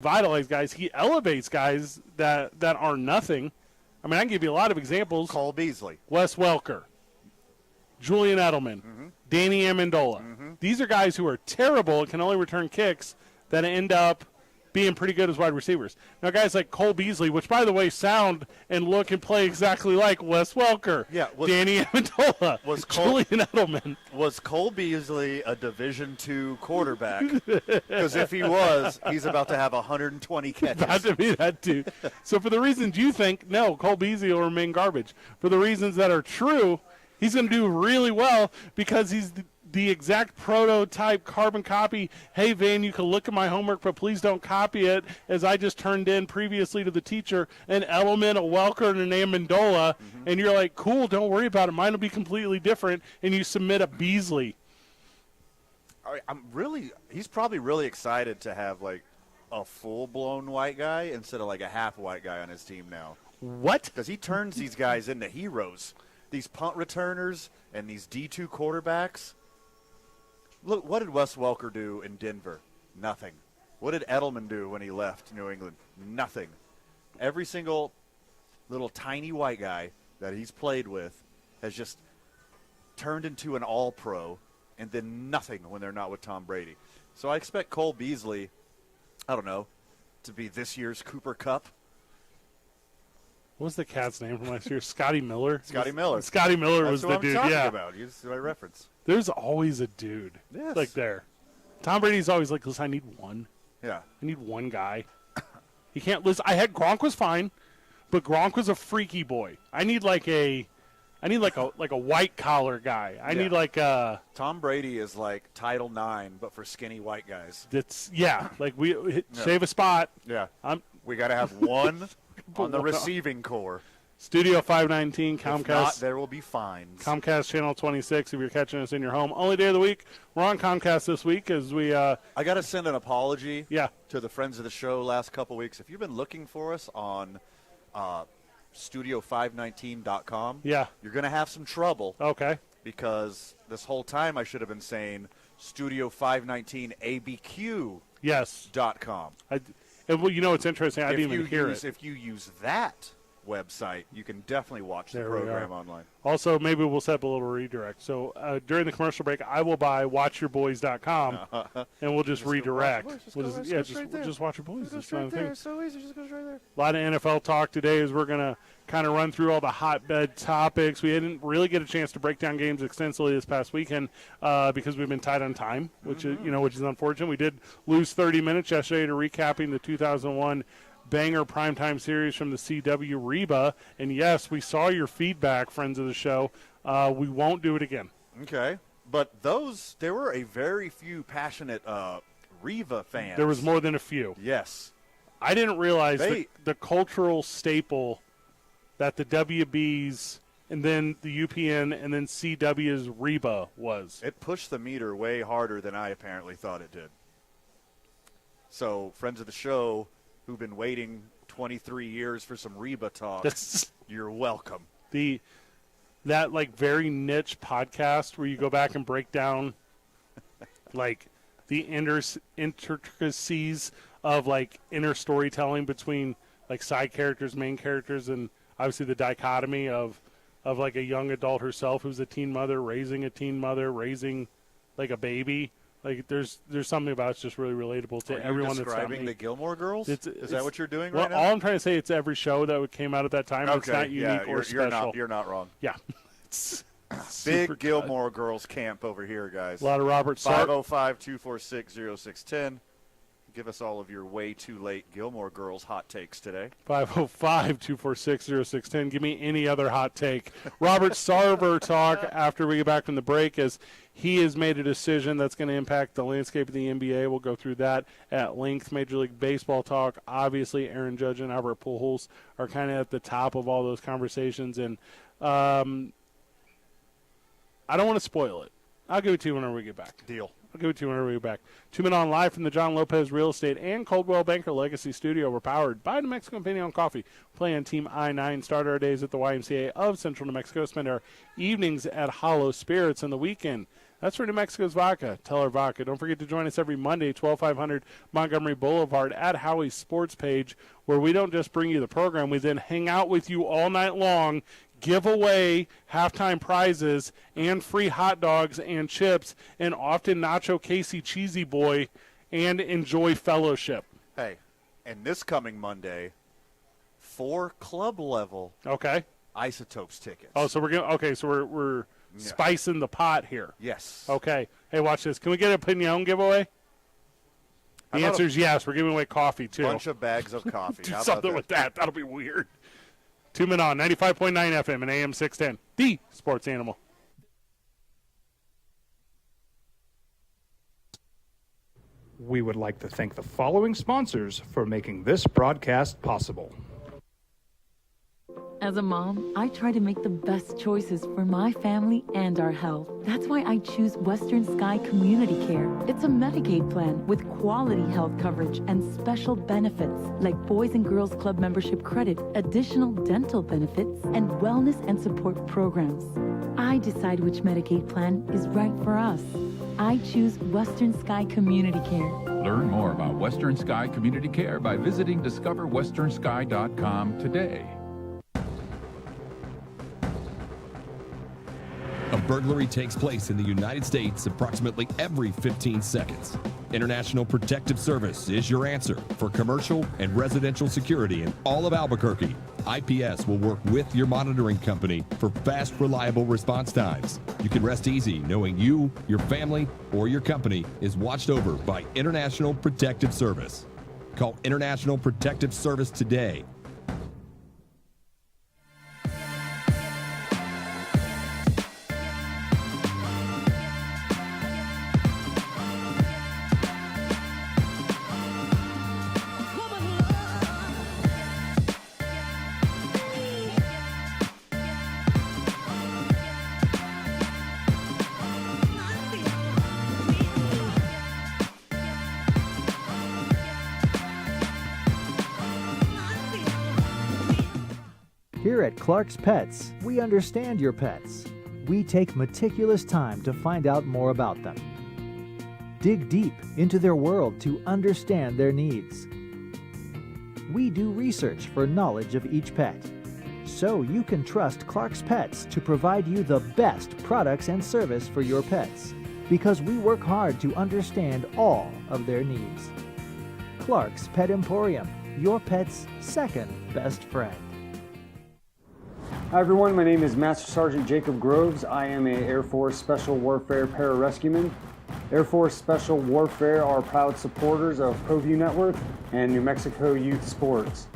revitalize guys. He elevates guys that are nothing. I mean, I can give you a lot of examples. Cole Beasley. Wes Welker. Julian Edelman. Danny Amendola. These are guys who are terrible and can only return kicks that end up being pretty good as wide receivers. Now, guys like Cole Beasley, which, by the way, sound and look and play exactly like Wes Welker, Danny Amendola, Julian Edelman. Was Cole Beasley a Division II quarterback? Because if he was, he's about to have 120 catches. About to be that dude. So for the reasons you think, no, Cole Beasley will remain garbage. For the reasons that are true, he's going to do really well because he's the exact prototype carbon copy. Hey, Van, you can look at my homework, but please don't copy it, as I just turned in previously to the teacher an Element, a Welker, and an Amendola. And you're like, cool, don't worry about it. Mine will be completely different. And you submit a Beasley. He's probably really excited to have, like, a full-blown white guy instead of, like, a half-white guy on his team now. What? Because he turns these guys into heroes. These punt returners and these D2 quarterbacks. Look, what did Wes Welker do in Denver? Nothing. What did Edelman do when he left New England? Nothing. Every single little tiny white guy that he's played with has just turned into an all-pro and then nothing when they're not with Tom Brady. So I expect Cole Beasley, I don't know, to be this year's Cooper Kupp. What was the cat's name from last year? Scotty Miller? Scotty Miller. Scotty Miller That's was who the I'm dude, talking yeah. about. He's my reference. There's always a dude like there. Tom Brady's always like, listen, I need one. Yeah. I need one guy. He can't listen. Gronk was fine, but Gronk was a freaky boy. I need like a white collar guy. I need like a Tom Brady is like Title IX, but for skinny white guys. Like save a spot. Yeah. We got to have one on the receiving core. Studio 519, Comcast. If not, there will be fines. Comcast Channel 26 if you're catching us in your home. Only day of the week. We're on Comcast this week as we I got to send an apology to the friends of the show last couple weeks. If you've been looking for us on studio519.com, you're going to have some trouble. Okay. Because this whole time I should have been saying studio519abq.com. Well, you know what's interesting? I didn't even hear it. If you use that website, you can definitely watch the program online. Also, maybe we'll set up a little redirect. So during the commercial break, I will buy watchyourboys.com, and we'll just redirect. Just watch your boys. It's right there. It's so easy. Just goes right there. A lot of NFL talk today as we're going to kind of run through all the hotbed topics. We didn't really get a chance to break down games extensively this past weekend because we've been tight on time, which is unfortunate. We did lose 30 minutes yesterday to recapping the 2001 banger primetime series from the CW Reba. And, yes, we saw your feedback, friends of the show. We won't do it again. Okay. But there were a very few passionate Reba fans. There was more than a few. Yes. I didn't realize the cultural staple that the WB's and then the UPN and then CW's Reba was. It pushed the meter way harder than I apparently thought it did. So, friends of the show who've been waiting 23 years for some Reba talk, you're welcome. That like very niche podcast where you go back and break down like the intricacies of like inner storytelling between like side characters, main characters, and obviously the dichotomy of like a young adult herself who's a teen mother, raising like a baby. Like there's something about it's just really relatable to everyone that's describing the Gilmore Girls. Is that what you're doing right now? All I'm trying to say, it's every show that came out at that time. Okay. It's not unique or special. You're not wrong. Yeah. It's big Gilmore Girls camp over here, guys. A lot of Robert 505-246-0610. Give us all of your way too late Gilmore Girls hot takes today. 505-246-0610. Give me any other hot take. Robert Sarver talk after we get back from the break as he has made a decision that's going to impact the landscape of the NBA. We'll go through that at length. Major League Baseball talk. Obviously, Aaron Judge and Albert Pujols are kind of at the top of all those conversations. And I don't want to spoil it. I'll give it to you whenever we get back. Deal. I'll give it to you whenever we get back. 2 Men On live from the John Lopez Real Estate and Coldwell Banker Legacy Studio. We're powered by New Mexico Opinion Coffee. Play on Team I-9. Start our days at the YMCA of Central New Mexico. Spend our evenings at Hollow Spirits. On the weekend, That's for New Mexico's vodka, Teller Vodka. Don't forget to join us every Monday, 12500 Montgomery Boulevard at Howie's Sports Page, where we don't just bring you the program, we then hang out with you all night long, give away halftime prizes and free hot dogs and chips, and often Nacho Casey Cheesy Boy, and enjoy fellowship. Hey, and this coming Monday, 4 club level Isotopes tickets. Oh, so we're spicing the pot here. Yes. Okay. Hey, watch this. Can we get a Pignon giveaway? The answer is yes. We're giving away coffee, too. Bunch of bags of coffee. Do something with that. That'll be weird. 2 Men On, 95.9 FM and AM 610. The Sports Animal. We would like to thank the following sponsors for making this broadcast possible. As a mom, I try to make the best choices for my family and our health. That's why I choose Western Sky Community Care. It's a Medicaid plan with quality health coverage and special benefits like Boys and Girls Club membership credit, additional dental benefits, and wellness and support programs. I decide which Medicaid plan is right for us. I choose Western Sky Community Care. Learn more about Western Sky Community Care by visiting discoverwesternsky.com today. A burglary takes place in the United States approximately every 15 seconds. International Protective Service is your answer for commercial and residential security in all of Albuquerque. IPS will work with your monitoring company for fast, reliable response times. You can rest easy knowing you, your family, or your company is watched over by International Protective Service. Call International Protective Service today. Here at Clark's Pets, we understand your pets. We take meticulous time to find out more about them. Dig deep into their world to understand their needs. We do research for knowledge of each pet, so you can trust Clark's Pets to provide you the best products and service for your pets, because we work hard to understand all of their needs. Clark's Pet Emporium, your pet's second best friend. Hi everyone, my name is Master Sergeant Jacob Groves. I am a Air Force Special Warfare Pararescueman. Air Force Special Warfare are proud supporters of ProView Network and New Mexico Youth Sports.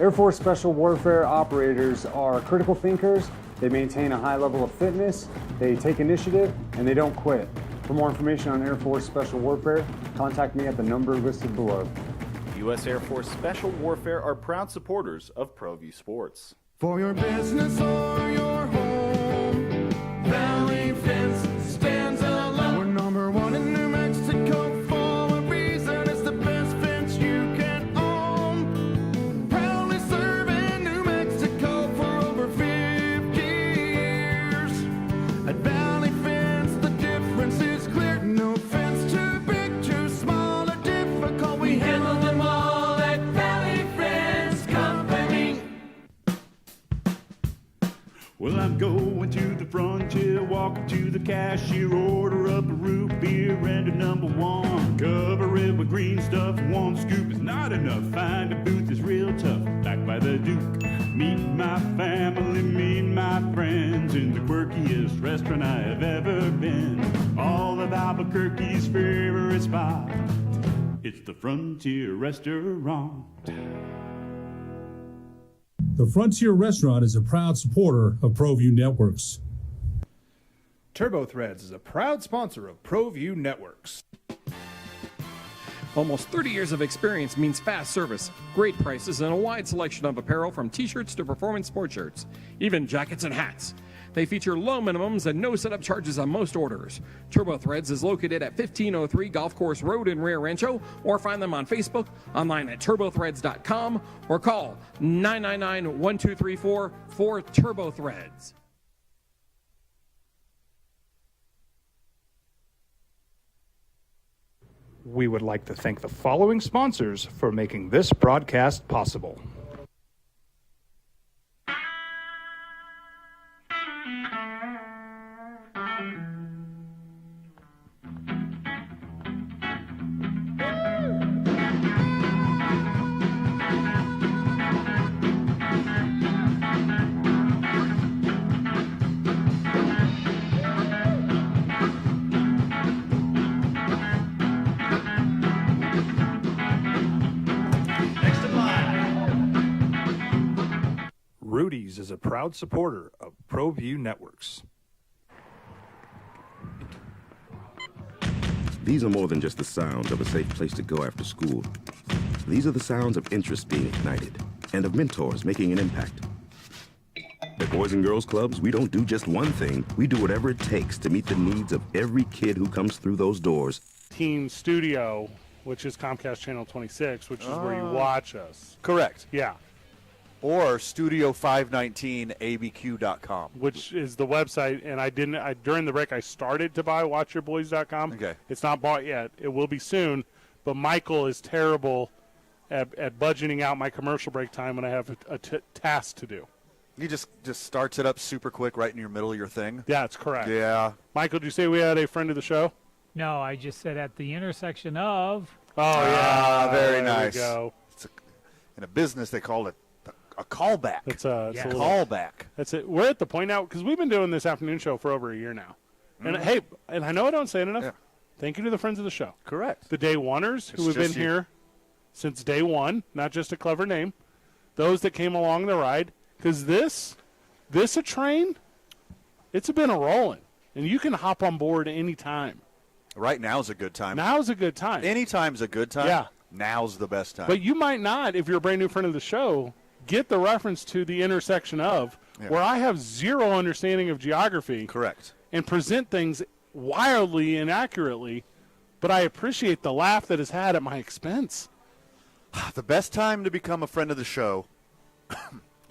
Air Force Special Warfare operators are critical thinkers. They maintain a high level of fitness, they take initiative, and they don't quit. For more information on Air Force Special Warfare, contact me at the number listed below. U.S. Air Force Special Warfare are proud supporters of ProView Sports. For your business or your home, Valley Fence stands alone. We're number one in New Mexico for a reason. It's the best fence you can own. Proudly serving New Mexico for over 50 years. At Valley Fence, the difference is clear. No fence too big, too small, or difficult. We handle them all at Valley Fence Company. Well, I'm going to the frontier, walking to the cashier, order up a root beer and a number one. Cover it with green stuff, one scoop is not enough. Find a booth is real tough, back by the Duke. Meet my family, meet my friends in the quirkiest restaurant I have ever been. All of Albuquerque's favorite spot, it's the Frontier Restaurant. The Frontier Restaurant is a proud supporter of ProView Networks. TurboThreads is a proud sponsor of ProView Networks. Almost 30 years of experience means fast service, great prices, and a wide selection of apparel from t-shirts to performance sport shirts, even jackets and hats. They feature low minimums and no setup charges on most orders. TurboThreads is located at 1503 Golf Course Road in Rio Rancho, or find them on Facebook, online at turbothreads.com, or call 999-1234 for TurboThreads. We would like to thank the following sponsors for making this broadcast possible. Rudy's is a proud supporter of ProView Networks. These are more than just the sounds of a safe place to go after school. These are the sounds of interest being ignited and of mentors making an impact. At Boys and Girls Clubs, we don't do just one thing. We do whatever it takes to meet the needs of every kid who comes through those doors. Teen Studio, which is Comcast Channel 26, which is where you watch us. Correct. Yeah. Or Studio519abq.com. Which is the website, and during the break I started to buy watchyourboys.com. Okay. It's not bought yet. It will be soon, but Michael is terrible at budgeting out my commercial break time when I have a task to do. He just starts it up super quick right in your middle of your thing. Yeah, that's correct. Yeah. Michael, did you say we had a friend of the show? No, I just said at the intersection of. Oh, yeah. Very there nice. We go. In a business, they call it a callback. It's a callback. That's it. We're at the point now, because we've been doing this afternoon show for over a year now. And, hey, and I know I don't say it enough. Yeah. Thank you to the friends of the show. Correct. The day oneers who have been here since day one, not just a clever name. Those that came along the ride. Because this a train, it's been a rolling. And you can hop on board any time. Right now's a good time. Now's a good time. Anytime's a good time. Yeah. Now's the best time. But you might not, if you're a brand new friend of the show, get the reference to the intersection of, where I have zero understanding of geography. Correct. And present things wildly and accurately, but I appreciate the laugh that is had at my expense. The best time to become a friend of the show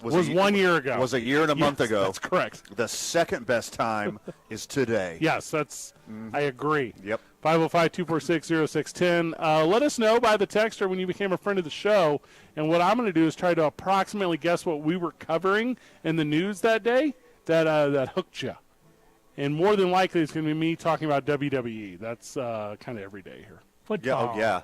was 1 year ago. Was a year and a month ago. That's correct. The second best time is today. Yes, I agree. Yep. 505-246-0610. Let us know by the text or when you became a friend of the show. And what I'm going to do is try to approximately guess what we were covering in the news that day that hooked you. And more than likely, it's going to be me talking about WWE. That's kind of every day here. Football. Yeah.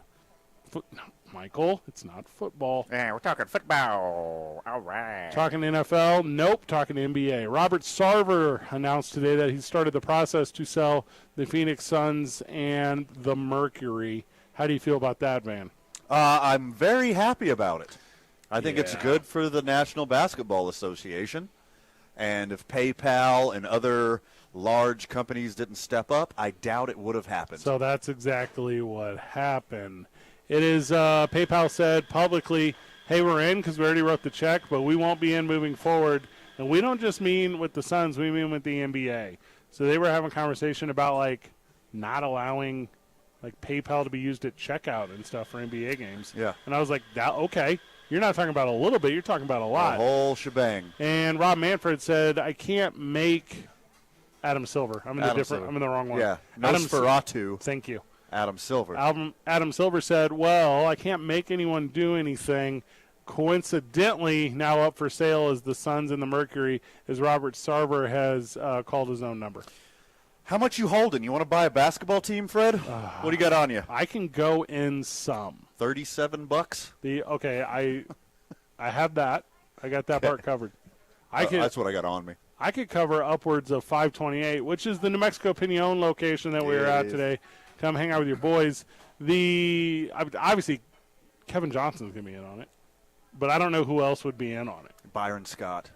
No, Michael, it's not football. Yeah, we're talking football. All right. Talking NFL? Nope. Talking NBA. Robert Sarver announced today that he started the process to sell the Phoenix Suns and the Mercury. How do you feel about that, Van? I'm very happy about it. I think it's good for the National Basketball Association. And if PayPal and other large companies didn't step up, I doubt it would have happened. So that's exactly what happened. It is PayPal said publicly, hey, we're in because we already wrote the check, but we won't be in moving forward. And we don't just mean with the Suns, we mean with the NBA. So they were having a conversation about, not allowing, PayPal to be used at checkout and stuff for NBA games. Yeah. And I was like, okay. You're not talking about a little bit. You're talking about a lot. The whole shebang. And Rob Manfred said, I can't make Adam Silver. I'm in the wrong one. Yeah. Nosferatu. Thank you. Adam Silver. Adam Silver said, well, I can't make anyone do anything. Coincidentally, now up for sale is the Suns and the Mercury, as Robert Sarver has called his own number. How much you holding? You want to buy a basketball team, Fred? What do you got on you? I can go in some. $37? I have that. I got that part covered. That's what I got on me. I could cover upwards of 528, which is the New Mexico Pinon location that we were at today. Come hang out with your boys. Obviously, Kevin Johnson's going to be in on it, but I don't know who else would be in on it. Byron Scott.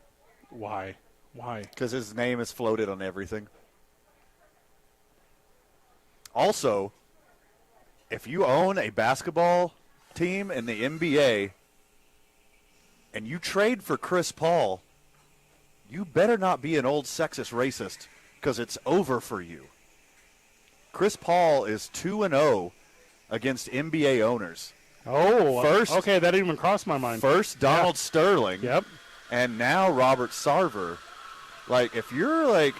Why? Because his name is floated on everything. Also, if you own a basketball team in the NBA and you trade for Chris Paul, you better not be an old sexist racist because it's over for you. Chris Paul is 2-0 against NBA owners. Oh, okay, that didn't even cross my mind. First, Donald Sterling. Yep. And now Robert Sarver. If you're a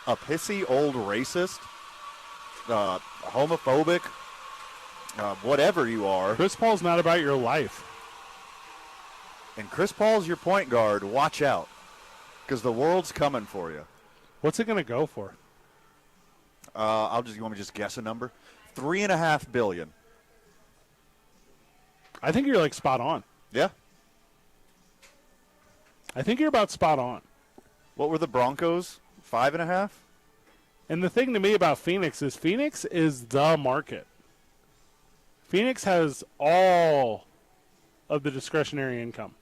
pissy old racist, homophobic, whatever you are. Chris Paul's not about your life. And Chris Paul's your point guard. Watch out, because the world's coming for you. What's it going to go for? You want me to just guess a number? $3.5 billion. I think you're like spot on. Yeah. I think you're about spot on. What were the Broncos? 5.5? And the thing to me about Phoenix is the market. Phoenix has all of the discretionary income.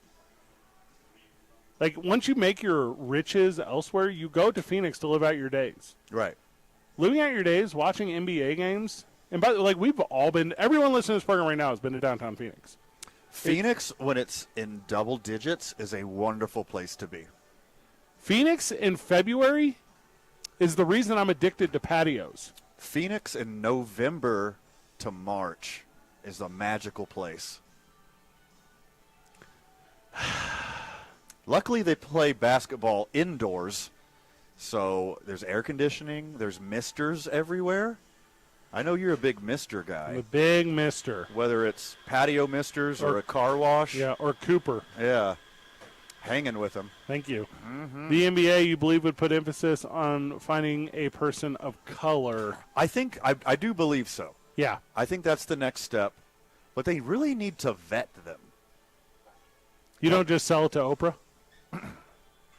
Like, once you make your riches elsewhere, you go to Phoenix to live out your days. Right. Living out your days, watching NBA games, and by the way, we've all been, everyone listening to this program right now has been to downtown Phoenix. Phoenix, when it's in double digits, is a wonderful place to be. Phoenix in February is the reason I'm addicted to patios. Phoenix in November to March is a magical place. Luckily, they play basketball indoors, so there's air conditioning, there's misters everywhere. I know you're a big mister guy. I'm a big mister. Whether it's patio misters or a car wash. Yeah, or Cooper. Yeah. Hanging with them. Thank you. Mm-hmm. The NBA, you believe, would put emphasis on finding a person of color. I think, I do believe so. Yeah. I think that's the next step. But they really need to vet them. You don't just sell it to Oprah?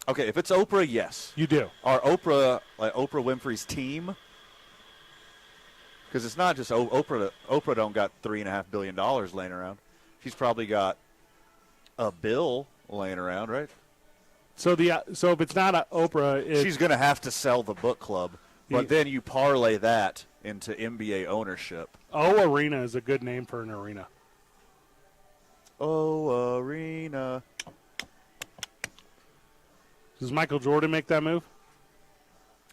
Okay, if it's Oprah, yes. You do. Our Oprah, like Oprah Winfrey's team, because it's not just Oprah. Oprah don't got $3.5 billion laying around. She's probably got a bill laying around, right? So if it's not Oprah, she's going to have to sell the book club. But then you parlay that into NBA ownership. O Arena is a good name for an arena. O Arena. Does Michael Jordan make that move?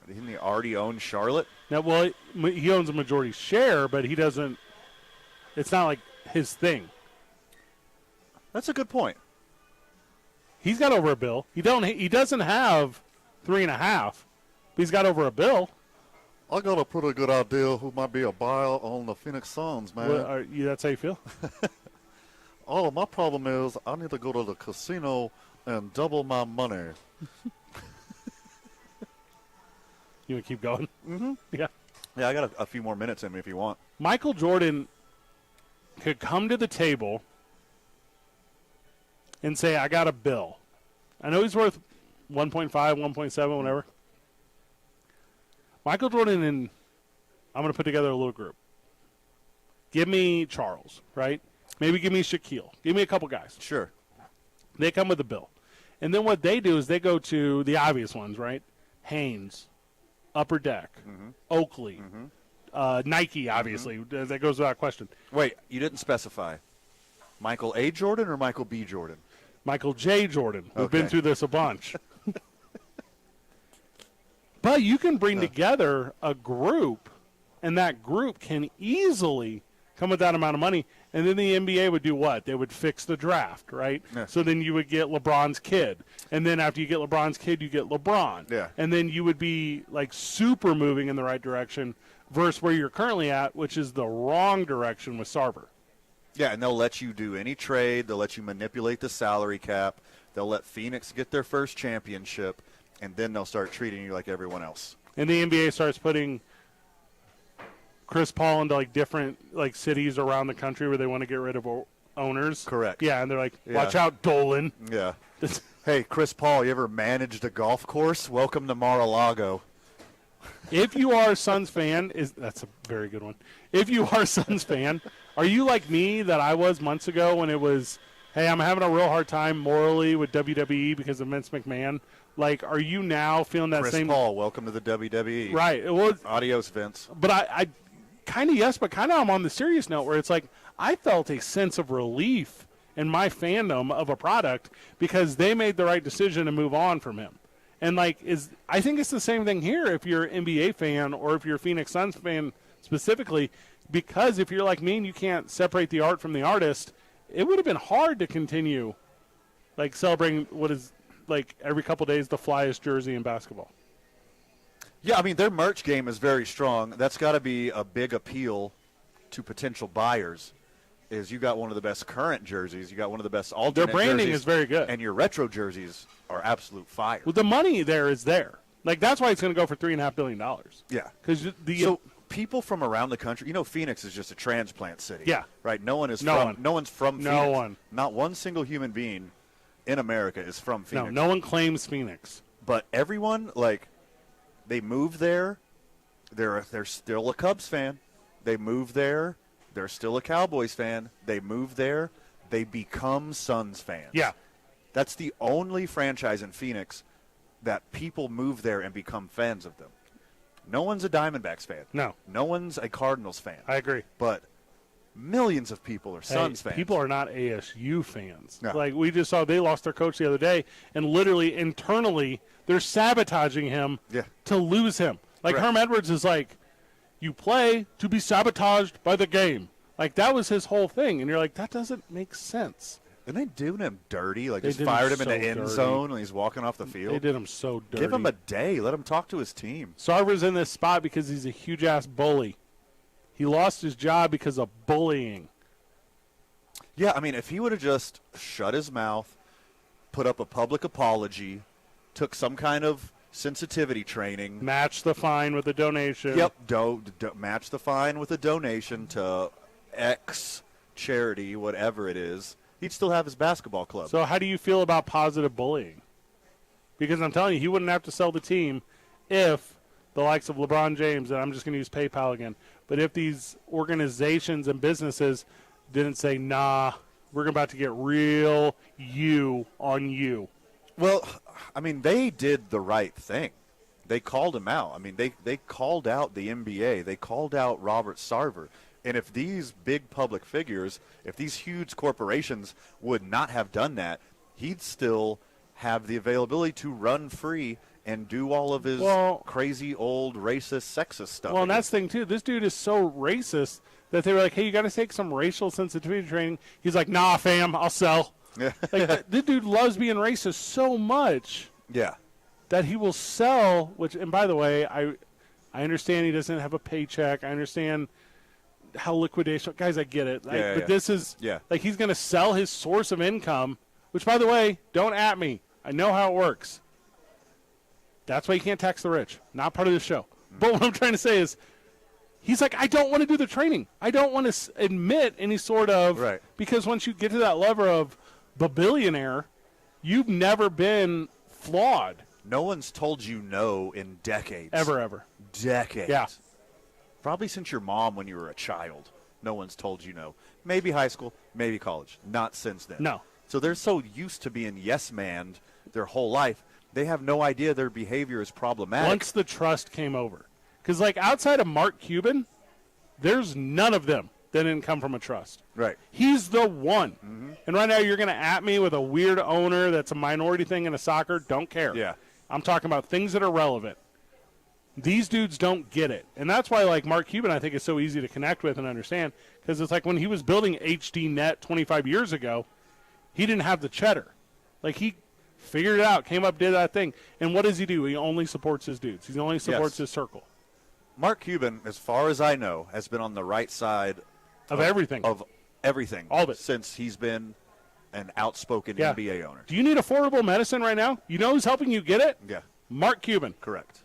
Didn't he already own Charlotte? No, well, he owns a majority share, but he doesn't. It's not like his thing. That's a good point. He's got over a bill. He doesn't have 3.5, but he's got over a bill. I got a pretty good idea who might be a buyer on the Phoenix Suns, man. Well, that's how you feel? Oh, my problem is I need to go to the casino and double my money. You want to keep going? Mm-hmm. Yeah. Yeah, I got a few more minutes in me if you want. Michael Jordan could come to the table and say, I got a bill. I know he's worth 1.5, 1.7, whatever. Michael Jordan and I'm going to put together a little group. Give me Charles, right? Maybe give me Shaquille. Give me a couple guys. Sure. They come with a bill. And then what they do is they go to the obvious ones, right? Haynes, Upper Deck, Oakley, Nike, obviously. That goes without question. Wait, you didn't specify. Michael A. Jordan or Michael B. Jordan? Michael J. Jordan. We've been Okay. through this a bunch. But you can bring together a group, and that group can easily come with that amount of money. And then the NBA would do what? They would fix the draft, right? Yeah. So then you would get LeBron's kid. And then after you get LeBron's kid, you get LeBron. Yeah. And then you would be, like, super moving in the right direction versus where you're currently at, which is the wrong direction with Sarver. Yeah, and they'll let you do any trade. They'll let you manipulate the salary cap. They'll let Phoenix get their first championship, and then they'll start treating you like everyone else. And the NBA starts putting Chris Paul into, like, different, like, cities around the country where they want to get rid of owners. Correct. Yeah, and they're like, Yeah. watch out, Dolan. Yeah. Hey, Chris Paul, you ever managed a golf course? Welcome to Mar-a-Lago. If you are a Suns fan, that's a very good one. If you are a Suns fan, are you like me that I was months ago when it was, hey, I'm having a real hard time morally with WWE because of Vince McMahon? Like, are you now feeling that Chris same? Paul, welcome to the WWE. Right. Well, adios, Vince. But I kind of yes, but kind of I'm on the serious note where it's like I felt a sense of relief in my fandom of a product because they made the right decision to move on from him. And like I think it's the same thing here if you're an NBA fan or if you're a Phoenix Suns fan specifically, because if you're like me and you can't separate the art from the artist, it would have been hard to continue like celebrating what is like every couple days the flyest jersey in basketball. Yeah, I mean, their merch game is very strong. That's got to be a big appeal to potential buyers is you got one of the best current jerseys. You got one of the best alternate Their branding jerseys, is very good. and your retro jerseys are absolute fire. Well, the money there is there. Like, that's why it's going to go for $3.5 billion. Yeah. Because So people from around the country, Phoenix is just a transplant city. Yeah. Right? No one's No from Phoenix. No one. Not one single human being in America is from Phoenix. No one claims Phoenix. But everyone, they move there. They're still a Cubs fan. They move there. They're still a Cowboys fan. They move there. They become Suns fans. Yeah. That's the only franchise in Phoenix that people move there and become fans of them. No one's a Diamondbacks fan. No. No one's a Cardinals fan. I agree. But millions of people are Suns fans. People are not ASU fans. No. Like, we just saw they lost their coach the other day, and literally internally they're sabotaging him to lose him. Like, Right. Herm Edwards is like, you play to be sabotaged by the game. Like, that was his whole thing. And you're like, that doesn't make sense. And they doing him dirty. Like, They just did fired him him in the so end dirty. zone when he's walking off the field. They did him so dirty. Give him a day. Let him talk to his team. Sarver's in this spot because he's a huge-ass bully. He lost his job because of bullying. Yeah, I mean, if he would have just shut his mouth, put up a public apology, took some kind of sensitivity training. Match the fine with a donation. Yep, match the fine with a donation to X charity, whatever it is. He'd still have his basketball club. So how do you feel about positive bullying? Because I'm telling you, he wouldn't have to sell the team if the likes of LeBron James, and I'm just going to use PayPal again, but if these organizations and businesses didn't say, nah, we're about to get real you on you. Well, I mean, they did the right thing. They called him out. I mean, they called out the NBA. They called out Robert Sarver. And if these big public figures, if these huge corporations would not have done that, he'd still have the availability to run free and do all of his crazy old racist, sexist stuff. Well, and that's the thing, too. This dude is so racist that they were like, hey, you got to take some racial sensitivity training. He's like, nah, fam, I'll sell. Yeah. Like, this dude loves being racist so much that he will sell, and by the way, I understand he doesn't have a paycheck. I understand how liquidation, guys, I get it. But this is, like, he's going to sell his source of income, which, by the way, don't at me. I know how it works. That's why you can't tax the rich. Not part of the show. But what I'm trying to say is, he's like, I don't want to do the training. I don't want to admit any sort of, because once you get to that level of the billionaire, you've never been flawed. No one's told you no in decades. Ever. Decades. Yeah. Probably since your mom when you were a child. No one's told you no. Maybe high school, maybe college. Not since then. No. So they're so used to being yes-manned their whole life, they have no idea their behavior is problematic. Once the trust came over. Because, like, outside of Mark Cuban, there's none of them that didn't come from a trust. Right. He's the one. Mm-hmm. And right now you're going to at me with a weird owner that's a minority thing in a soccer. Don't care. Yeah. I'm talking about things that are relevant. These dudes don't get it. And that's why, like, Mark Cuban, I think, is so easy to connect with and understand. Because it's like when he was building HD Net 25 years ago, he didn't have the cheddar. Like, he figured it out, came up, did that thing. And what does he do? He only supports his dudes. He only supports his circle. Mark Cuban, as far as I know, has been on the right side of everything. Of everything. All of it. Since he's been an outspoken NBA owner. Do you need affordable medicine right now? You know who's helping you get it? Yeah. Mark Cuban. Correct.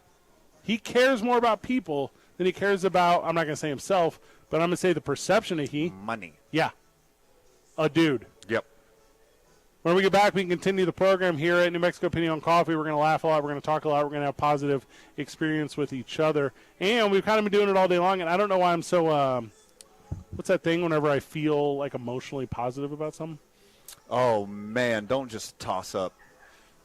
He cares more about people than he cares about, I'm not going to say himself, but I'm going to say the perception of money. Yeah. A dude. Yep. When we get back, we can continue the program here at New Mexico Opinion on Coffee. We're going to laugh a lot. We're going to talk a lot. We're going to have positive experience with each other. And we've kind of been doing it all day long, and I don't know why I'm so, what's that thing whenever I feel, like, emotionally positive about something? Oh, man, don't just toss up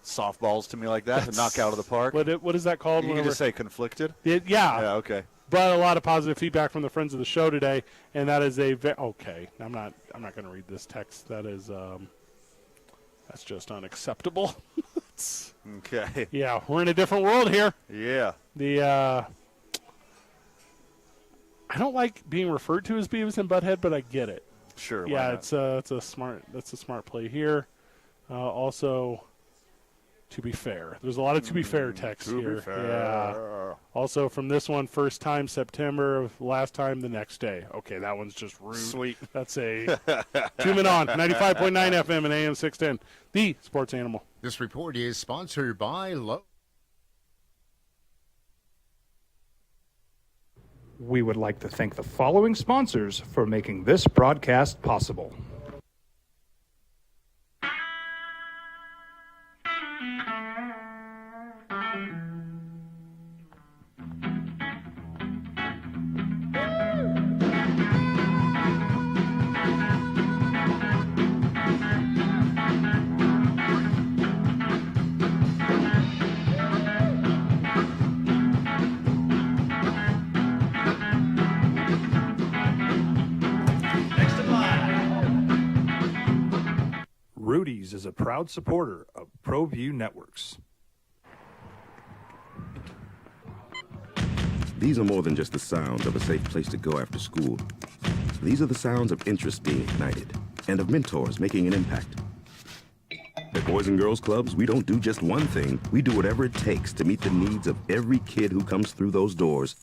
softballs to me like that to knock out of the park. What is that called? You can just say conflicted? Yeah. Yeah, okay. But a lot of positive feedback from the friends of the show today, and that is okay. I'm not going to read this text. That is that's just unacceptable. Okay. Yeah, we're in a different world here. Yeah. I don't like being referred to as Beavis and Butthead, but I get it. Sure. Yeah, it's a smart play here. Also, To be fair. There's a lot of to be fair text To here. be fair. Yeah. Also from this one, first time September, last time the next day. Okay, that one's just rude. Sweet. That's a 2 men on 95.9 FM and AM 610, the sports animal. This report is sponsored by Lowe. We would like to thank the following sponsors for making this broadcast possible. Rudy's is a proud supporter of ProView Networks. These are more than just the sounds of a safe place to go after school. These are the sounds of interest being ignited and of mentors making an impact. At Boys and Girls Clubs, we don't do just one thing. We do whatever it takes to meet the needs of every kid who comes through those doors.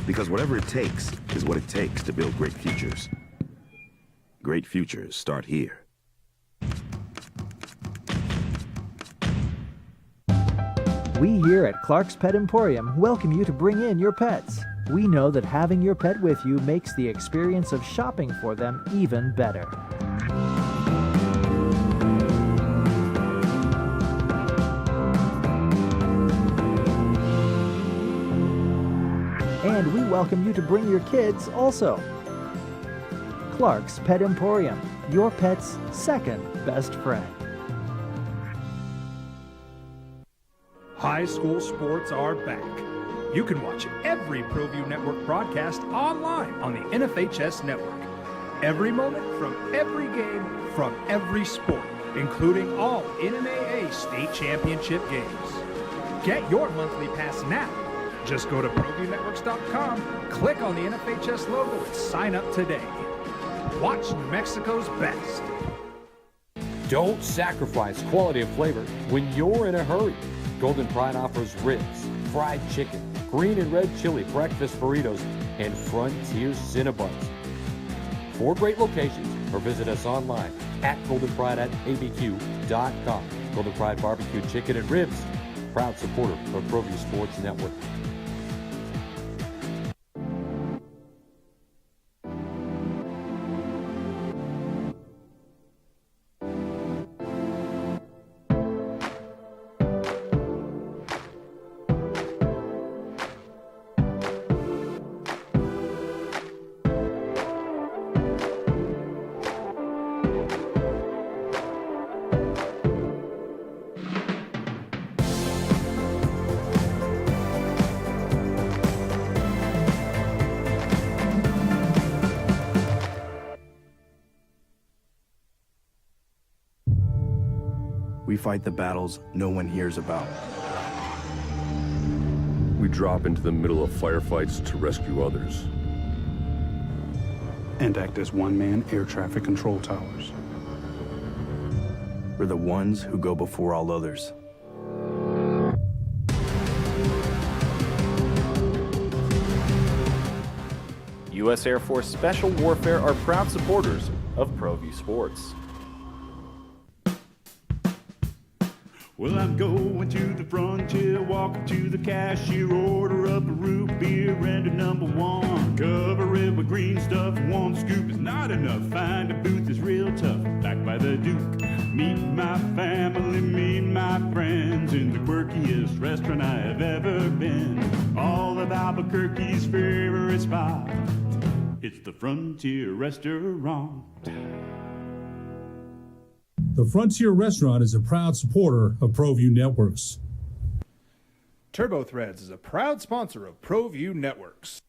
Because whatever it takes is what it takes to build great futures. Great futures start here. We here at Clark's Pet Emporium welcome you to bring in your pets. We know that having your pet with you makes the experience of shopping for them even better. And we welcome you to bring your kids also. Clark's Pet Emporium, your pet's second best friend. High school sports are back. You can watch every ProView Network broadcast online on the NFHS network. Every moment from every game from every sport, including all NMAA state championship games. Get your monthly pass now. Just go to ProViewNetworks.com, click on the NFHS logo, and sign up today. Watch New Mexico's best. Don't sacrifice quality of flavor when you're in a hurry. Golden Pride offers ribs, fried chicken, green and red chili breakfast burritos, and Frontier Cinnabons. 4 great locations, or visit us online at goldenpride@abq.com. Golden Pride Barbecue Chicken and Ribs, proud supporter of ProView Sports Network. We fight the battles no one hears about. We drop into the middle of firefights to rescue others. And act as one-man air traffic control towers. We're the ones who go before all others. U.S. Air Force Special Warfare are proud supporters of ProView Sports. Well, I'm going to the frontier, walking to the cashier, order up a root beer and a number 1. Cover it with green stuff, 1 scoop is not enough. Find a booth that's real tough, back by the Duke. Meet my family, meet my friends in the quirkiest restaurant I have ever been. All of Albuquerque's favorite spot, it's the Frontier Restaurant. The Frontier Restaurant is a proud supporter of ProView Networks. Turbo Threads is a proud sponsor of ProView Networks.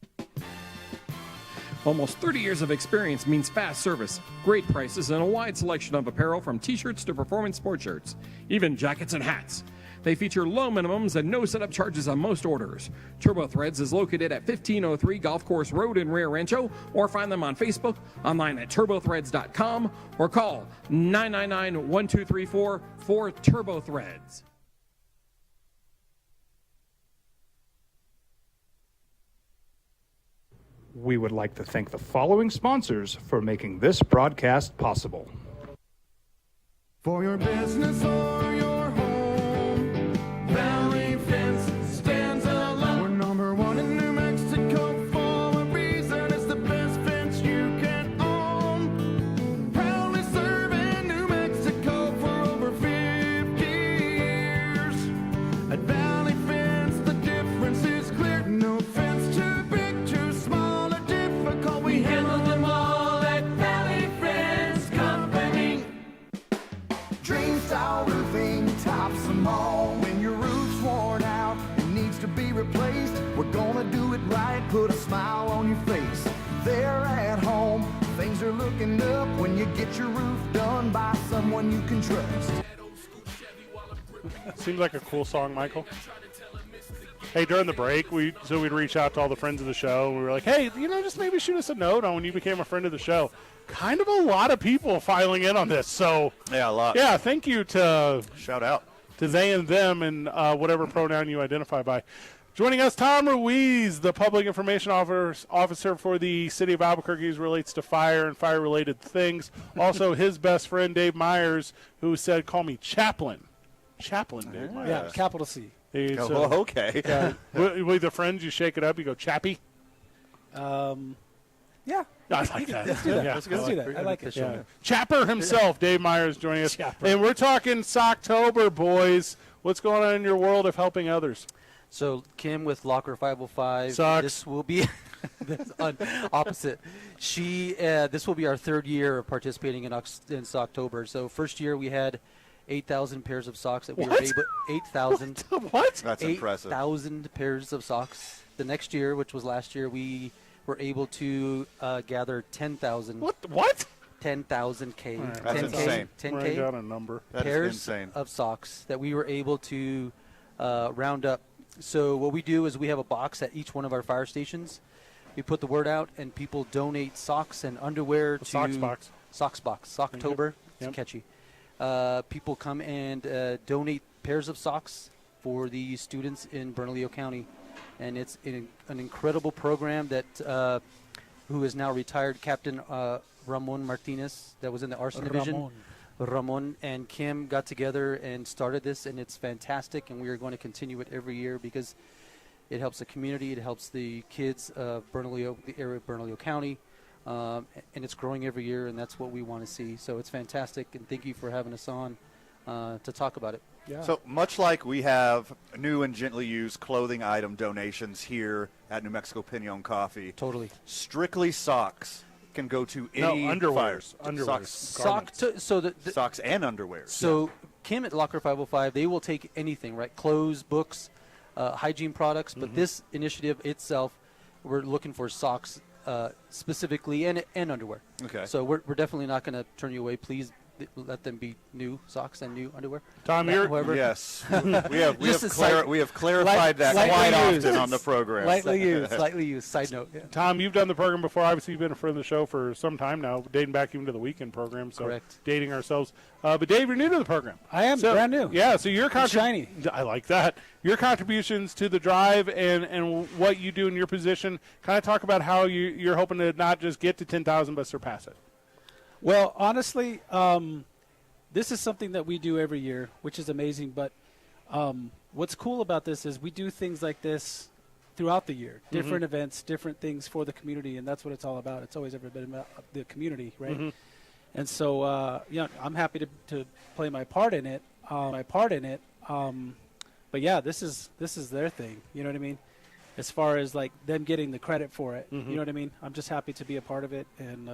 Almost 30 years of experience means fast service, great prices, and a wide selection of apparel from t-shirts to performance sport shirts, even jackets and hats. They feature low minimums and no setup charges on most orders. Turbo Threads is located at 1503 Golf Course Road in Rio Rancho, or find them on Facebook, online at turbothreads.com, or call 999-1234 for Turbo Threads. We would like to thank the following sponsors for making this broadcast possible. For your business or your home, Valley Fence stands alone. We're number one in New Mexico for a reason. It's the best fence you can own. Proudly serving New Mexico for over 50 years. At Valley Fence, the difference is clear. No fence too big, too small, or difficult. We handle them all at Valley Fence Company. Dream style roofing tops them all. When your roof's worn out and needs to be replaced, we're gonna do it right, put a smile on your face. There at home, things are looking up when you get your roof done by someone you can trust. Seems like a cool song, Michael. Hey, during the break, we'd reach out to all the friends of the show, and we were like, hey, just maybe shoot us a note on when you became a friend of the show. Kind of a lot of people filing in on this, so yeah, a lot. Yeah, thank you to shout out to they and them and whatever pronoun you identify by. Joining us, Tom Ruiz, the Public Information Officer for the City of Albuquerque, who relates to fire and fire-related things. Also, his best friend, Dave Myers, who said, call me Chaplain. Chaplain, Dave Myers. Yeah, capital C. Okay. Yeah. With the friends, you shake it up, you go, Chappy? Yeah. I like that. Let's do that. Yeah. Let's do that. I like it. Yeah. Chapper himself, Dave Myers, joining us. And we're talking Socktober, boys. What's going on in your world of helping others? So Kim with Locker 505. Sucks. This will be opposite. This will be our third year of participating in Socktober. So first year we had 8,000 pairs of socks that we were able. 8,000. What? That's impressive. 8,000 pairs of socks. The next year, which was last year, we were able to gather 10,000. What? 10,000 K. Right. That's 10K, insane. 10K Write down a number. That is pairs insane. of socks that we were able to round up. So what we do is we have a box at each one of our fire stations. We put the word out, and people donate socks and underwear to Socks box. Socks box. Socktober. Yep. It's catchy. People come and donate pairs of socks for the students in Bernalillo County, and it's an incredible program that who is now retired Captain Ramon Martinez, that was in the arson division. Ramon and Kim got together and started this, and it's fantastic, and we are going to continue it every year because it helps the community, it helps the kids of Bernalillo, the area of Bernalillo County, and it's growing every year, and that's what we want to see. So it's fantastic, and thank you for having us on to talk about it. Yeah. So much like we have new and gently used clothing item donations here at New Mexico Pinon Coffee. Totally. Strictly socks can go to any underwears. fire. Underwears. Socks and underwear. So Kim at Locker 505, they will take anything, right? Clothes, books, hygiene products. But this initiative itself, we're looking for socks specifically and underwear. Okay. So we're definitely not going to turn you away. Please let them be new socks and new underwear. Tom, you're yes. we have clarified that quite often on the program. Slightly used. Side note. Yeah. Tom, you've done the program before. Obviously, you've been a friend of the show for some time now, dating back even to the weekend program. So Correct. Dating ourselves. But Dave, you're new to the program. I am brand new. Yeah, so your shiny. I like that. Your contributions to the drive and what you do in your position. Kind of talk about how you're hoping to not just get to 10,000 but surpass it. Well, honestly, this is something that we do every year, which is amazing. But what's cool about this is we do things like this throughout the year, different events, different things for the community, and that's what it's all about. It's always ever been about the community, right? And so, I'm happy to play my part in it. But yeah, this is their thing. You know what I mean? As far as like them getting the credit for it, you know what I mean? I'm just happy to be a part of it and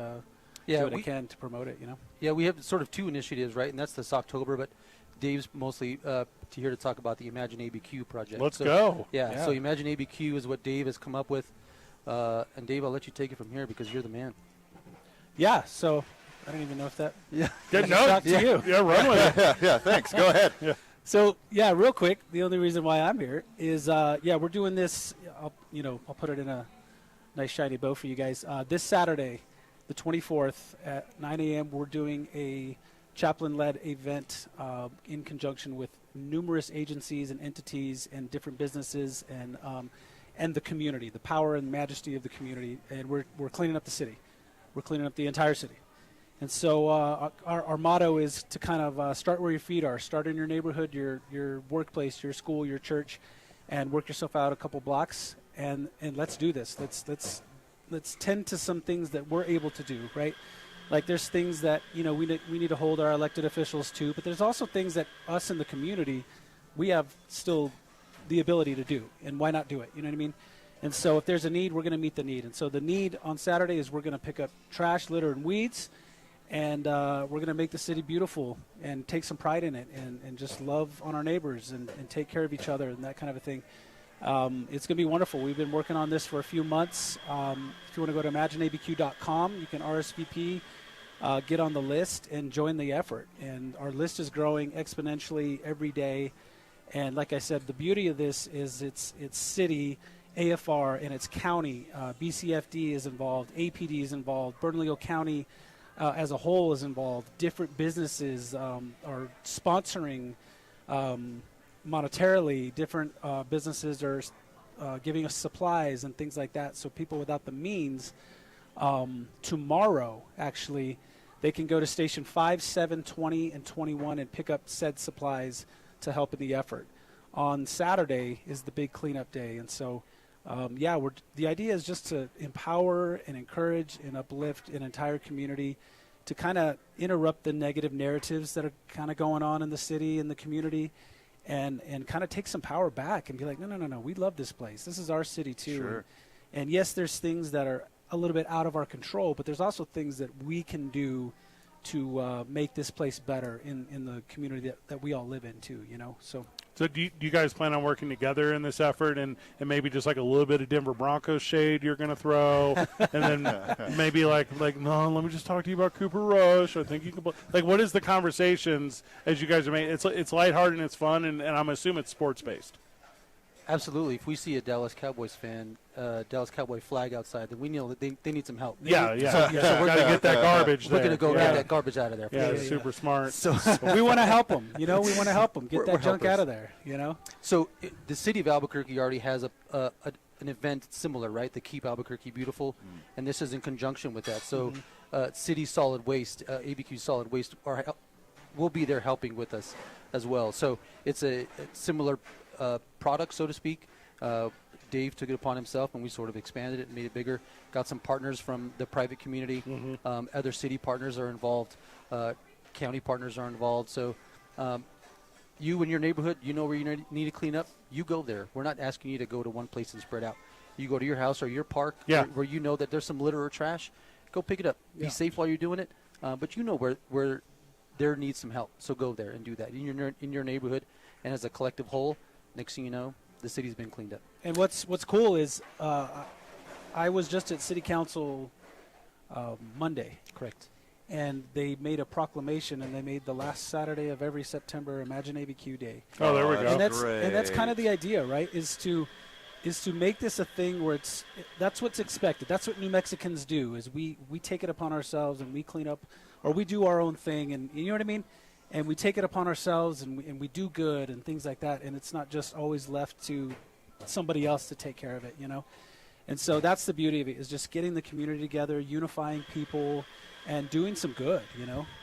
do what I can to promote it. You know? Yeah, we have sort of two initiatives, right? And that's the Socktober, but Dave's mostly here to talk about the Imagine ABQ project. Let's go. Yeah, so Imagine ABQ is what Dave has come up with. And Dave, I'll let you take it from here because you're the man. Yeah, so I don't even know if that. Yeah. Good note. To you. Yeah, run with it. Yeah, thanks. Go ahead. Yeah. So, yeah, real quick, the only reason why I'm here is, we're doing this. I'll put it in a nice shiny bow for you guys. This Saturday, the 24th at 9 a.m., we're doing a chaplain-led event in conjunction with numerous agencies and entities and different businesses. And and the community, the power and majesty of the community. And we're cleaning up the city. We're cleaning up the entire city. And so our motto is to kind of start where your feet are. Start in your neighborhood, your workplace, your school, your church, and work yourself out a couple blocks. And let's do this. Let's tend to some things that we're able to do, right? Like there's things that, we need to hold our elected officials to, but there's also things that us in the community, we have still the ability to do. And why not do it? You know what I mean? And so if there's a need, we're going to meet the need. And so the need on Saturday is we're going to pick up trash, litter, and weeds. And we're going to make the city beautiful and take some pride in it and just love on our neighbors and take care of each other and that kind of a thing. It's going to be wonderful. We've been working on this for a few months. If you want to go to imagineabq.com, you can RSVP, get on the list, and join the effort. And our list is growing exponentially every day. And like I said, the beauty of this is it's city, AFR, and it's county. BCFD is involved. APD is involved. Bernalillo County as a whole is involved. Different businesses are sponsoring monetarily. Different businesses are giving us supplies and things like that. So people without the means, tomorrow, actually, they can go to Station 5, 7, 20, and 21 and pick up said supplies to help in the effort. On Saturday is the big cleanup day. And so, the idea is just to empower and encourage and uplift an entire community to kind of interrupt the negative narratives that are kind of going on in the city and the community and kind of take some power back and be like, no, we love this place. This is our city too. Sure. And yes, there's things that are a little bit out of our control, but there's also things that we can do to make this place better in the community that we all live in too, So do you guys plan on working together in this effort and maybe just like a little bit of Denver Broncos shade you're going to throw and then maybe like, no, let me just talk to you about Cooper Rush. I think you can like, what is the conversations as you guys are making? It's lighthearted and it's fun and I'm assuming it's sports based. Absolutely. If we see a Dallas Cowboys fan, Dallas Cowboy flag outside, then we know that they need some help. So we're going to get that garbage We're going to go get that garbage out of there. Yeah, super smart. So we want to help them. We want to help them. Get that junk out of there, So the city of Albuquerque already has an event similar, right? The Keep Albuquerque Beautiful. And this is in conjunction with that. So City Solid Waste, ABQ Solid Waste, will be there helping with us as well. So it's a similar product, so to speak. Dave took it upon himself, and we sort of expanded it and made it bigger. Got some partners from the private community. Other city partners are involved. County partners are involved. So you in your neighborhood, where you need to clean up, you go there. We're not asking you to go to one place and spread out. You go to your house or your park where you know that there's some litter or trash. Go pick it up. Be safe while you're doing it. But where there needs some help. So go there and do that in your neighborhood. And as a collective whole, next thing you know, the city's been cleaned up. And what's cool is I was just at City Council Monday. Correct. And they made a proclamation, and they made the last Saturday of every September Imagine ABQ Day. Oh, there we go. And that's kind of the idea, right? Is to make this a thing where that's what's expected. That's what New Mexicans do. Is we take it upon ourselves and we clean up, or we do our own thing, and you know what I mean. And we take it upon ourselves, and we do good and things like that. And it's not just always left to somebody else to take care of it, And so that's the beauty of it, is just getting the community together, unifying people, and doing some good,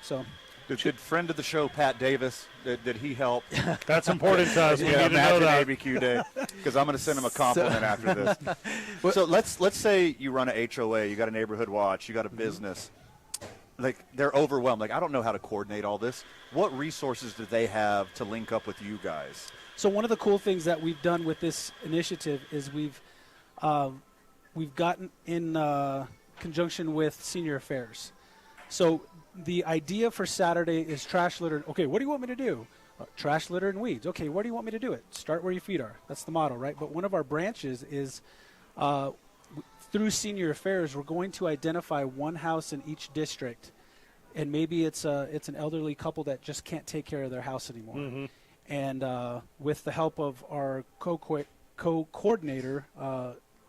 So did friend of the show Pat Davis? Did he help? That's important to us. We need to know that. ABQ Day, because I'm going to send him a compliment after this. So let's say you run a HOA, you got a neighborhood watch, you got a business. Like, they're overwhelmed. Like, I don't know how to coordinate all this. What resources do they have to link up with you guys? So one of the cool things that we've done with this initiative is we've gotten in conjunction with Senior Affairs. So the idea for Saturday is trash, litter. Okay, what do you want me to do? Trash, litter, and weeds. Okay, where do you want me to do it? Start where your feet are. That's the motto, right? But one of our branches is through Senior Affairs, we're going to identify one house in each district, and maybe it's an elderly couple that just can't take care of their house anymore. And with the help of our co-coordinator,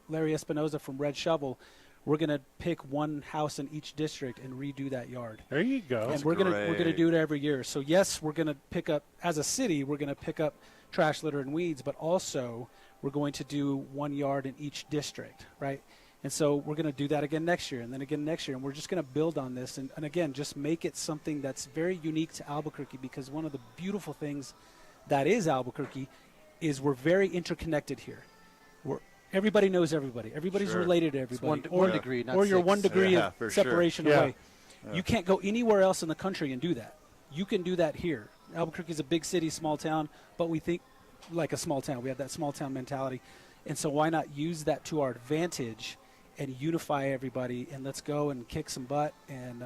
Larry Espinoza from Red Shovel, we're going to pick one house in each district and redo that yard. There you go. And we're going to do it every year. So yes, we're going to pick up, as a city, we're going to pick up trash, litter, and weeds, but also we're going to do 1 yard in each district, right? And so we're going to do that again next year and then again next year. And we're just going to build on this. And again, just make it something that's very unique to Albuquerque, because one of the beautiful things that is Albuquerque is we're very interconnected here. Everybody knows everybody. Everybody's Sure. related to everybody. It's one degree, not or you're 6. 1 degree of for sure. separation Yeah. away. Yeah. You can't go anywhere else in the country and do that. You can do that here. Albuquerque is a big city, small town, but we think like a small town. We have that small town mentality. And so why not use that to our advantage and unify everybody, and let's go and kick some butt and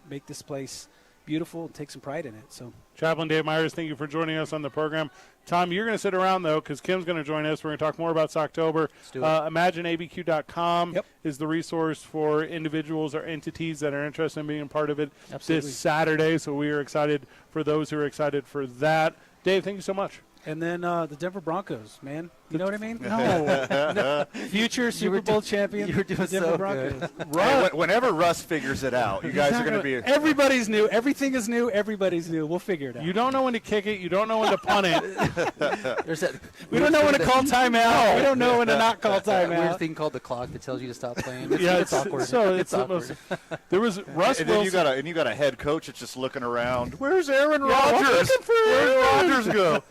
make this place beautiful and take some pride in it. So, Chaplain Dave Myers, thank you for joining us on the program. Tom, you're going to sit around, though, because Kim's going to join us. We're going to talk more about Socktober. Let's do it. ImagineABQ.com Yep. is the resource for individuals or entities that are interested in being a part of it Absolutely. this Saturday. So we are excited for those who are excited for that. Dave, thank you so much. and then the Denver Broncos, man. You know what I mean? No. Future Super Bowl champion. you were doing the Denver so Broncos. Hey, whenever Russ figures it out, you guys are going to be. Everybody's new. Everything is new. Everybody's new. We'll figure it out. You don't know when to kick it. You don't know when to punt it. There's that We don't know when to call timeout. We don't know when to not call weird timeout. thing called the clock that tells you to stop playing. It's, Yeah, it's awkward. So it's the awkward. most- there was Russ And then Wilson. you got a head coach that's just looking around. Where's Aaron Yeah, I'm Rodgers? looking for Where's Rodgers go?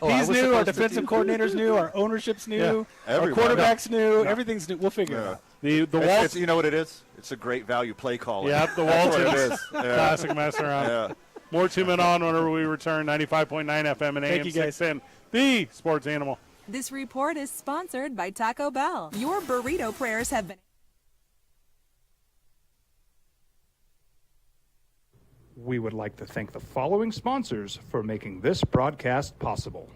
Oh, I He's was new. Our supposed to- defensive coordinator's new. Our ownership's new. Yeah. Our Everyone. quarterback's new. Everything's new. We'll figure it Yeah. out. The It's, Walt. you know what it is? It's a great value play calling. Yep, the That's what it Waltons. is. Yeah. Classic mess around. Yeah. More 2 Men On whenever we return. 95.9 FM and Thank AM you, guys. 610. The Sports Animal. This report is sponsored by Taco Bell. Your burrito prayers have been. We would like to thank the following sponsors for making this broadcast possible.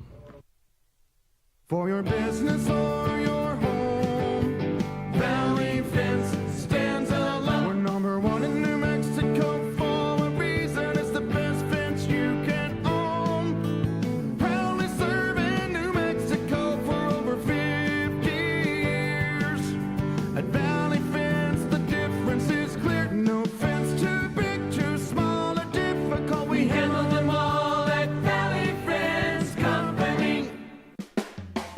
For your business or your home, Valley Fence stands alone. We're number one in New Mexico for a reason. It's the best fence you can own. Proudly serving New Mexico for over 50 years. At Valley Fence, the difference is clear. No fence too big, too small, or difficult. We handle them all at Valley Fence Company.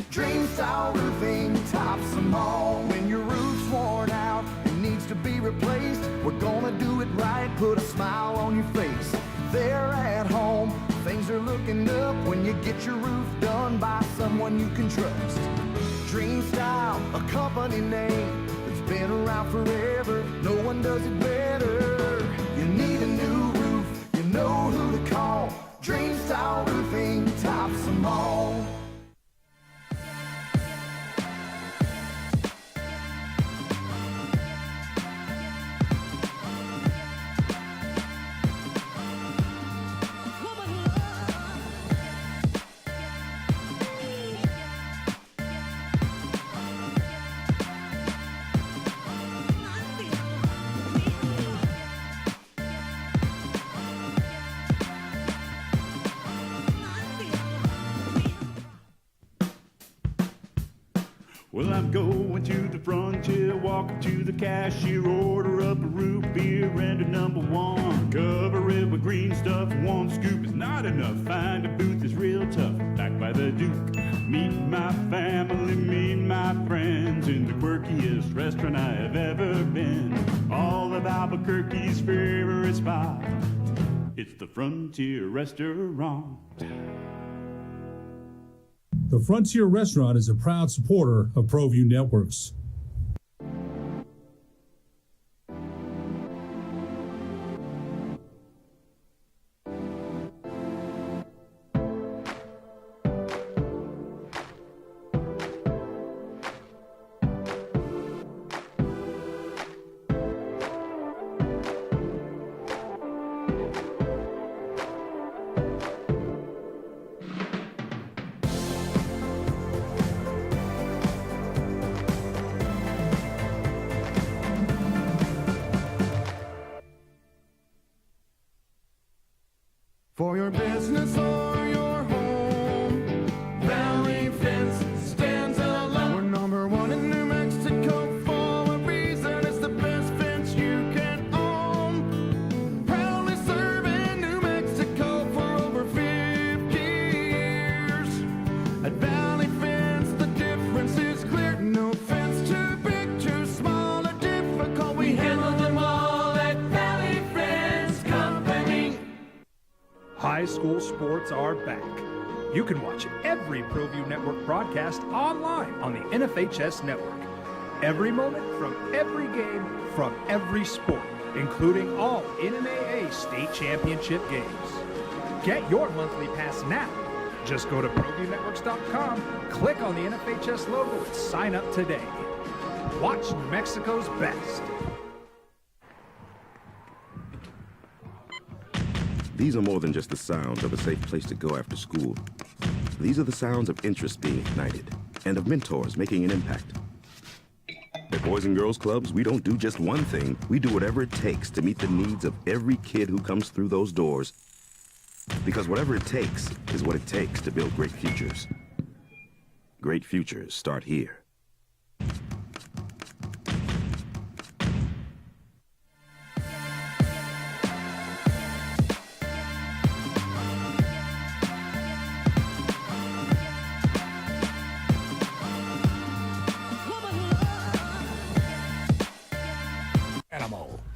Dream style roofing tops them all. When your roof's worn out and needs to be replaced, we're gonna do it right, put a smile on your face. They're at home, things are looking up when you get your roof done by someone you can trust. Dream style, a company name that's been around forever. No one does it better. You need a new roof, you know who to call. Dream style roofing tops them all. Well, I'm going to the frontier, walking to the cashier, order up a root beer and a number one. Cover it with green stuff, one scoop is not enough. Find a booth is real tough, back by the Duke. Meet my family, meet my friends in the quirkiest restaurant I have ever been. All of Albuquerque's favorite spot, it's the Frontier Restaurant. The Frontier Restaurant is a proud supporter of ProView Networks. For your business or your home, Valley Fence stands alone. We're number one in New Mexico for a reason. It's the best fence you can own. Proudly serving New Mexico for over 50 years. At Valley Fence, the difference school sports are back. You can watch every ProView Network broadcast online on the NFHS network. Every moment from every game from every sport, including all NMAA state championship games. Get your monthly pass now. Just go to ProViewNetworks.com, click on the NFHS logo, and sign up today. Watch New Mexico's best. These are more than just the sounds of a safe place to go after school. These are the sounds of interest being ignited and of mentors making an impact. At Boys and Girls Clubs, we don't do just one thing. We do whatever it takes to meet the needs of every kid who comes through those doors. Because whatever it takes is what it takes to build great futures. Great futures start here.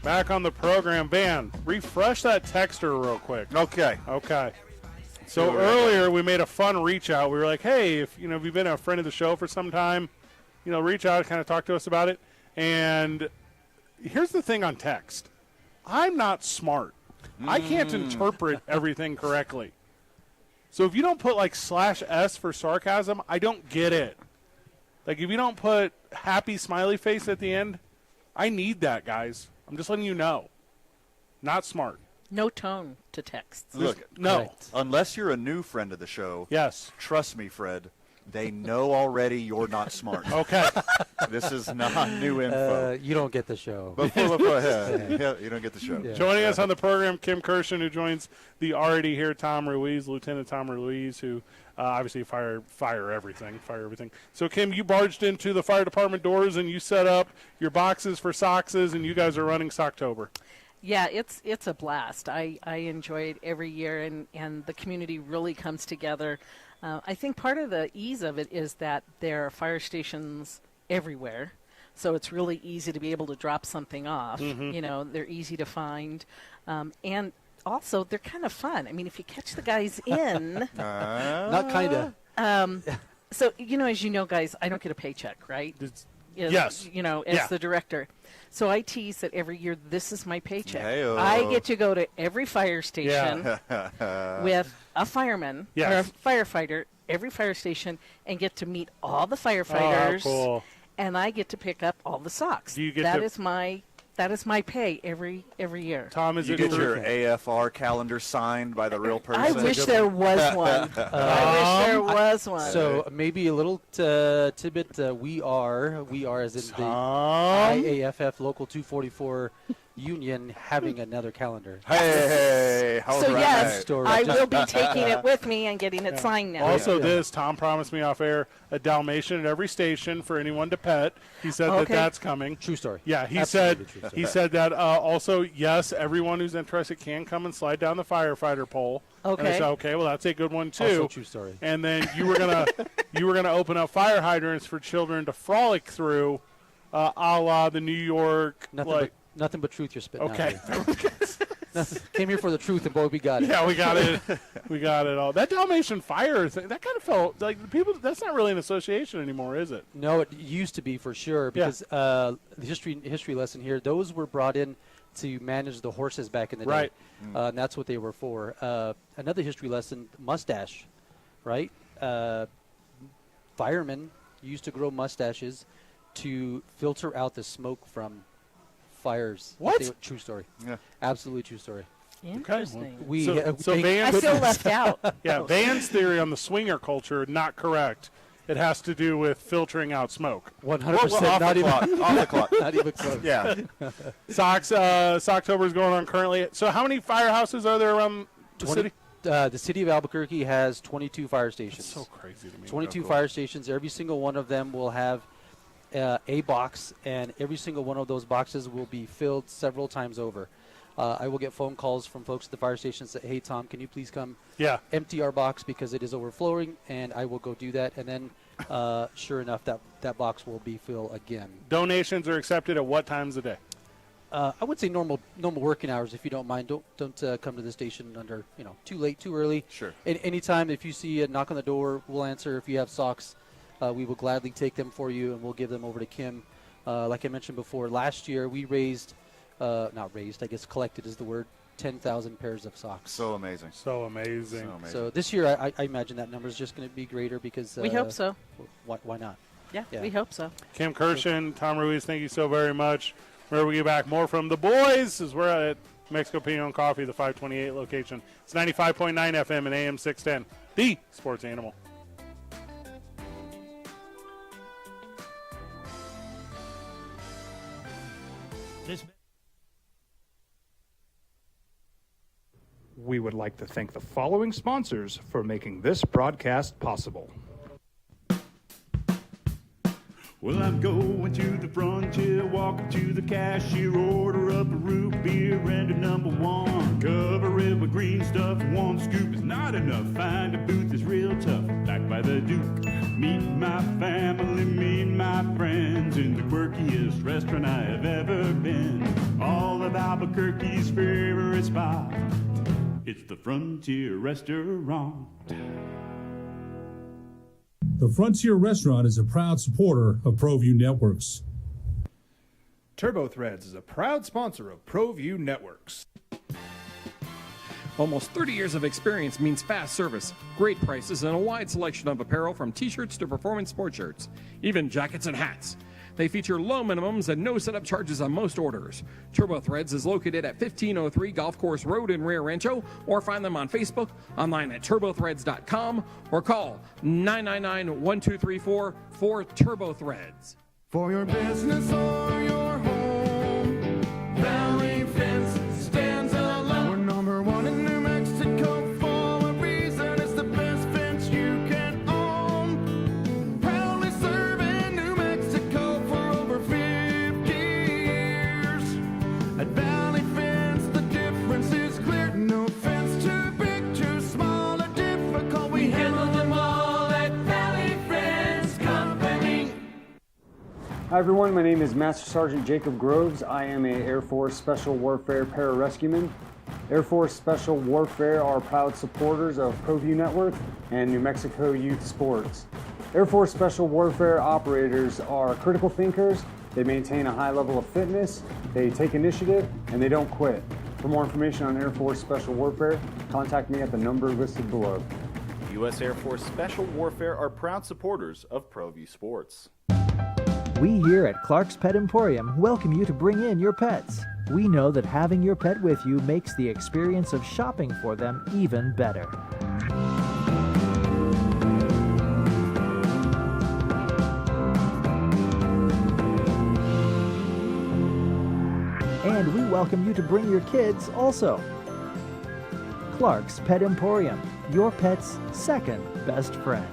Back on the program, Van, refresh that texter real quick. Okay. So earlier we made a fun reach out. We were like, hey, if you've been a friend of the show for some time, reach out, kind of talk to us about it. And here's the thing on text. I'm not smart. I can't interpret everything correctly. So if you don't put like /S for sarcasm, I don't get it. Like if you don't put happy smiley face at the end, I need that, guys. I'm just letting you know. Not smart. No tone to texts. Look, no. Unless you're a new friend of the show. Yes. Trust me, Fred. They know already you're not smart. Okay. This is not new info. You don't get the show. But go ahead. Yeah, you don't get the show. Yeah. Joining us on the program, Kim Kirshen, who joins the already here Tom Ruiz, Lieutenant Tom Ruiz, who obviously fire everything. So, Kim, you barged into the fire department doors and you set up your boxes for Soxes, and you guys are running Socktober. Yeah, it's a blast. I enjoy it every year, and the community really comes together. I think part of the ease of it is that there are fire stations everywhere, so it's really easy to be able to drop something off. Mm-hmm. They're easy to find, and also they're kind of fun. I mean, if you catch the guys in, not kind of. So as you know, guys, I don't get a paycheck, right? Yes. As the director. So I tease that every year this is my paycheck. Hey-o. I get to go to every fire station with a fireman or a firefighter, every fire station, and get to meet all the firefighters. Oh, cool. And I get to pick up all the socks. Do you get that is my pay every year. Tom, you get your AFR calendar signed by the real person? I wish there was one. I wish there was one. So maybe a little tidbit. We are as in the IAFF Local 244 Union having another calendar. Hey, how so right. Yes, I will be taking it with me and getting it signed now. Also, Tom promised me off air a Dalmatian at every station for anyone to pet. He said that's coming. True story. Yeah, he Absolutely said he said that also. Yes, everyone who's interested can come and slide down the firefighter pole. Okay. And I said, okay, well that's a good one too. Also true story. And then you were gonna open up fire hydrants for children to frolic through, a la the New York. Nothing but truth you're spitting Okay. out. Came here for the truth, and boy, we got it. Yeah, we got it. We got it all. That Dalmatian fire thing, that kind of felt like people. That's not really an association anymore, is it? No, it used to be for sure. Because the history lesson here, those were brought in to manage the horses back in the day. Right. And that's what they were for. Another history lesson, mustache, right? Firemen used to grow mustaches to filter out the smoke from fires. What? True story. Yeah. Absolutely true story. Interesting. Van's, I feel left out. Yeah, Van's theory on the swinger culture, not correct. It has to do with filtering out smoke. 100%. Not even off the clock. Not even close. Yeah. Socktober is going on currently. So how many firehouses are there around the city? The city of Albuquerque has 22 fire stations. That's so crazy to me. 22 fire stations. Every single one of them will have a box, and every single one of those boxes will be filled several times over. I will get phone calls from folks at the fire station that say, hey, Tom, can you please come empty our box because it is overflowing, and I will go do that. And then, sure enough, that box will be filled again. Donations are accepted at what times a day? I would say normal working hours, if you don't mind. Don't come to the station under too late, too early. Sure. Anytime if you see a knock on the door, we'll answer. If you have socks, we will gladly take them for you, and we'll give them over to Kim. Like I mentioned before, last year we collected is the word, 10,000 pairs of socks. So amazing. So amazing. So this year I imagine that number is just going to be greater because we hope so. Why not? Yeah, we hope so. Kim Kirshen, Tom Ruiz, thank you so very much. Where we get back more from the boys is we're at Mexico Pino and Coffee, the 528 location. It's 95.9 FM and AM 610, the sports animal. We would like to thank the following sponsors for making this broadcast possible. Well, I'm going to the frontier, walking to the cashier, order up a root beer and a number one. Cover it with green stuff, one scoop is not enough. Find a booth that's real tough, back by the Duke. Meet my family, meet my friends in the quirkiest restaurant I have ever been. All of Albuquerque's favorite spot, it's the Frontier Restaurant. The Frontier Restaurant is a proud supporter of ProView Networks. Turbo Threads is a proud sponsor of ProView Networks. Almost 30 years of experience means fast service, great prices, and a wide selection of apparel from t-shirts to performance sport shirts, even jackets and hats. They feature low minimums and no setup charges on most orders. Turbo Threads is located at 1503 Golf Course Road in Rio Rancho, or find them on Facebook, online at turbothreads.com, or call 999-1234 for Turbo Threads. For your business or your home, Valley Fence stands alone. We're number one in New Mexico for a reason. It's the best fence you can own. Proudly serving New Mexico for over 50 years. At Valley Fence, the difference is clear. No fence too big, too small, or difficult. We handle them all at Valley Fence Company. Hi everyone, my name is Master Sergeant Jacob Groves. I am an Air Force Special Warfare Pararescueman. Air Force Special Warfare are proud supporters of ProView Network and New Mexico Youth Sports. Air Force Special Warfare operators are critical thinkers. They maintain a high level of fitness, they take initiative, and they don't quit. For more information on Air Force Special Warfare, contact me at the number listed below. U.S. Air Force Special Warfare are proud supporters of ProView Sports. We here at Clark's Pet Emporium welcome you to bring in your pets. We know that having your pet with you makes the experience of shopping for them even better. And we welcome you to bring your kids also. Clark's Pet Emporium, your pet's second best friend.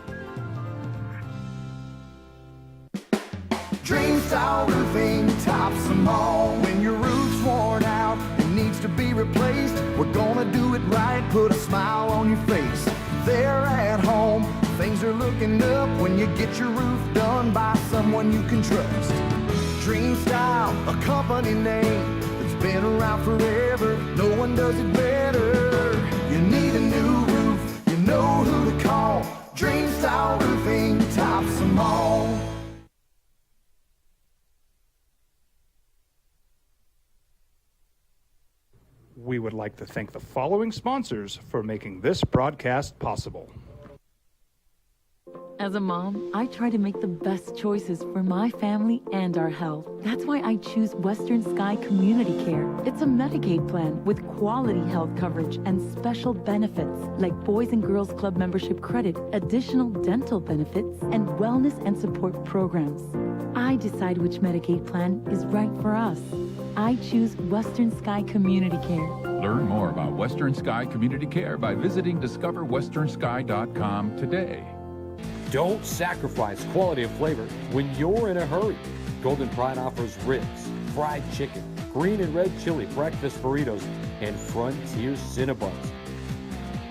Dream style roofing tops them all. When your roof's worn out and needs to be replaced, we're gonna do it right, put a smile on your face. There at home, things are looking up when you get your roof done by someone you can trust. Dream Style, a company name that's been around forever. No one does it better. You need a new roof, you know who to call. Dream Style roofing tops them all. We would like to thank the following sponsors for making this broadcast possible. As a mom, I try to make the best choices for my family and our health. That's why I choose Western Sky Community Care. It's a Medicaid plan with quality health coverage and special benefits like Boys and Girls Club membership credit, additional dental benefits, and wellness and support programs. I decide which Medicaid plan is right for us. I choose Western Sky Community Care. Learn more about Western Sky Community Care by visiting discoverwesternsky.com today. Don't sacrifice quality of flavor when you're in a hurry. Golden Pride offers ribs, fried chicken, green and red chili breakfast burritos, and Frontier Cinnabons.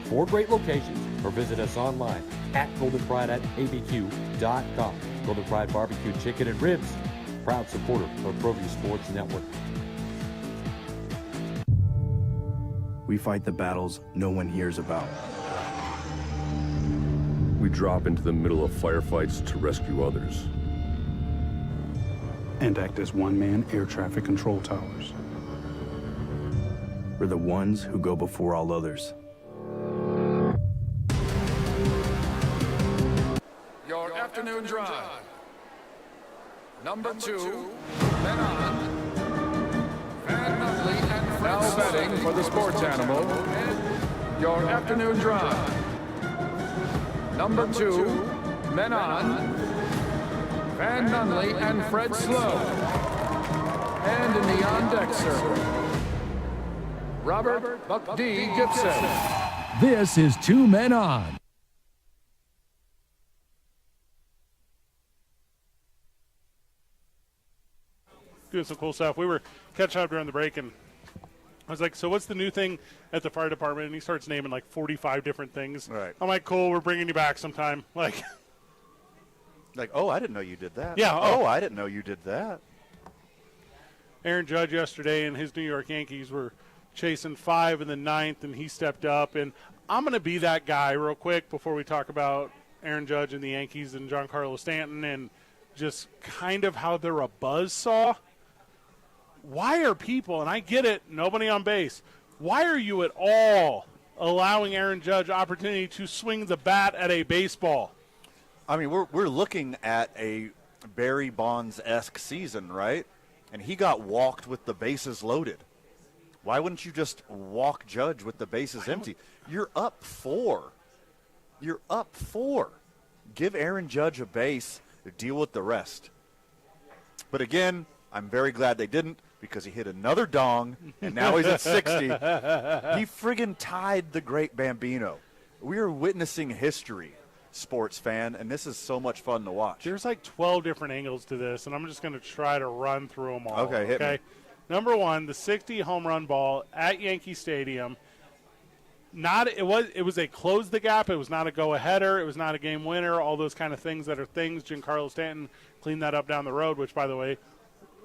4 great locations, or visit us online at goldenpride@abq.com. Golden Pride Barbecue Chicken and Ribs, proud supporter of ProView Sports Network. We fight the battles no one hears about. We drop into the middle of firefights to rescue others. And act as one-man air traffic control towers. We're the ones who go before all others. Your afternoon drive. Number 2, men on. Van Nutley and Now betting for the sports animal. Your afternoon drive. Number 2, men on. Van Nunley and Fred Slow. And in the on-deck circle, Robert Buck D. Gibson. This is Two Men On. Doing some cool stuff. We were catching up during the break, and I was like, so what's the new thing at the fire department? And he starts naming like 45 different things. Right. I'm like, cool, we're bringing you back sometime. Like, oh, I didn't know you did that. Yeah, Oh, I didn't know you did that. Aaron Judge yesterday and his New York Yankees were chasing 5 in the 9th, and he stepped up. And I'm going to be that guy real quick before we talk about Aaron Judge and the Yankees and Giancarlo Stanton and just kind of how they're a buzzsaw. Why are people, and I get it, nobody on base, why are you at all allowing Aaron Judge opportunity to swing the bat at a baseball? I mean, we're looking at a Barry Bonds-esque season, right? And he got walked with the bases loaded. Why wouldn't you just walk Judge with the bases empty? You're up 4. You're up 4. Give Aaron Judge a base, deal with the rest. But again, I'm very glad they didn't, because he hit another dong, and now he's at 60. He friggin' tied the great Bambino. We are witnessing history, sports fan, and this is so much fun to watch. There's like 12 different angles to this, and I'm just going to try to run through them all. Okay, hit me. Number 1, the 60 home run ball at Yankee Stadium. It was a close the gap. It was not a go-aheader. It was not a game winner. All those kind of things that are things. Giancarlo Stanton cleaned that up down the road, which, by the way,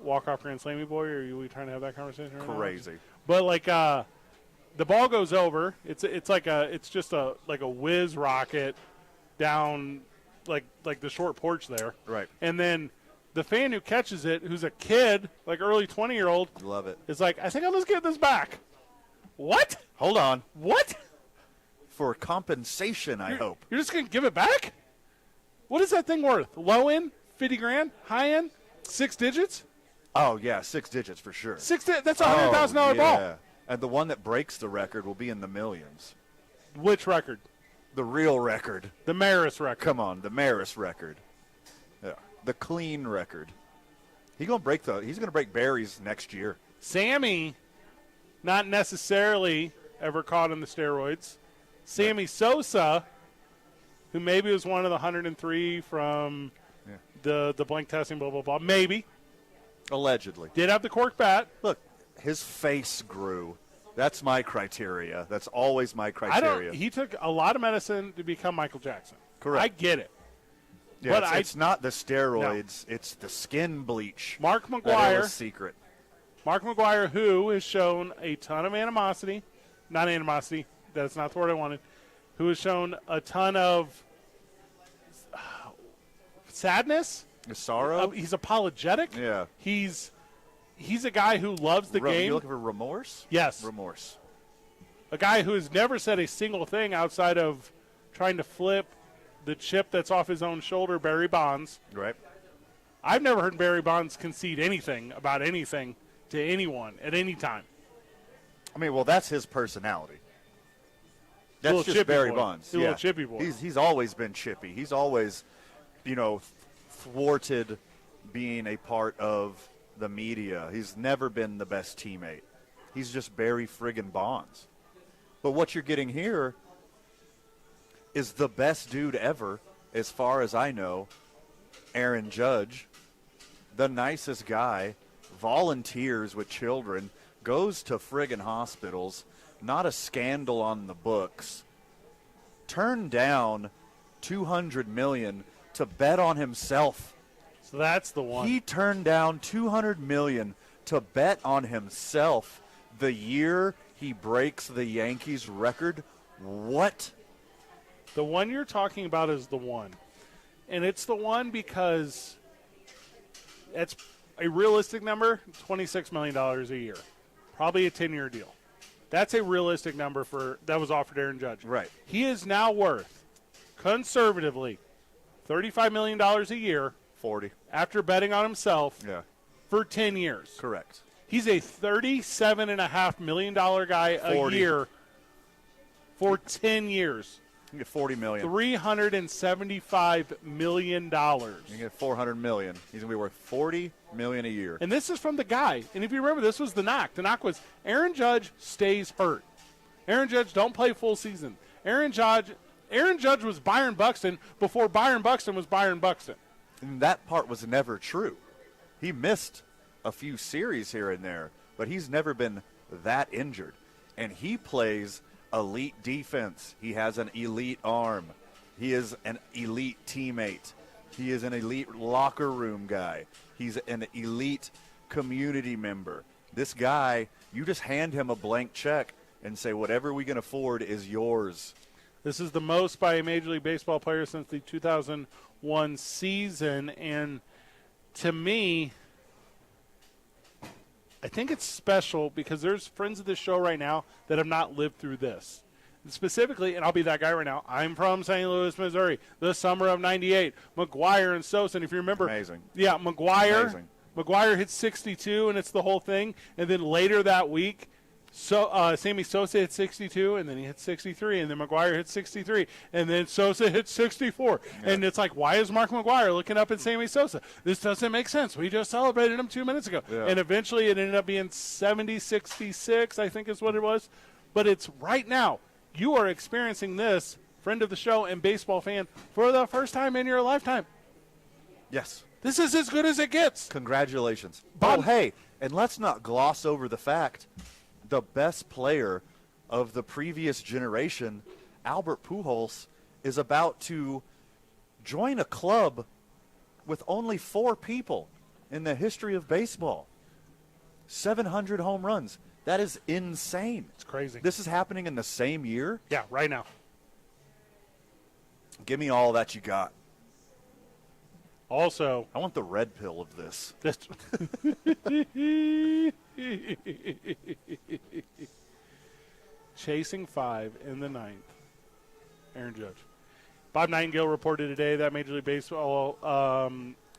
walk-off grand slammy boy, or are we trying to have that conversation right now? Crazy. But like the ball goes over. It's just a whiz rocket down like the short porch there. Right. And then the fan who catches it, who's a kid, like early 20-year-old, love it, is like, I think I'll just get this back. What? Hold on. What? For compensation, I hope. You're just going to give it back? What is that thing worth? Low end, 50 grand, high end, 6 digits? Oh, yeah, 6 digits for sure. That's a $100,000 ball. Yeah. And the one that breaks the record will be in the millions. Which record? The real record. The Maris record. Come on, the Maris record. Yeah. The clean record. He's going to break Barry's next year. Sammy, not necessarily ever caught in the steroids. Sammy Sosa, who maybe was one of the 103 from the blank testing, blah, blah, blah. Maybe. Allegedly. Did have the cork bat. Look, his face grew. That's my criteria. That's always my criteria. He took a lot of medicine to become Michael Jackson. Correct. I get it. Yeah, but it's not the steroids. No. It's the skin bleach. Mark McGwire. That was secret. Mark McGwire, who has shown a ton of animosity. Not animosity. That's not the word I wanted. Who has shown a ton of sadness. Sorrow. He's apologetic. Yeah. He's a guy who loves the game. You looking for remorse? Yes. Remorse. A guy who has never said a single thing outside of trying to flip the chip that's off his own shoulder, Barry Bonds. Right. I've never heard Barry Bonds concede anything about anything to anyone at any time. I mean, well, that's his personality. That's just Barry Bonds. He's a little chippy boy. He's always been chippy. He's always, thwarted being a part of the media. He's never been the best teammate. He's just Barry friggin' Bonds. But what you're getting here is the best dude ever, as far as I know, Aaron Judge, the nicest guy, volunteers with children, goes to friggin' hospitals, not a scandal on the books, turned down $200 million to bet on himself. So that's the one. He turned down $200 million to bet on himself the year he breaks the Yankees record. What? The one you're talking about is the one. And it's the one because it's a realistic number, $26 million a year. Probably a 10-year deal. That's a realistic number that was offered Aaron Judge. Right. He is now worth, conservatively, $35 million a year. 40. After betting on himself for 10 years. Correct. He's a $37.5 million guy 40. a year for 10 years. You get $40 million. $375 million. You get $400 million. He's going to be worth $40 million a year. And this is from the guy. And if you remember, this was the knock. The knock was Aaron Judge stays hurt. Aaron Judge don't play full season. Aaron Judge was Byron Buxton before Byron Buxton was Byron Buxton. And that part was never true. He missed a few series here and there, but he's never been that injured. And he plays elite defense. He has an elite arm. He is an elite teammate. He is an elite locker room guy. He's an elite community member. This guy, you just hand him a blank check and say, whatever we can afford is yours. This is the most by a Major League Baseball player since the 2001 season. And to me, I think it's special because there's friends of this show right now that have not lived through this. And specifically, and I'll be that guy right now, I'm from St. Louis, Missouri, the summer of 98. McGuire and Sosa, and if you remember. Amazing. Yeah, McGuire. Amazing. McGuire hit 62, and it's the whole thing. And then later that week, Sammy Sosa hit 62, and then he hit 63, and then McGuire hit 63, and then Sosa hit 64. Yeah. And it's like, why is Mark McGuire looking up at Sammy Sosa? This doesn't make sense. We just celebrated him 2 minutes ago. Yeah. And eventually it ended up being 70-66, I think is what it was. But it's right now. You are experiencing this, friend of the show and baseball fan, for the first time in your lifetime. Yes. This is as good as it gets. Congratulations. Oh, hey, and let's not gloss over the fact the best player of the previous generation, Albert Pujols, is about to join a club with only 4 people in the history of baseball. 700 home runs. That is insane. It's crazy. This is happening in the same year? Yeah, right now. Give me all that you got. Also, I want the red pill of this. Chasing 5 in the 9th. Aaron Judge. Bob Nightingale reported today that Major League Baseball,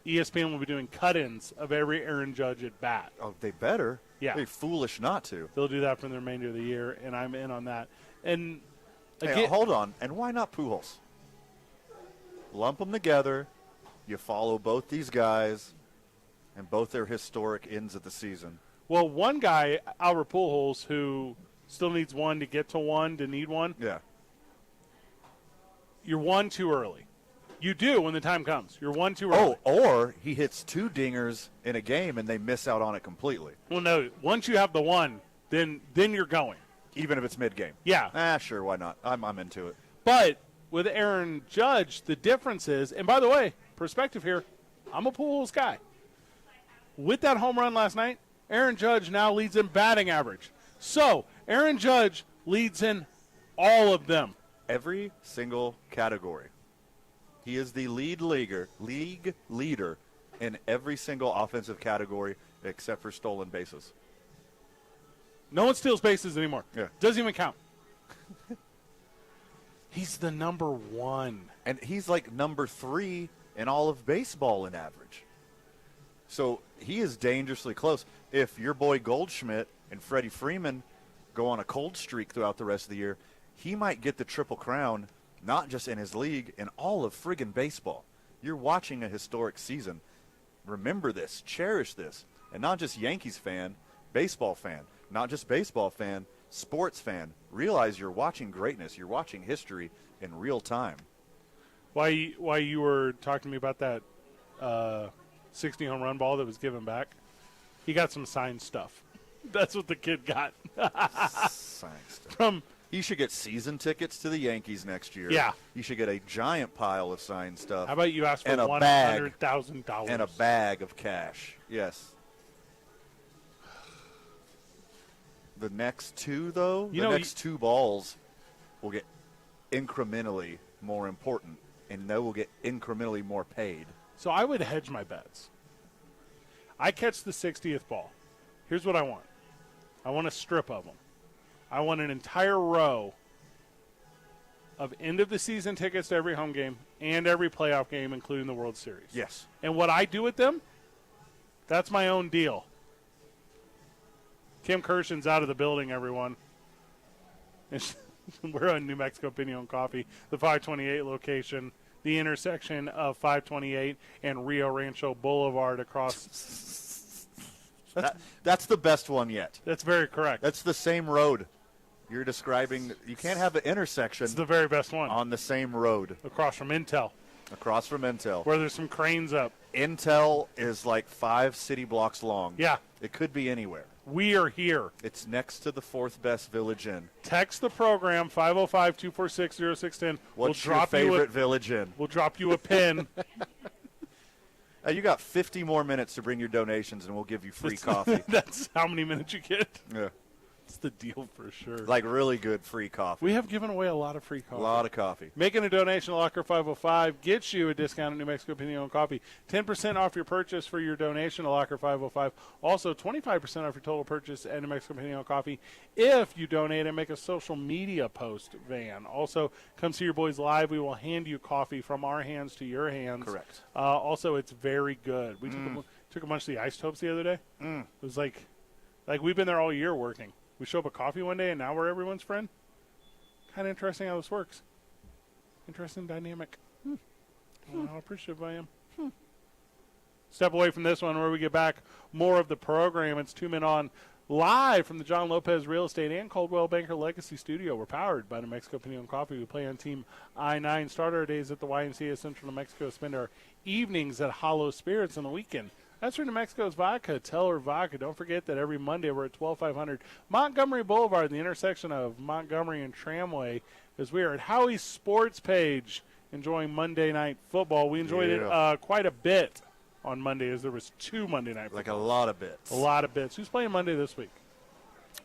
ESPN will be doing cut-ins of every Aaron Judge at bat. Oh, they better. Yeah. They're foolish not to. They'll do that for the remainder of the year, and I'm in on that. And again, hey, hold on. And why not Pujols? Lump them together. You follow both these guys and both their historic ends of the season. Well, one guy, Albert Pujols, who still needs one to get to one, to need one. Yeah. You're one too early. You do when the time comes. You're one too early. Oh, or he hits 2 dingers in a game and they miss out on it completely. Well, no. Once you have the one, then you're going. Even if it's mid-game? Yeah. Sure, why not? I'm into it. But with Aaron Judge, the difference is, and by the way, perspective here, I'm a Pujols guy. With that home run last night, Aaron Judge now leads in batting average. So, Aaron Judge leads in all of them. Every single category. He is the league leader in every single offensive category except for stolen bases. No one steals bases anymore. Yeah. Doesn't even count. He's the number 1. And he's like number 3 in all of baseball in average. So he is dangerously close. If your boy Goldschmidt and Freddie Freeman go on a cold streak throughout the rest of the year, he might get the Triple Crown, not just in his league, in all of friggin' baseball. You're watching a historic season. Remember this. Cherish this. And not just Yankees fan, baseball fan. Not just baseball fan, sports fan. Realize you're watching greatness. You're watching history in real time. Why you were talking to me about that 60 home run ball that was given back? He got some signed stuff. That's what the kid got. Signed stuff. He should get season tickets to the Yankees next year. Yeah. He should get a giant pile of signed stuff. How about you ask for $100,000? And a bag of cash. Yes. The next two, though, next two balls will get incrementally more important, and they will get incrementally more paid. So I would hedge my bets. I catch the 60th ball. Here's what I want. I want a strip of them. I want an entire row of end-of-the-season tickets to every home game and every playoff game, including the World Series. Yes. And what I do with them, that's my own deal. Kim Kirshen's out of the building, everyone. We're on New Mexico Pinon Coffee, the 528 location, the intersection of 528 and Rio Rancho Boulevard across. That's the best one yet. That's very correct. That's the same road. You're describing, you can't have an intersection. It's the very best one. On the same road. Across from Intel. Across from Intel. Where there's some cranes up. Intel is like 5 city blocks long. Yeah. It could be anywhere. We are here. It's next to the 4th Best Village Inn. Text the program, 505-246-0610. What's your favorite Village Inn? We'll drop you a pin. You got 50 more minutes to bring your donations, and we'll give you free coffee. That's how many minutes you get? Yeah. It's the deal for sure. Like really good free coffee. We have given away a lot of free coffee. A lot of coffee. Making a donation to Locker 505 gets you a discount at New Mexico Pinon Coffee. 10% off your purchase for your donation to Locker 505. Also, 25% off your total purchase at New Mexico Pinon Coffee if you donate and make a social media post, Van. Also, come see your boys live. We will hand you coffee from our hands to your hands. Correct. Also, it's very good. We took a bunch of the iced hopes the other day. It was like we've been there all year working. We show up at coffee one day, and now we're everyone's friend. Kind of interesting how this works. Interesting dynamic. I don't know how appreciative I am. Step away from this one where we get back more of the program. It's 2 Men On live from the John Lopez Real Estate and Coldwell Banker Legacy Studio. We're powered by New Mexico Pinon Coffee. We play on Team I-9. Start our days at the YMCA of Central New Mexico. Spend our evenings at Hollow Spirits on the weekend. That's for New Mexico's Vodka, Teller Vodka. Don't forget that every Monday we're at 12500 Montgomery Boulevard, the intersection of Montgomery and Tramway, as we are at Howie's Sports Page enjoying Monday Night Football. We enjoyed it quite a bit on Monday, as there was 2 Monday Night Football. Like a lot of bits. A lot of bits. Who's playing Monday this week?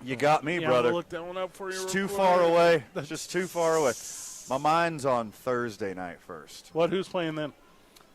You got me, Yeah, brother. I'm gonna look that one up for you. It's real too quick. far away. That's just too far away. My mind's on Thursday night first. Who's playing then?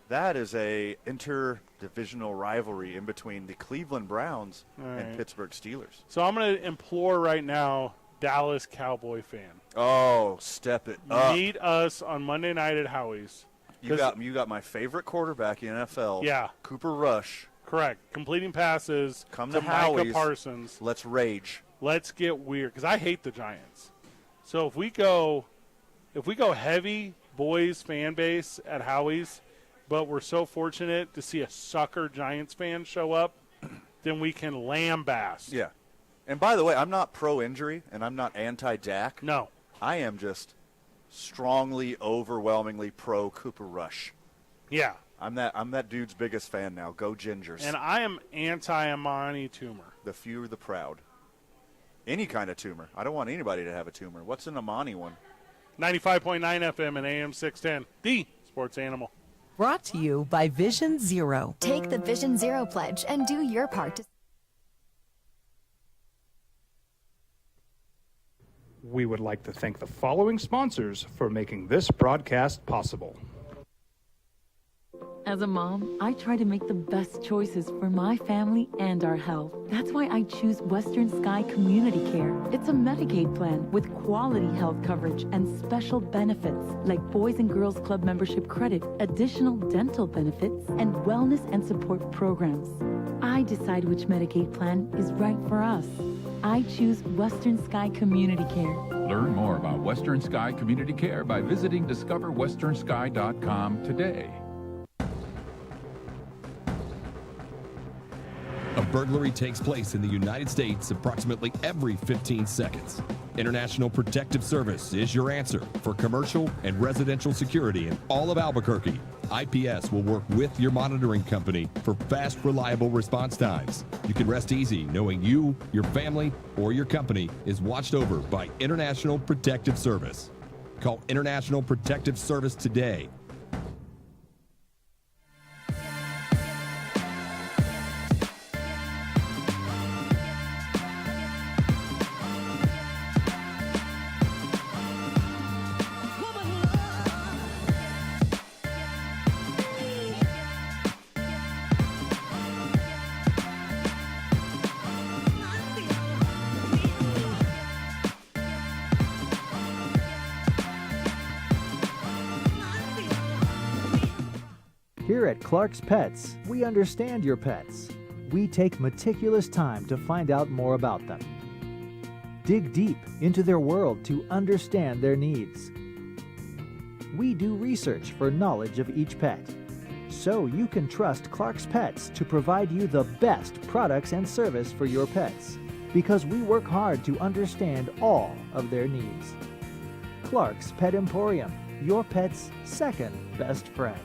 That is a interdivisional rivalry in between the Cleveland Browns and Pittsburgh Steelers. So I'm going to implore right now, Dallas Cowboy fan. Oh, step it up. Meet us on Monday night at Howie's. You got my favorite quarterback in NFL. Yeah. Cooper Rush. Correct. Completing passes Come to to Micah Howie's. Parsons. Let's rage. Let's get weird, because I hate the Giants. So if we go heavy boys fan base at Howie's, but we're so fortunate to see a sucker Giants fan show up, then we can lambast. Yeah. And by the way, I'm not pro-injury, and I'm not anti-Dak. No. I am just strongly, overwhelmingly pro-Cooper Rush. Yeah. I'm that dude's biggest fan now. Go Gingers. And I am anti-Amani tumor. The few, the proud. Any kind of tumor. I don't want anybody to have a tumor. What's an Amani one? 95.9 FM and AM 610, the sports animal. Brought to you by Vision Zero. Take the Vision Zero pledge and do your part to. We would like to thank the following sponsors for making this broadcast possible. As a mom, I try to make the best choices for my family and our health. That's why I choose Western Sky Community Care. It's a Medicaid plan with quality health coverage and special benefits like Boys and Girls Club membership credit, additional dental benefits, and wellness and support programs. I decide which Medicaid plan is right for us. I choose Western Sky Community Care. Learn more about Western Sky Community Care by visiting discoverwesternsky.com today. A burglary takes place in the United States approximately every 15 seconds. International Protective Service is your answer for commercial and residential security in all of Albuquerque. IPS will work with your monitoring company for fast, reliable response times. You can rest easy knowing you, your family, or your company is watched over by International Protective Service. Call International Protective Service today. Here at Clark's Pets, we understand your pets. We take meticulous time to find out more about them. Dig deep into their world to understand their needs. We do research for knowledge of each pet, so you can trust Clark's Pets to provide you the best products and service for your pets, because we work hard to understand all of their needs. Clark's Pet Emporium, your pet's second best friend.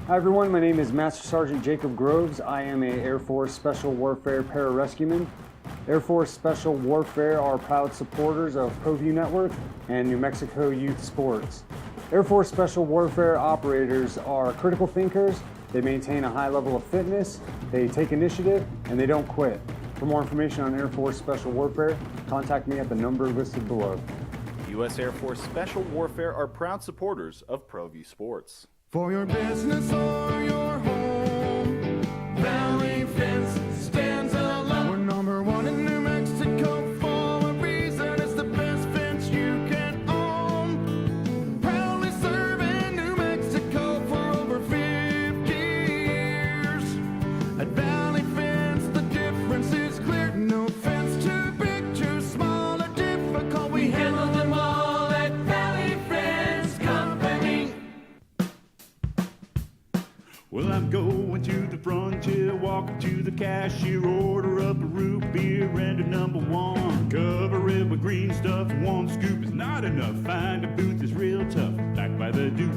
Hi everyone, my name is Master Sergeant Jacob Groves. I am a Air Force Special Warfare pararescueman. Air Force Special Warfare are proud supporters of ProView Network and New Mexico Youth Sports. Air Force Special Warfare operators are critical thinkers. They maintain a high level of fitness, they take initiative, and they don't quit. For more information on Air Force Special Warfare, contact me at the number listed below. U.S. Air Force Special Warfare are proud supporters of ProView Sports. For your business or your home, Valley Fence stands alone. We're number one in New Mexico for a reason. It's the best fence you can own. Proudly serving New Mexico for over 50 years. At Valley Fence, the difference is clear. No fence too big, too small, or difficult. We handle them all at Valley Fence Company. Well, I'm going to the frontier, walking to the cashier, order up a root beer and a number one. Cover it with green stuff, one scoop is not enough. Find a booth is real tough, backed by the Duke.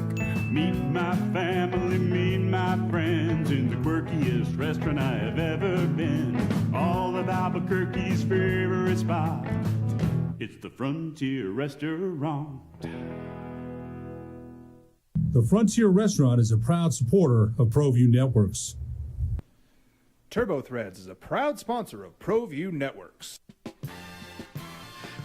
Meet my family, meet my friends in the quirkiest restaurant I have ever been. All of Albuquerque's favorite spot, it's the Frontier Restaurant. The Frontier Restaurant is a proud supporter of ProView Networks. Turbo Threads is a proud sponsor of ProView Networks.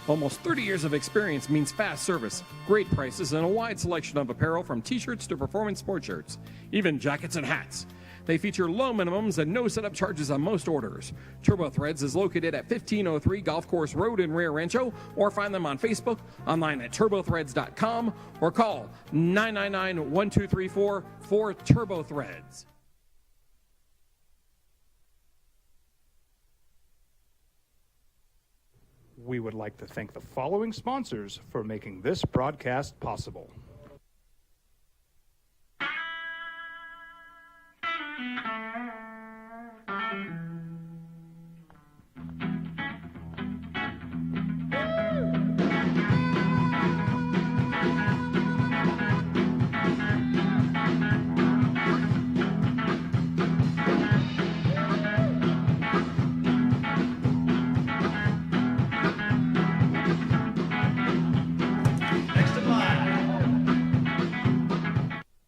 Almost 30 years of experience means fast service, great prices, and a wide selection of apparel from t-shirts to performance sport shirts, even jackets and hats. They feature low minimums and no setup charges on most orders. Turbo Threads is located at 1503 Golf Course Road in Rio Rancho, or find them on Facebook, online at turbothreads.com, or call 999-1234 for Turbo Threads. We would like to thank the following sponsors for making this broadcast possible.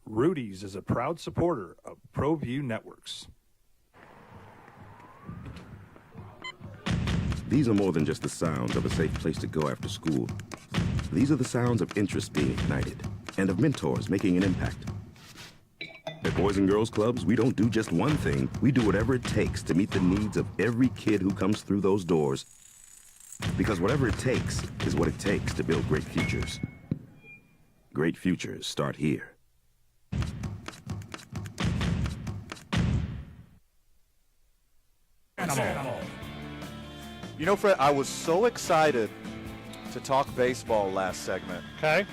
Rudy's is a proud supporter of ProView Networks. These are more than just the sounds of a safe place to go after school. These are the sounds of interest being ignited and of mentors making an impact. At Boys and Girls Clubs, we don't do just one thing. We do whatever it takes to meet the needs of every kid who comes through those doors. Because whatever it takes is what it takes to build great futures. Great futures start here. You know, Fred, I was so excited to talk baseball last segment. Okay.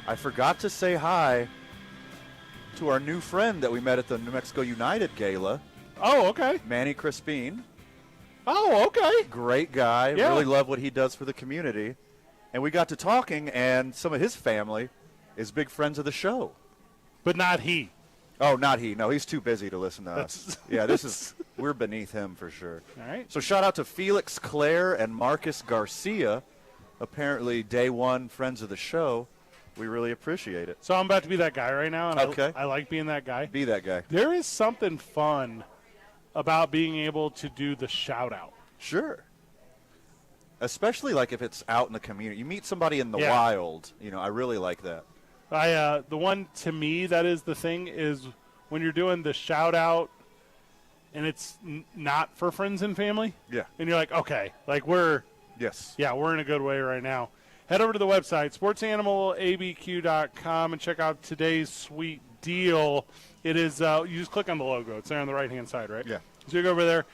I forgot to say hi to our new friend that we met at the New Mexico United Gala. Oh, okay. Manny Crispin. Oh, okay. Great guy. Yeah. Really love what he does for the community. And we got to talking, and some of his family is big friends of the show. But not he. Oh, not he. No, he's too busy to listen to us. Yeah, we're beneath him for sure. All right. So shout out to Felix Clare and Marcus Garcia, apparently day one friends of the show. We really appreciate it. So I'm about to be that guy right now, and okay. I like being that guy. Be that guy. There is something fun about being able to do the shout-out. Sure. Especially like if it's out in the community. You meet somebody in the wild. You know, I really like that. The one to me that is the thing is when you're doing the shout-out and it's not for friends and family. Yeah. And you're like, okay, like we're in a good way right now. Head over to the website, sportsanimalabq.com, and check out today's sweet deal. It is you just click on the logo. It's there on the right-hand side, right? Yeah. So you go over there.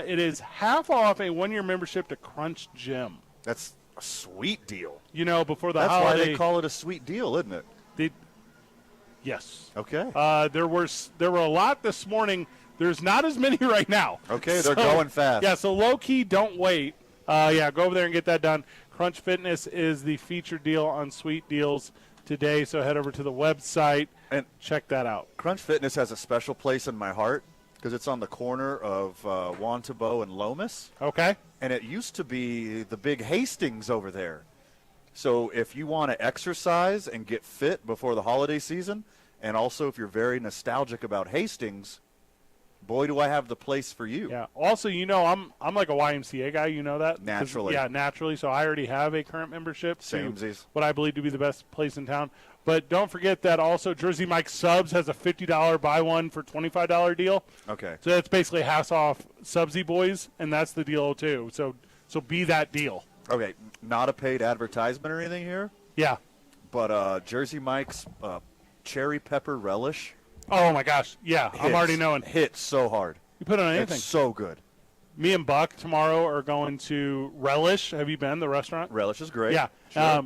It is half off a 1-year membership to Crunch Gym. That's a sweet deal. You know, before the That's holiday. why they call it a sweet deal, isn't it? Yes. Okay. There were a lot this morning. There's not as many right now. Okay, they're going fast. Yeah, so low-key, don't wait. Go over there and get that done. Crunch Fitness is the featured deal on Sweet Deals today, so head over to the website and check that out. Crunch Fitness has a special place in my heart because it's on the corner of Wantabo and Lomas. Okay. And it used to be the big Hastings over there. So if you want to exercise and get fit before the holiday season, and also if you're very nostalgic about Hastings, boy, do I have the place for you. Yeah. Also, I'm like a YMCA guy. You know that? Naturally. Yeah, naturally. So I already have a current membership to Samesies. what I believe to be the best place in town. But don't forget that also Jersey Mike Subs has a $50 buy one for $25 deal. Okay. So that's basically half off Subsy Boys, and that's the deal too. So be that deal. Okay, not a paid advertisement or anything here. Yeah. But Jersey Mike's cherry pepper relish. Oh my gosh. Yeah, I'm hits. already knowing. Hits so hard. You put it on anything. It's so good. Me and Buck tomorrow are going to Relish. Have you been, the restaurant? Relish is great. Yeah. Sure.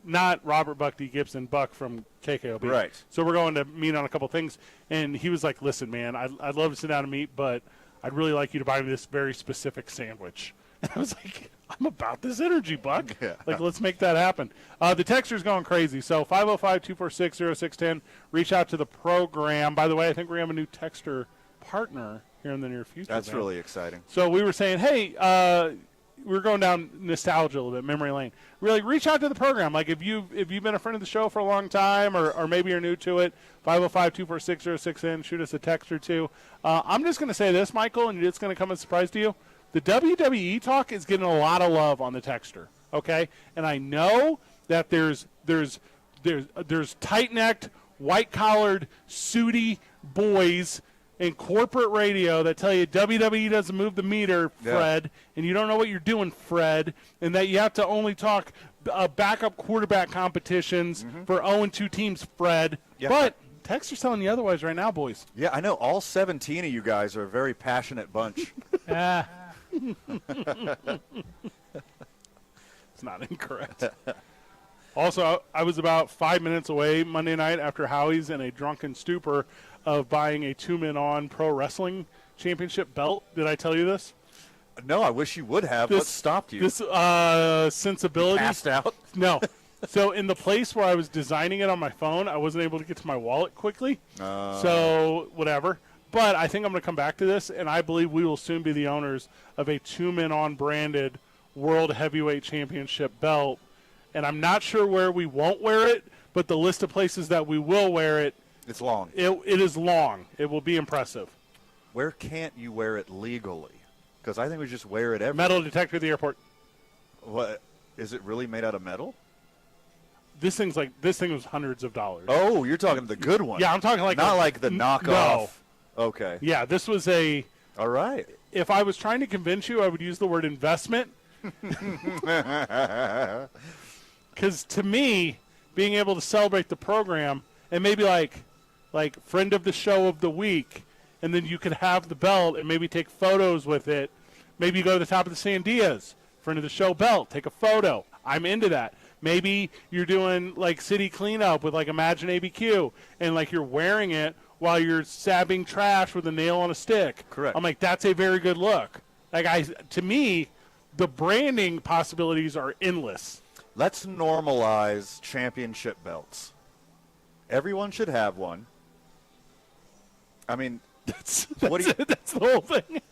Not Robert Buck D. Gibson, Buck from KKOB. Right. So we're going to meet on a couple things. And he was like, listen, man, I'd love to sit down and meet, but I'd really like you to buy me this very specific sandwich. And I was like, I'm about this energy, Buck. Yeah. Like, let's make that happen. The texter's going crazy. So 505-246-0610. Reach out to the program. By the way, I think we're going to have a new texter partner here in the near future. That's man. really exciting. So we were saying, hey, we're going down nostalgia a little bit, memory lane. Really, reach out to the program. Like, if you've been a friend of the show for a long time, or maybe you're new to it, 505-246-0610. Shoot us a text or two. I'm just going to say this, Michael, and it's going to come as a surprise to you. The WWE talk is getting a lot of love on the texter. Okay, and I know that there's tight-necked, white-collared, sooty boys in corporate radio that tell you WWE doesn't move the meter, Fred, and you don't know what you're doing, Fred, and that you have to only talk backup quarterback competitions for 0-2 teams, Fred. Yeah. But texts are telling you otherwise right now, boys. Yeah, I know. All 17 of you guys are a very passionate bunch. It's not incorrect. Also, I was about 5 minutes away Monday night after Howie's in a drunken stupor of buying a 2-men-on pro wrestling championship belt. Did I tell you this? No, I wish you would have. What stopped you? This sensibility. You passed out? No. So in the place where I was designing it on my phone, I wasn't able to get to my wallet quickly. So whatever. But I think I'm going to come back to this, and I believe we will soon be the owners of a 2-men-on branded World Heavyweight Championship belt. And I'm not sure where we won't wear it, but the list of places that we will wear it, it's long. It is long. It will be impressive. Where can't you wear it legally? Because I think we just wear it everywhere. Metal detector at the airport. What? Is it really made out of metal? This thing was hundreds of dollars. Oh, you're talking the good one. Yeah, I'm talking like not like the knockoff. No. Okay. Yeah, this was a. All right. If I was trying to convince you, I would use the word investment. Because to me, being able to celebrate the program and maybe like friend of the show of the week, and then you could have the belt and maybe take photos with it. Maybe you go to the top of the Sandias, friend of the show belt, take a photo. I'm into that. Maybe you're doing like city cleanup with like Imagine ABQ, and like you're wearing it while you're sabbing trash with a nail on a stick. Correct. I'm like, that's a very good look. To me, the branding possibilities are endless. Let's normalize championship belts. Everyone should have one. I mean, that's the whole thing.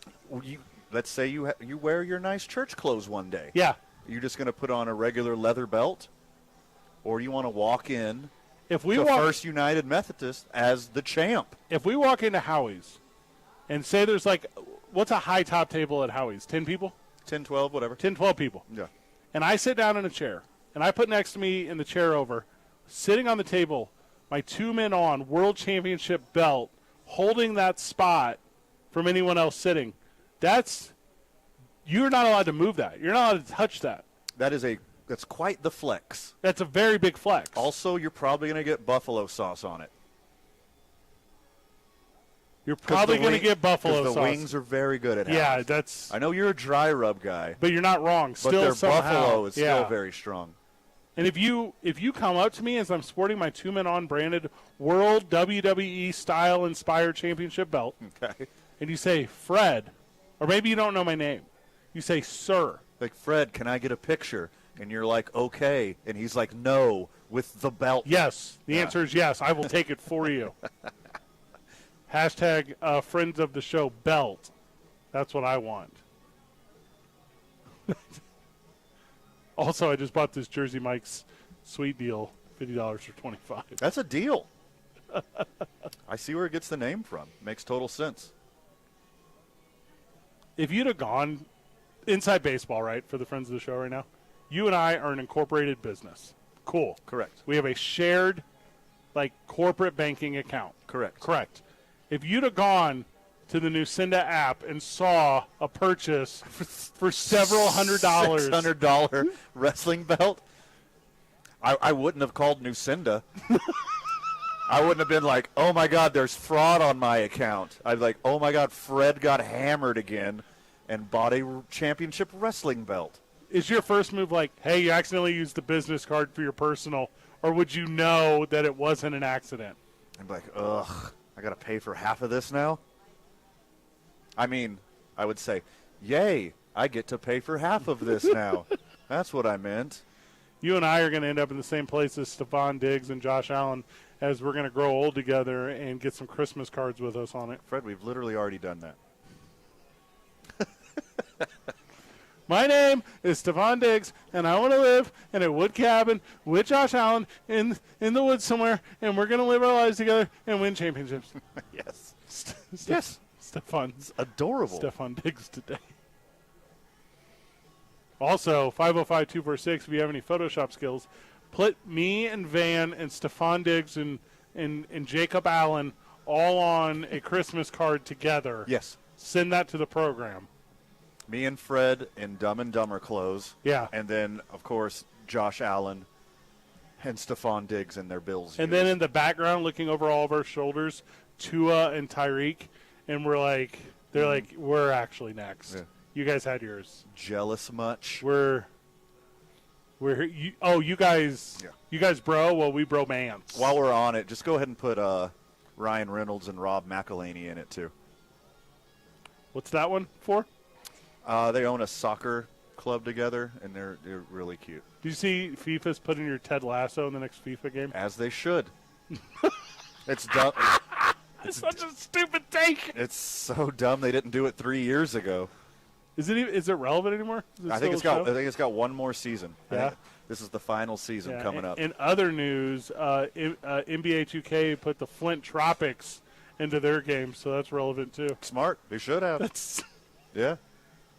Let's say you wear your nice church clothes one day. Yeah. You're just going to put on a regular leather belt, or you want to walk in to First United Methodist as the champ. If we walk into Howie's and say there's like, what's a high top table at Howie's? 10 people? 10, 12, whatever. 10, 12 people. Yeah. And I sit down in a chair, and I put next to me in the chair over, sitting on the table, my 2-men-on World Championship belt, holding that spot from anyone else sitting. You're not allowed to move that. You're not allowed to touch that. That's quite the flex. That's a very big flex. Also, you're probably going to get buffalo sauce on it. You're probably going to get buffalo the sauce. wings are very good at Yeah, House. that's. I know you're a dry rub guy, But you're not wrong. but Still, their somehow, buffalo is yeah. still very strong. And if you come up to me as I'm sporting my 2-men-on branded World WWE Style Inspired Championship belt, Okay. and you say, Fred, or maybe you don't know my name, you say, sir. Like, Fred, can I get a picture? And you're like, okay. And he's like, no, with the belt. Yes. The answer is yes. I will take it for you. Hashtag friends of the show belt. That's what I want. Also, I just bought this Jersey Mike's sweet deal, $50 for $25. That's a deal. I see where it gets the name from. Makes total sense. If you'd have gone inside baseball, right, for the friends of the show right now, you and I are an incorporated business. Cool. Correct. We have a shared, corporate banking account. Correct. If you'd have gone to the Nucinda app and saw a purchase for several $100s. $600 wrestling belt? I wouldn't have called Nucinda. I wouldn't have been like, oh, my God, there's fraud on my account. I'd be like, oh, my God, Fred got hammered again and bought a championship wrestling belt. Is your first move like, hey, you accidentally used the business card for your personal, or would you know that it wasn't an accident? I'd be like, ugh, I got to pay for half of this now? I mean, I would say, yay, I get to pay for half of this now. That's what I meant. You and I are going to end up in the same place as Stephon Diggs and Josh Allen, as we're going to grow old together and get some Christmas cards with us on it. Fred, we've literally already done that. My name is Stephon Diggs, and I want to live in a wood cabin with Josh Allen in the woods somewhere, and we're going to live our lives together and win championships. Yes. Yes. Stephon's adorable. Stephon Diggs today. Also, 505-246, if you have any Photoshop skills, put me and Van and Stephon Diggs and Jacob Allen all on a Christmas card together. Yes. Send that to the program. Me and Fred in Dumb and Dumber clothes. Yeah. And then, of course, Josh Allen and Stephon Diggs in their Bills. And then in the background, looking over all of our shoulders, Tua and Tyreek, and they're like, we're actually next. Yeah. You guys had yours. Jealous much? You guys bro, well, we bromance. While we're on it, just go ahead and put Ryan Reynolds and Rob McElhaney in it, too. What's that one for? They own a soccer club together, and they're really cute. Do you see FIFA's putting your Ted Lasso in the next FIFA game? As they should. It's dumb. It's such a stupid take. It's so dumb they didn't do it 3 years ago. Is it relevant anymore? I think it's got one more season. Yeah. This is the final season coming up. In other news, NBA 2K put the Flint Tropics into their game, so that's relevant too. Smart. They should have. Yeah.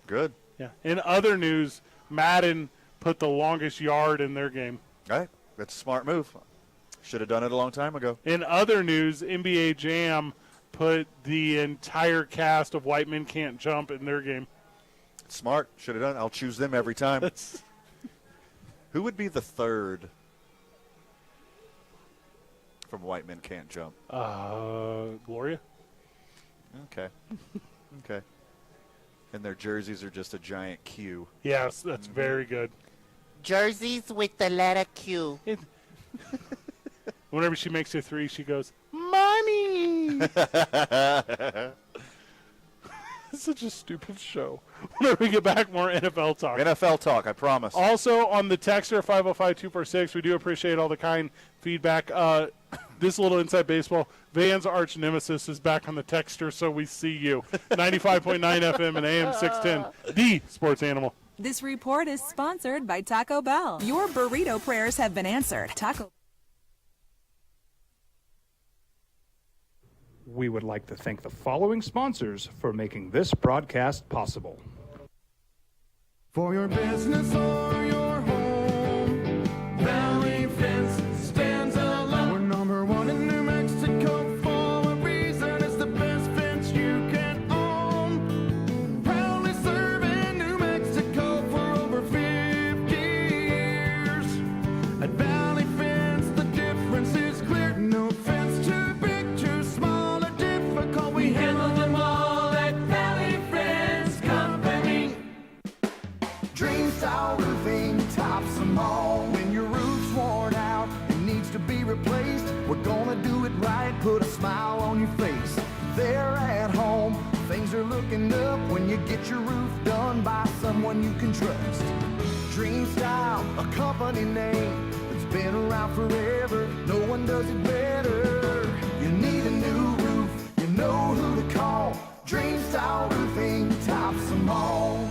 Good. Yeah. In other news, Madden put the longest yard in their game. Right. That's a smart move. Should have done it a long time ago. In other news, NBA Jam put the entire cast of White Men Can't Jump in their game. Smart. Should have done it. I'll choose them every time. Who would be the third from White Men Can't Jump? Gloria. Okay. Okay. And their jerseys are just a giant Q. Yes, that's very good. Jerseys with the letter Q. Whenever she makes her three, she goes, money! It's such a stupid show. Whenever we get back, more NFL talk. NFL talk, I promise. Also, on the Texter 505-246, we do appreciate all the kind feedback. This little inside baseball, Van's arch nemesis is back on the Texter, so we see you. 95.9 FM and AM 610, the sports animal. This report is sponsored by Taco Bell. Your burrito prayers have been answered. Taco. We would like to thank the following sponsors for making this broadcast possible. For your business or your home, Valley Fence stands alone. We're number one in New Mexico for a reason. It's the best fence you can own. Proudly serving New Mexico for over 50 years. At Valley Fence, the difference is clear. No fence too big, too small, or difficult. We replaced. We're gonna do it right, put a smile on your face. There at home, things are looking up when you get your roof done by someone you can trust. Dream Style, a company name that's been around forever. No one does it better. You need a new roof, you know who to call. Dream Style Roofing tops them all.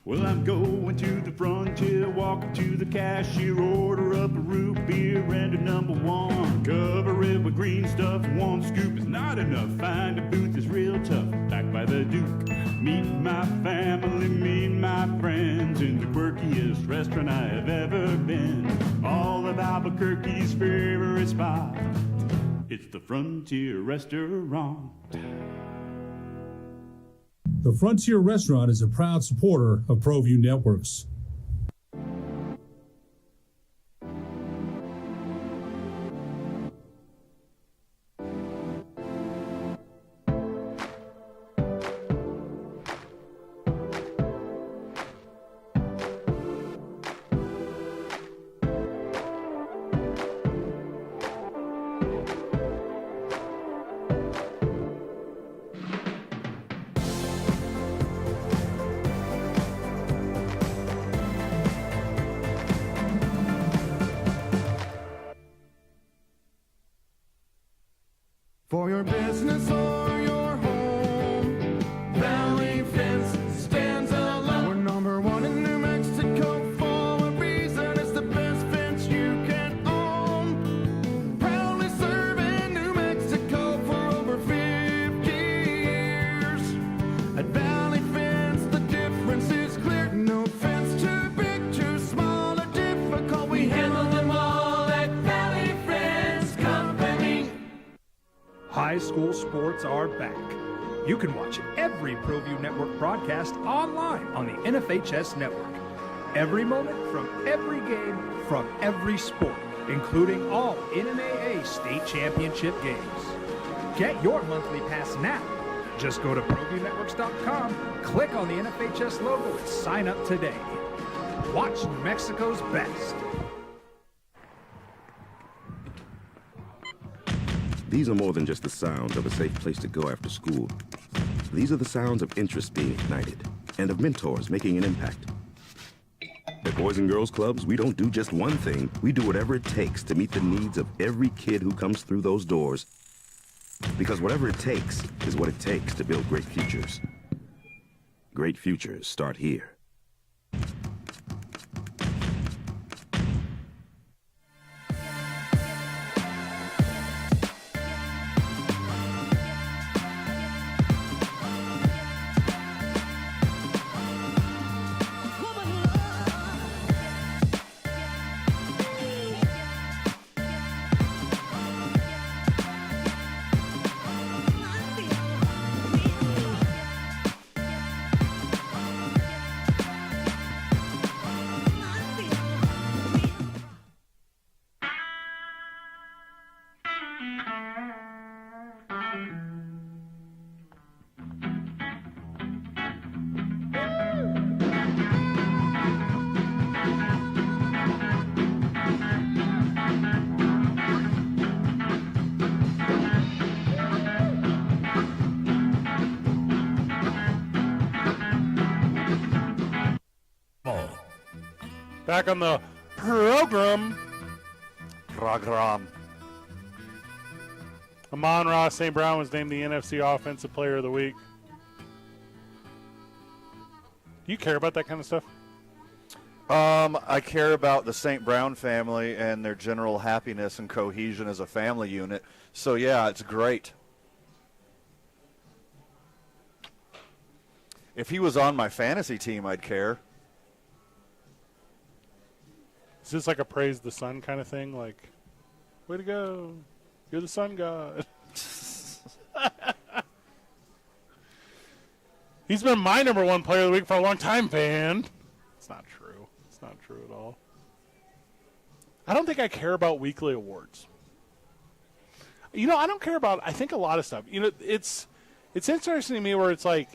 Well, I'm going to the frontier, walking to the cashier, order up a root beer and a number one. Cover it with green stuff, one scoop is not enough. Find a booth that's real tough, back by the Duke. Meet my family, meet my friends in the quirkiest restaurant I have ever been. All of Albuquerque's favorite spot, it's the Frontier Restaurant. The Frontier Restaurant is a proud supporter of ProView Networks. For your business or your home, Valley Fence stands alone. We're number one in New Mexico for a reason. It's the best fence you can own. Proudly serving New Mexico for over 50 years. At Valley Fence, the difference is clear. No fence too big, too small, or difficult. We handle them all at Valley Fence Company. High school sports are back. You can watch every ProView Network broadcast online on the NFHS network. Every moment from every game from every sport, including all NMAA state championship games. Get your monthly pass now. Just go to ProViewNetworks.com, click on the NFHS logo, and sign up today. Watch New Mexico's best. These are more than just the sounds of a safe place to go after school. These are the sounds of interest being ignited and of mentors making an impact. At Boys and Girls Clubs, we don't do just one thing. We do whatever it takes to meet the needs of every kid who comes through those doors. Because whatever it takes is what it takes to build great futures. Great futures start here. Back on the program. Amon-Ra St. Brown was named the NFC Offensive Player of the Week. Do you care about that kind of stuff? I care about the St. Brown family and their general happiness and cohesion as a family unit. So, yeah, it's great. If he was on my fantasy team, I'd care. Is this like a praise the sun kind of thing? Like, way to go. You're the sun god. He's been my number one player of the week for a long time, Van. It's not true. It's not true at all. I don't think I care about weekly awards. You know, I don't care about, I think, a lot of stuff. You know, it's interesting to me where it's like,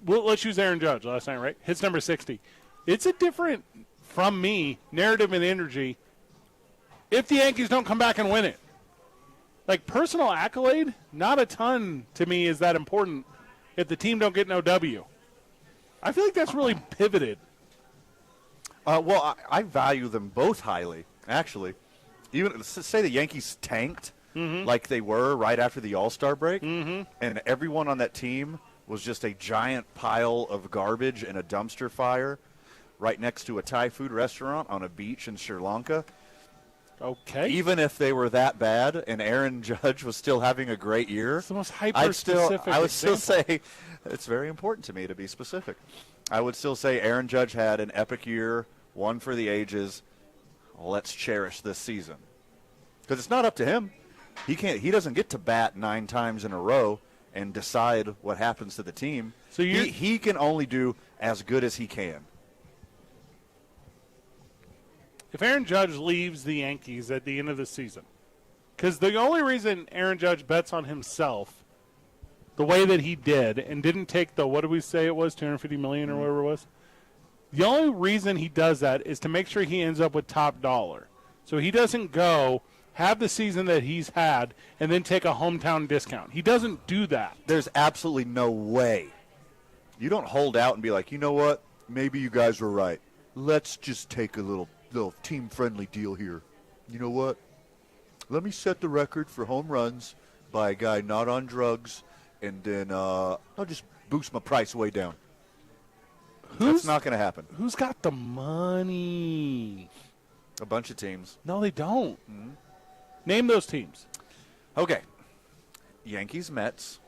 well, let's use Aaron Judge last night, right? Hits number 60. It's a different, from me, narrative and energy if the Yankees don't come back and win it. Like, personal accolade, not a ton to me is that important if the team don't get no W. I feel like that's really pivoted. Well, I value them both highly, actually. Even say the Yankees tanked like they were right after the All-Star break, and everyone on that team was just a giant pile of garbage in a dumpster fire right next to a Thai food restaurant on a beach in Sri Lanka. Okay. Even if they were that bad and Aaron Judge was still having a great year, it's the most hyper-specific I would still example. say it's very important to me to be specific. I would still say Aaron Judge had an epic year, one for the ages. Let's cherish this season. Because it's not up to him. He doesn't get to bat 9 times in a row and decide what happens to the team. So he can only do as good as he can. If Aaron Judge leaves the Yankees at the end of the season, because the only reason Aaron Judge bets on himself the way that he did and didn't take the, what did we say it was, $250 million or whatever it was? The only reason he does that is to make sure he ends up with top dollar. So he doesn't go have the season that he's had and then take a hometown discount. He doesn't do that. There's absolutely no way. You don't hold out and be like, you know what? Maybe you guys were right. Let's just take a little team-friendly deal here. You know what? Let me set the record for home runs by a guy not on drugs, and then I'll just boost my price way down. That's not going to happen. Who's got the money? A bunch of teams. No, they don't. Name those teams. Okay. Yankees, Mets,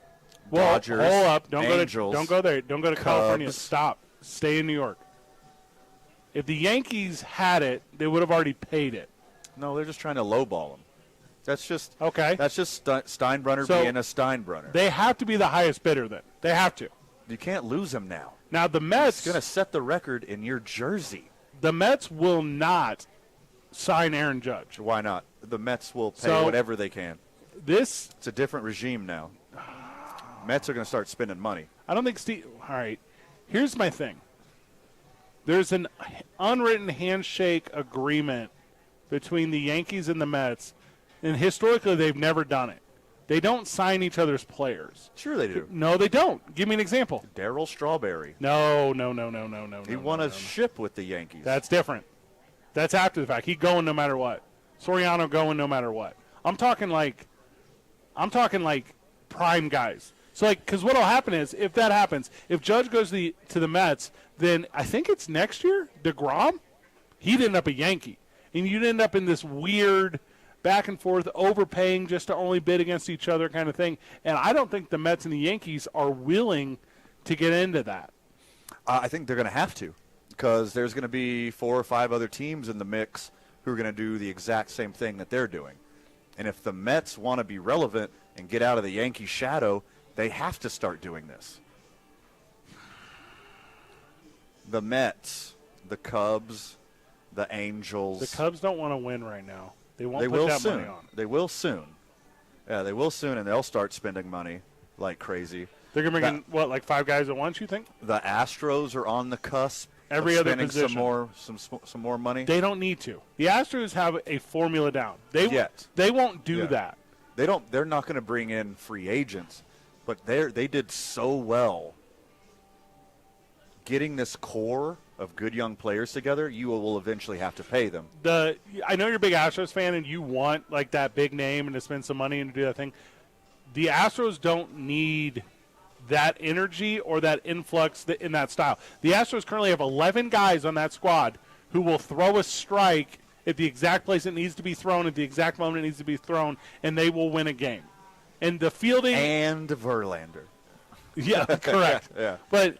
Well, Dodgers, hold up. Angels, don't go there. Don't go to Cubs. California. Stop. Stay in New York. If the Yankees had it, they would have already paid it. No, they're just trying to lowball them. That's just okay. That's just Steinbrenner So, being a Steinbrenner. They have to be the highest bidder then. They have to. You can't lose him now. Now the Mets It's going to set the record in your jersey. The Mets will not sign Aaron Judge. Why not? The Mets will pay So, whatever they can. It's a different regime now. Mets are going to start spending money. I don't think Steve. All right. Here's my thing. There's an unwritten handshake agreement between the Yankees and the Mets, and historically they've never done it. They don't sign each other's players. Sure they do. No, they don't. Give me an example. Darryl Strawberry. No. He won a ship with the Yankees. That's different. That's after the fact. He's going no matter what. Soriano going no matter what. I'm talking like prime guys. So, like, because what will happen is, if that happens, if Judge goes to the Mets, then I think it's next year, DeGrom, he'd end up a Yankee. And you'd end up in this weird back and forth, overpaying just to only bid against each other kind of thing. And I don't think the Mets and the Yankees are willing to get into that. I think they're going to have to, because there's going to be 4 or 5 other teams in the mix who are going to do the exact same thing that they're doing. And if the Mets want to be relevant and get out of the Yankee shadow, they have to start doing this. The Mets, the Cubs, the Angels. The Cubs don't want to win right now. They won't They put will that soon. money on. They will soon. Yeah, they will soon, and they'll start spending money like crazy. They're going to bring in, what, like 5 guys at once, you think? The Astros are on the cusp Every of other spending position. some more money. They don't need to. The Astros have a formula down. They won't do that. They don't. They're not going to bring in free agents, but they did so well getting this core of good young players together. You will eventually have to pay them. I know you're a big Astros fan and you want like that big name and to spend some money and to do that thing. The Astros don't need that energy or that influx in that style. The Astros currently have 11 guys on that squad who will throw a strike at the exact place it needs to be thrown at the exact moment it needs to be thrown, and they will win a game. And the fielding and Verlander. Yeah, correct. Yeah. But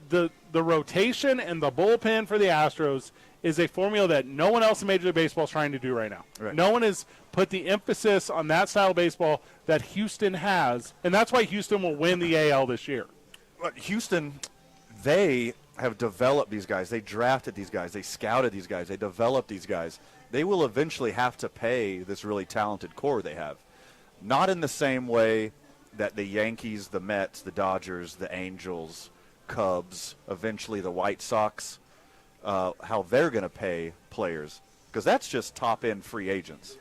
the rotation and the bullpen for the Astros is a formula that no one else in Major League Baseball is trying to do right now. Right. No one has put the emphasis on that style of baseball that Houston has, and that's why Houston will win the AL this year. But Houston, they have developed these guys. They drafted these guys. They scouted these guys. They developed these guys. They will eventually have to pay this really talented core they have. Not in the same way that the Yankees, the Mets, the Dodgers, the Angels, Cubs, eventually the White Sox, how they're going to pay players, because that's just top-end free agents.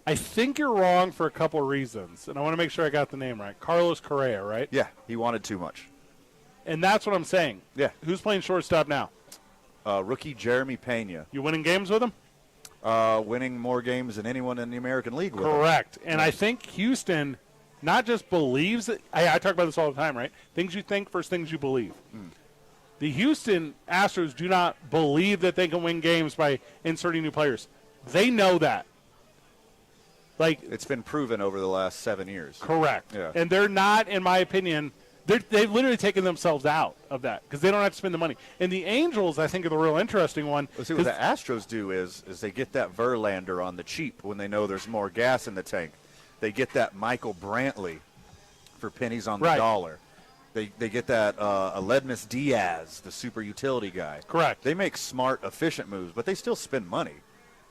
I think you're wrong for a couple of reasons, and I want to make sure I got the name right. Carlos Correa, right? Yeah, he wanted too much. And that's what I'm saying. Yeah. Who's playing shortstop now? Rookie Jeremy Pena. You winning games with him? Winning more games than anyone in the American League with him. Correct. And I think Houston not just believes it. I talk about this all the time, right? Things you think versus things you believe. The Houston Astros do not believe that they can win games by inserting new players. They know that. Like, it's been proven over the last 7 years. Correct. Yeah. And they're not, in my opinion, they've literally taken themselves out of that because they don't have to spend the money. And the Angels, I think, are the real interesting one. Well, see, what the Astros do is they get that Verlander on the cheap when they know there's more gas in the tank. They get that Michael Brantley for pennies on the dollar. They get that Aledmus Diaz, the super utility guy. Correct. They make smart, efficient moves, but they still spend money.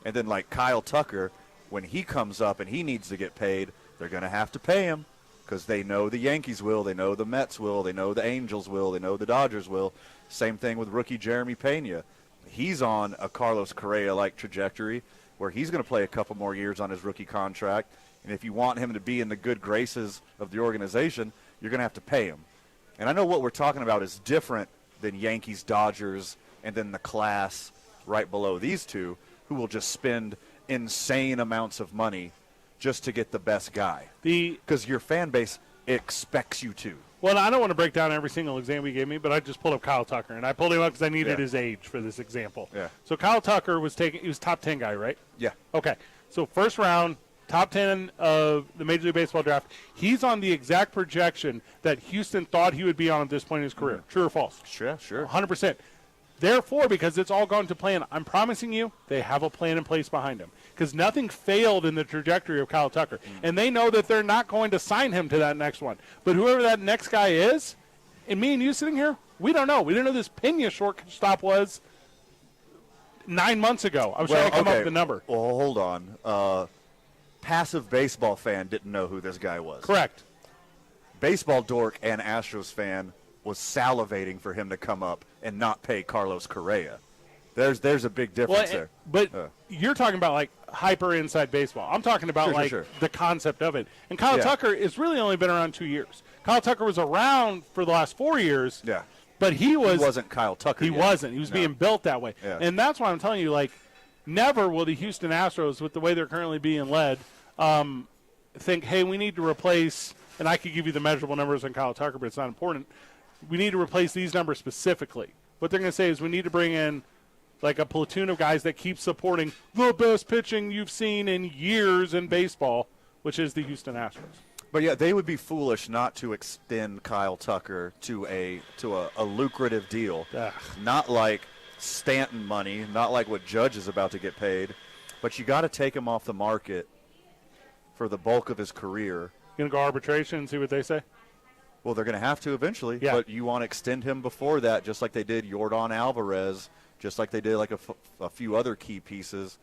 And then like Kyle Tucker, when he comes up and he needs to get paid, they're going to have to pay him because they know the Yankees will, they know the Mets will, they know the Angels will, they know the Dodgers will. Same thing with rookie Jeremy Pena. He's on a Carlos Correa-like trajectory where he's going to play a couple more years on his rookie contract. And if you want him to be in the good graces of the organization, you're going to have to pay him. And I know what we're talking about is different than Yankees, Dodgers, and then the class right below these two who will just spend insane amounts of money just to get the best guy. Because your fan base expects you to. Well, I don't want to break down every single example you gave me, but I just pulled up Kyle Tucker, and I pulled him up because I needed his age for this example. Yeah. So Kyle Tucker was top 10 guy, right? Yeah. Okay. So first round, top 10 of the Major League Baseball draft. He's on the exact projection that Houston thought he would be on at this point in his career. True or false? Sure. 100%. Therefore, because it's all gone to plan, I'm promising you they have a plan in place behind him. Because nothing failed in the trajectory of Kyle Tucker. And they know that they're not going to sign him to that next one. But whoever that next guy is, and me and you sitting here, we don't know. We didn't know this Pena shortstop was 9 months ago. I was trying to come up with the number. Well, hold on. Passive baseball fan didn't know who this guy was. Correct. Baseball dork and Astros fan was salivating for him to come up and not pay Carlos Correa. There's a big difference there. But you're talking about like hyper inside baseball. I'm talking about the concept of it. And Kyle Tucker has really only been around 2 years. Kyle Tucker was around for the last 4 years. Yeah. But he wasn't Kyle Tucker. He wasn't. He was being built that way. Yeah. And that's why I'm telling you, like, never will the Houston Astros, with the way they're currently being led, think, hey, we need to replace, and I could give you the measurable numbers on Kyle Tucker, but it's not important. We need to replace these numbers specifically. What they're going to say is we need to bring in like a platoon of guys that keep supporting the best pitching you've seen in years in baseball, which is the Houston Astros. But yeah, they would be foolish not to extend Kyle Tucker to a lucrative deal. Not like Stanton money, not like what Judge is about to get paid, but you got to take him off the market for the bulk of his career. Going to go arbitration and see what they say? Well, they're going to have to eventually, but you want to extend him before that, just like they did Yordan Alvarez, just like they did like a few other key pieces.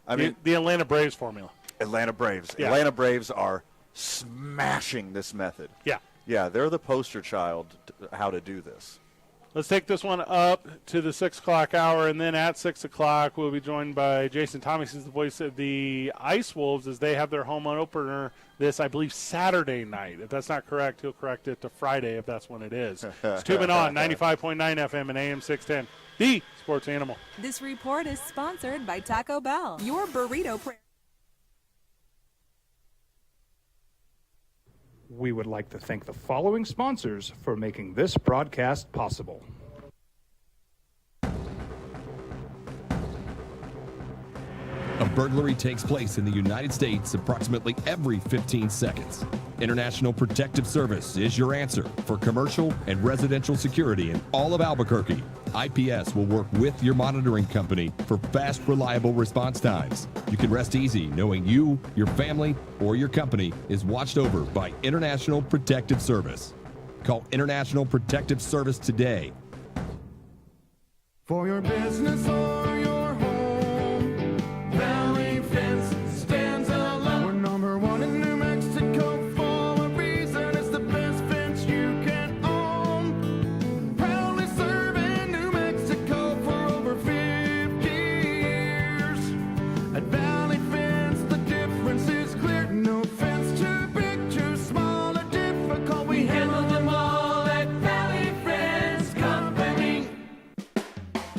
I mean, the Atlanta Braves formula. Atlanta Braves. Yeah. Atlanta Braves are smashing this method. Yeah. Yeah, they're the poster child to how to do this. Let's take this one up to the 6 o'clock hour, and then at 6 o'clock we'll be joined by Jason Thomas, who's the voice of the Ice Wolves, as they have their home opener this, I believe, Saturday night. If that's not correct, he'll correct it to Friday if that's when it is. It's Tubing On, 95.9 FM and AM 610, the Sports Animal. This report is sponsored by Taco Bell. Your burrito prayer. We would like to thank the following sponsors for making this broadcast possible. A burglary takes place in the United States approximately every 15 seconds. International Protective Service is your answer for commercial and residential security in all of Albuquerque. IPS will work with your monitoring company for fast, reliable response times. You can rest easy knowing you, your family, or your company is watched over by International Protective Service. Call International Protective Service today. For your business or your home, Valley Fence stands alone. We're number one in New Mexico for a reason. It's the best fence you can own. Proudly serving New Mexico for over 50 years. At Valley Fence, the difference is clear. No fence too big, too small, or difficult. We handle them all at Valley Fence Company.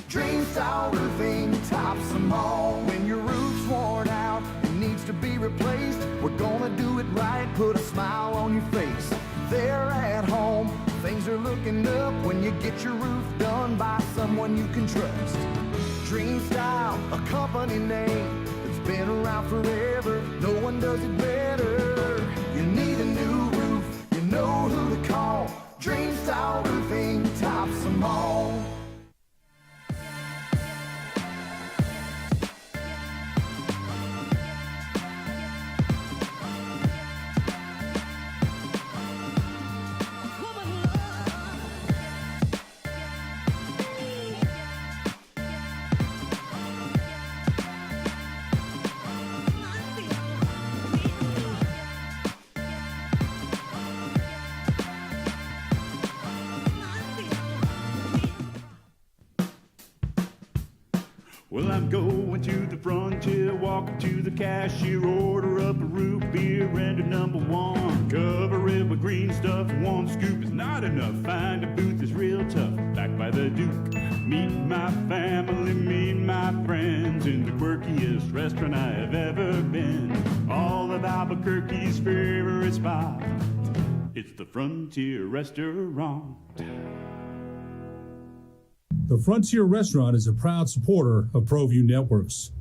Dream style roofing tops them all. When your roof's worn out and needs to be replaced, we're gonna do it right, put a smile on your face. There at home, things are looking up when you get your roof done by someone you can trust. Dream Style, a company name that's been around forever. No one does it better. You need a new roof, you know who to call. Dream Style roofing tops them all. Well, I'm going to the frontier, walking to the cashier, order up a root beer and a number one. Cover it with green stuff, one scoop is not enough. Find a booth that's real tough, backed by the Duke. Meet my family, meet my friends in the quirkiest restaurant I have ever been. All of Albuquerque's favorite spot, it's the Frontier Restaurant. The Frontier Restaurant is a proud supporter of ProView Networks.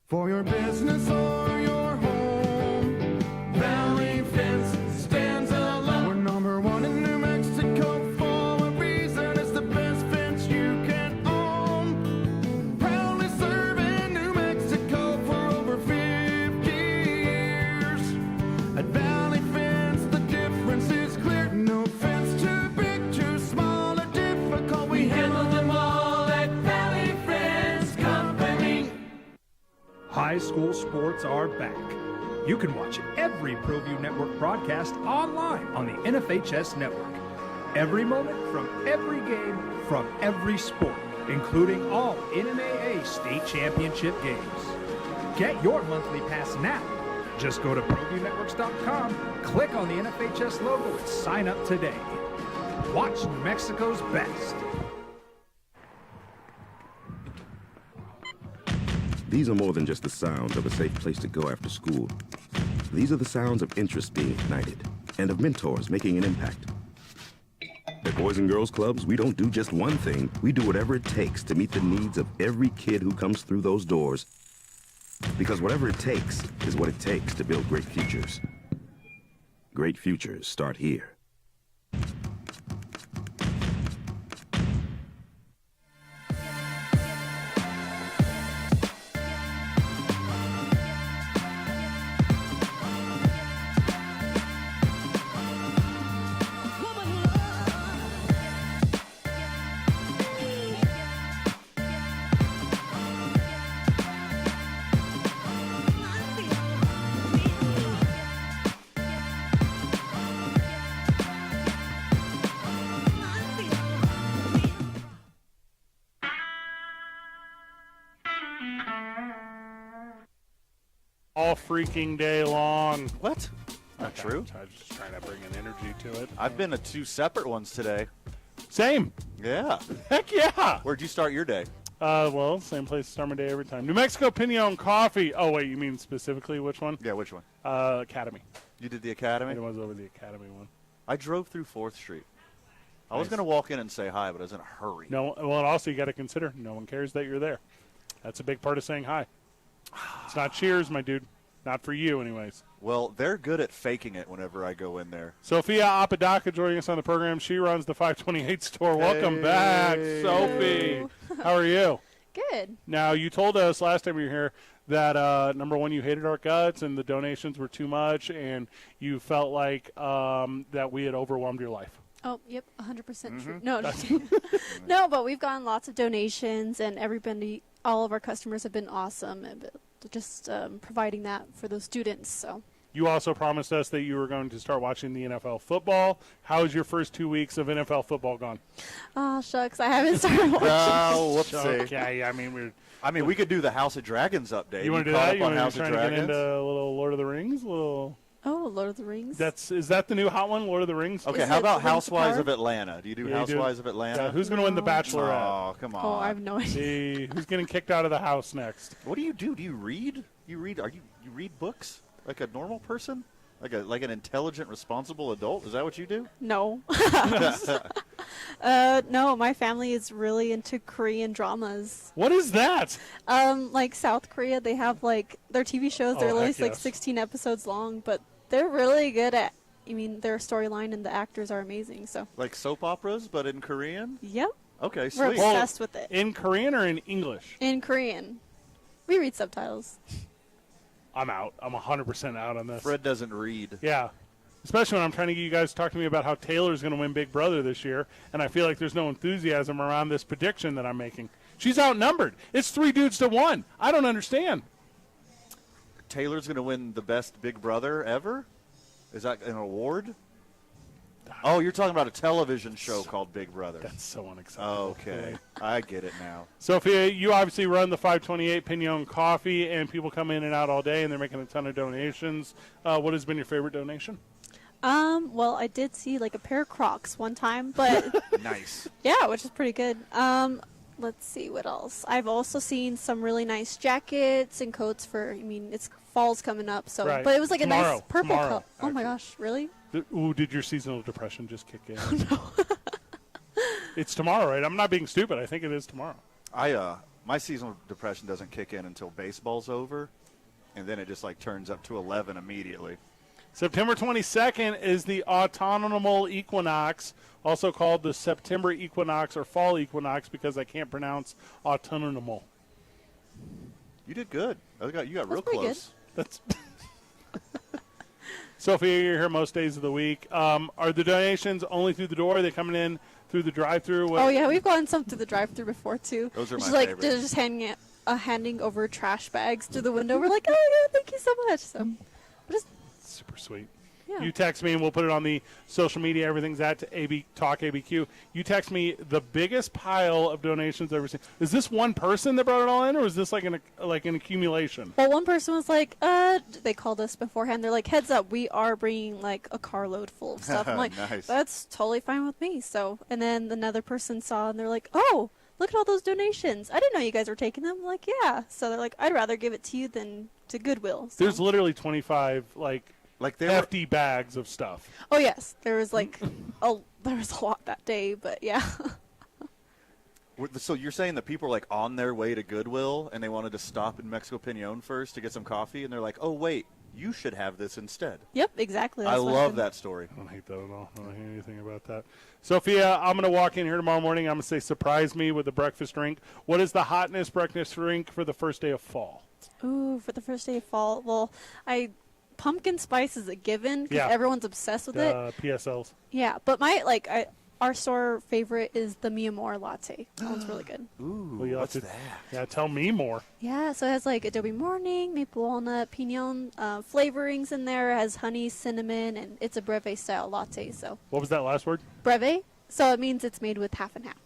For your business or your home, Valley Fence stands alone. We're number one in New Mexico for a reason. It's the best fence you can own. Proudly serving New Mexico for over 50 years. At Valley Fence, the difference is clear. No fence too big, too small, or difficult. We handle them all at Valley Fence Company. High school sports are back. You can watch every ProView Network broadcast online on the NFHS network. Every moment from every game from every sport, including all NMAA state championship games. Get your monthly pass now. Just go to ProViewNetworks.com, click on the NFHS logo, and sign up today. Watch New Mexico's best. These are more than just the sounds of a safe place to go after school. These are the sounds of interest being ignited and of mentors making an impact. At Boys and Girls Clubs, we don't do just one thing. We do whatever it takes to meet the needs of every kid who comes through those doors. Because whatever it takes is what it takes to build great futures. Great futures start here. All freaking day long. What? Not true. I was just trying to bring an energy to it. I've been to 2 separate ones today. Same. Yeah. Heck yeah. Where'd you start your day? Well, same place to start my day every time. New Mexico Pinon Coffee. Oh, wait, you mean specifically which one? Yeah, which one? Academy. You did the Academy? It was over the Academy one. I drove through 4th Street. I was going to walk in and say hi, but I was in a hurry. No, well, and also you got to consider no one cares that you're there. That's a big part of saying hi. It's not cheers, my dude. Not for you, anyways. Well, they're good at faking it whenever I go in there. Sophia Apodaca joining us on the program. She runs the 528 store. Welcome back, Sophie. How are you? Good. Now, you told us last time you were here that, number one, you hated our guts and the donations were too much, and you felt like that we had overwhelmed your life. Oh, yep, 100% true. No, just kidding. No, but we've gotten lots of donations, and everybody, all of our customers have been awesome, and just providing that for those students. So. You also promised us that you were going to start watching the NFL football. How's your first 2 weeks of NFL football gone? Oh, shucks, I haven't started watching. Oh, whoopsie. Okay, I mean, we could do the House of Dragons update. You want to do that? You want to try to get into a little Lord of the Rings? Oh, Lord of the Rings. Is that the new hot one, Lord of the Rings? Okay, how about Housewives of Atlanta? Do you do Housewives of Atlanta? Yeah, who's going to win The Bachelorette? Oh, come on. Oh, I have no idea. See, who's getting kicked out of the house next? What do you do? Do you read? You read books like a normal person? Like an intelligent, responsible adult? Is that what you do? No. No, my family is really into Korean dramas. What is that? Like South Korea, they have like their TV shows. They're only like 16 episodes long, but they're really good at. I mean, their storyline and the actors are amazing. So. Like soap operas, but in Korean. Yep. Okay, sweet. We're obsessed with it. In Korean or in English? In Korean. We read subtitles. I'm out. I'm 100% out on this. Fred doesn't read. Yeah. Especially when I'm trying to get you guys to talk to me about how Taylor's going to win Big Brother this year, and I feel like there's no enthusiasm around this prediction that I'm making. She's outnumbered. It's 3 dudes to 1. I don't understand. Taylor's going to win the best Big Brother ever? Is that an award? Oh, you're talking about a television show called Big Brother. That's so unacceptable. Okay. I get it now. Sophia, you obviously run the 528 Pinon Coffee, and people come in and out all day, and they're making a ton of donations. What has been your favorite donation? Well, I did see like a pair of Crocs one time, but nice. Yeah, which is pretty good. Let's see what else. I've also seen some really nice jackets and coats for. I mean, it's fall's coming up, so Right. but it was like a nice purple Tomorrow, coat. Oh my gosh, really? Did your seasonal depression just kick in? Oh, no. It's tomorrow, right? I'm not being stupid. I think it is tomorrow. My seasonal depression doesn't kick in until baseball's over, and then it just like turns up to 11 immediately. September 22nd is the autumnal equinox, also called the September equinox or fall equinox because I can't pronounce autumnal. You did good. You got real pretty close. That's Sophia, you're here most days of the week. Are the donations only through the door? Are they coming in through the drive-through? Oh yeah, we've gotten some through the drive-through before too. Those are my just like favorite. they're just handing over trash bags through the window. We're like, oh yeah, thank you so much. So, just super sweet. Yeah. You text me, and we'll put it on the social media. Everything's at AB Talk ABQ. You text me the biggest pile of donations I've ever seen. Is this one person that brought it all in, or is this like an accumulation? Well, one person was like, they called us beforehand. They're like, heads up, we are bringing like a carload full of stuff. I'm like, Nice. that's totally fine with me. So, and then another person saw, and they're like, oh, look at all those donations. I didn't know you guys were taking them. I'm like, yeah. So they're like, I'd rather give it to you than to Goodwill. So. There's literally 25 hefty bags of stuff. Oh yes, there was like there was a lot that day, but yeah. So you're saying that people are like on their way to Goodwill and they wanted to stop in Mexico Pinon first to get some coffee, and they're like, oh wait, you should have this instead. Yep, exactly. I love that story. I don't hate that at all. I don't hate anything about that. Sophia, I'm going to walk in here tomorrow morning. I'm going to say surprise me with a breakfast drink. What is the hotness breakfast drink for the first day of fall? Ooh, for the first day of fall. Well, pumpkin spice is a given because everyone's obsessed with it. PSLs. Yeah, but our store favorite is the Mi Amor latte. That one's really good. Ooh, what's that? Yeah, tell me more. Yeah, so it has like adobe morning, maple walnut, pinon flavorings in there. It has honey, cinnamon, and it's a breve style latte. So what was that last word? breve. So it means it's made with half and half.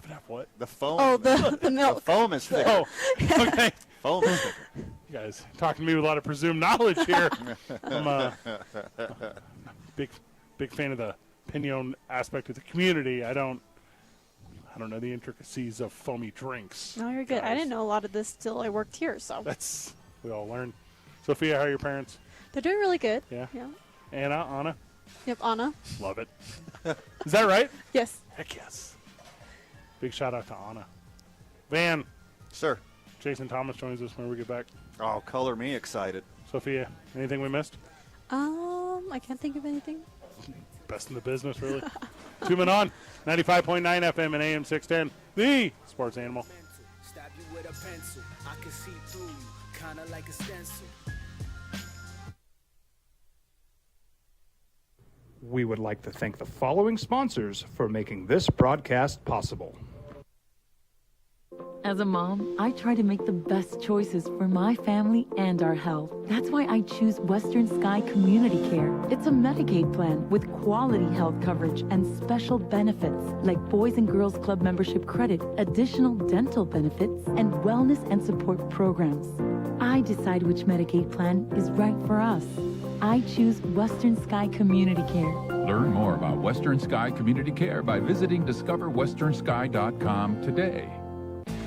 enough what? The foam. Oh, the milk. The foam is thicker. Oh, okay. Foam is thicker. You guys talking to me with a lot of presumed knowledge here. I'm a big fan of the opinion aspect of the community. I don't know the intricacies of foamy drinks. No, you're good. I guys. didn't know a lot of this till I worked here, so. We all learn. Sophia, how are your parents? They're doing really good. Yeah. Yeah. Anna? Yep, Anna. Love it. Is that right? Yes. Heck yes. Big shout out to Anna. Van. Sir. Jason Thomas joins us when we get back. Oh, color me excited. Sophia, anything we missed? I can't think of anything. Best in the business, really. 2 men on 95.9 FM and AM 610, the sports animal. Stab you with a pencil. I can see through you, kinda like a stencil. We would like to thank the following sponsors for making this broadcast possible. As a mom, I try to make the best choices for my family and our health. That's why I choose Western Sky Community Care. It's a Medicaid plan with quality health coverage and special benefits like Boys and Girls Club membership credit, additional dental benefits, and wellness and support programs. I decide which Medicaid plan is right for us. I choose Western Sky Community Care. Learn more about Western Sky Community Care by visiting discoverwesternsky.com today.